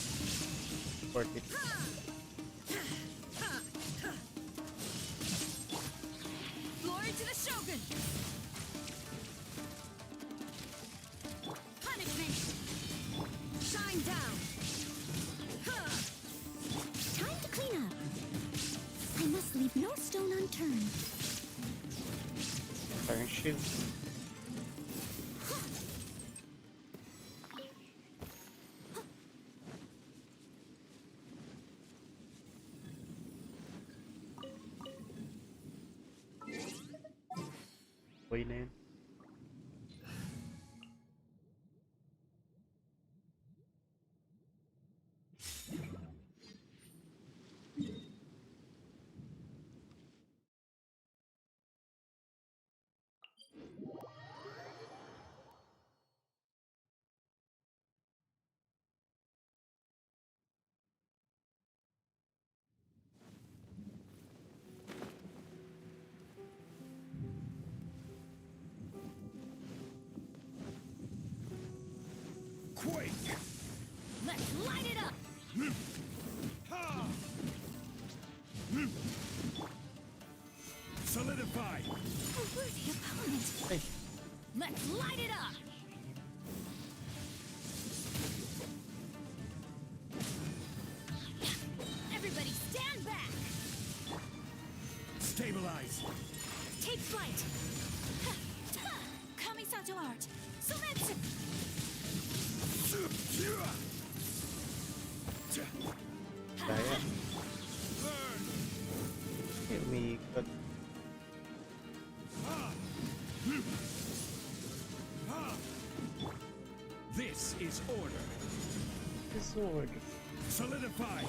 Worth it. Glory to the Shogun. Punishment. Shine down. Time to clean up. I must leave no stone unturned. Parang shield. Boy na yun. Quake! Let's light it up. Solidify! A worthy opponent. Ay, Let's light it up. Everybody stand back. Stabilize! Take flight. Kamisato art. Sometsu. kaya. Ay, umiikot. This is order. The sword. Solidify!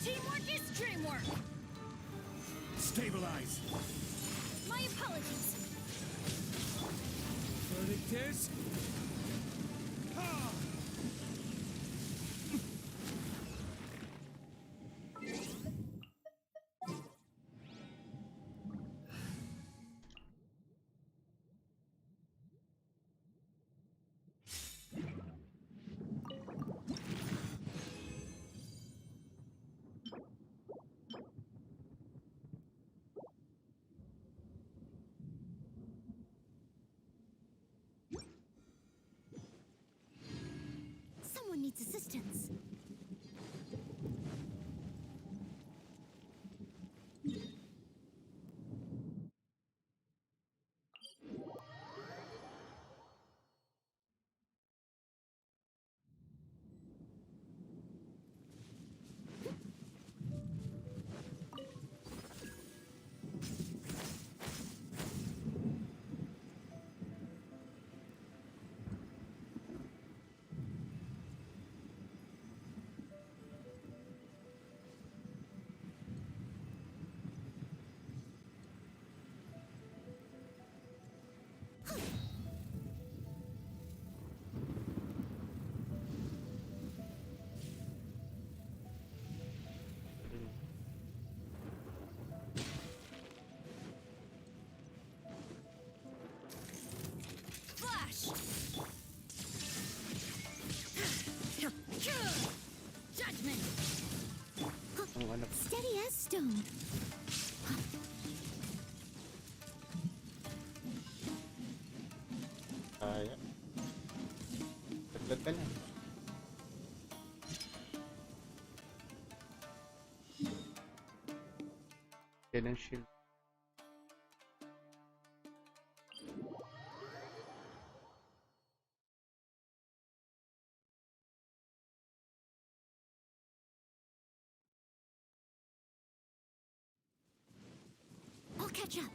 Teamwork is dreamwork. Stabilize! My apologies. Verdict is... Someone needs assistance. Flash. Judgment. Ang ano. Steady as stone. Kaya. Taglag ka lang. Yan ang shield. I'll catch up.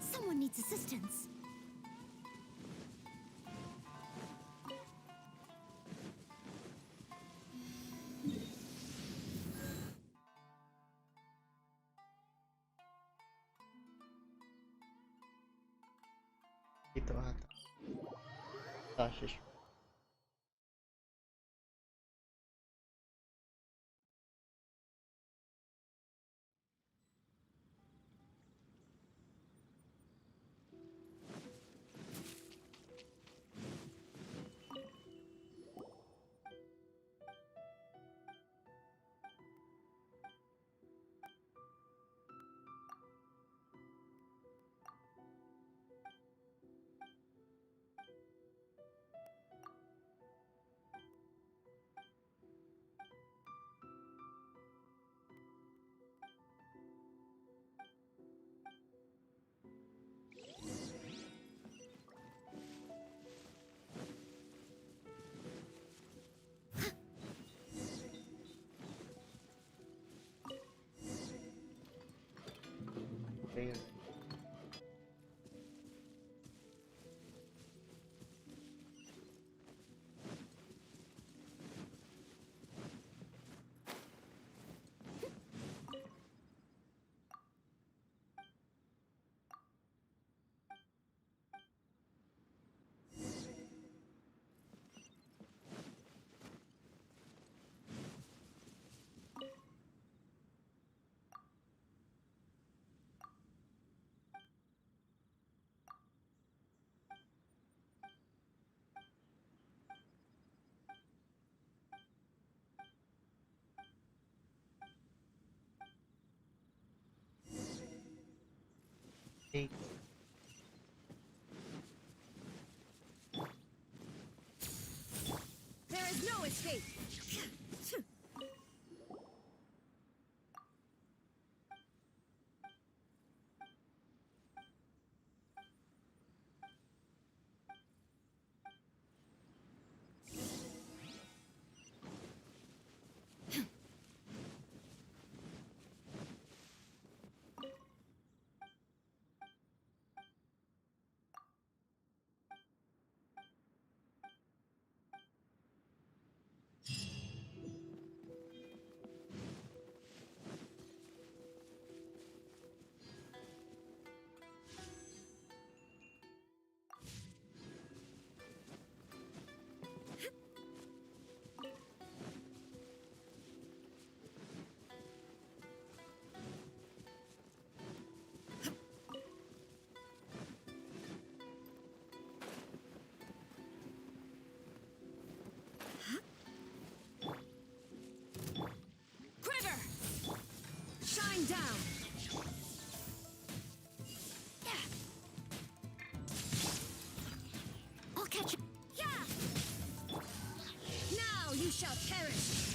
Someone needs assistance. Ito ata. Tasha siya. Take. There is no escape. Quiver! Shine down! I'll catch you. Yeah! Now you shall perish!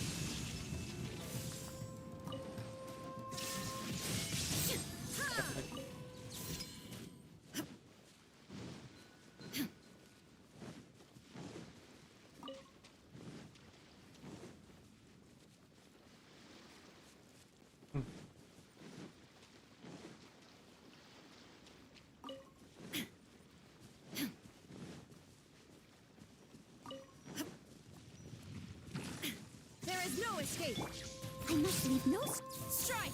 There is no escape. I must leave no Strike!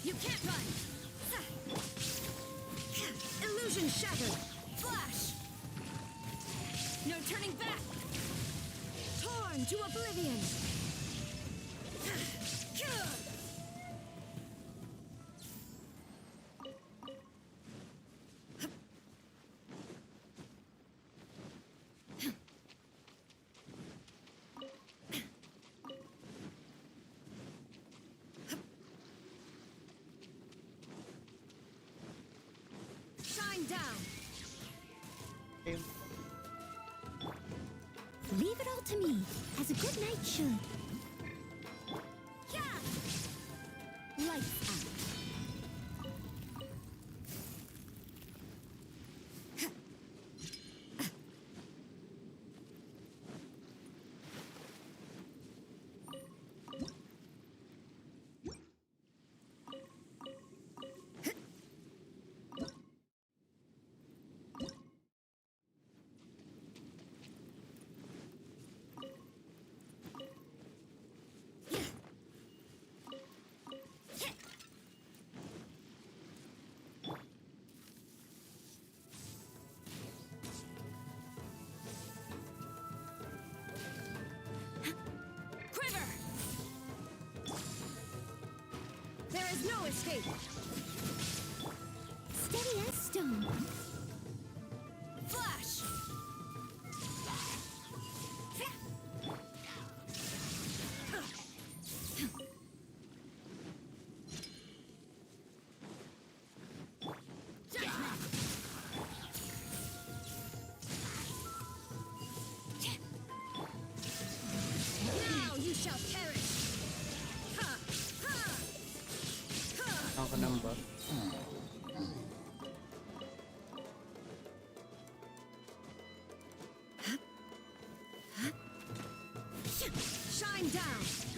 You can't run! Illusion shattered! Flash! No turning back! Torn to oblivion! Shine down! Okay. Leave it all to me, as a good knight should. Yeah! Lights out. Quiver! There is no escape! Steady as stone. Flash! Now you shall perish! Ha! Ha! Ha! Ako number. Shine down!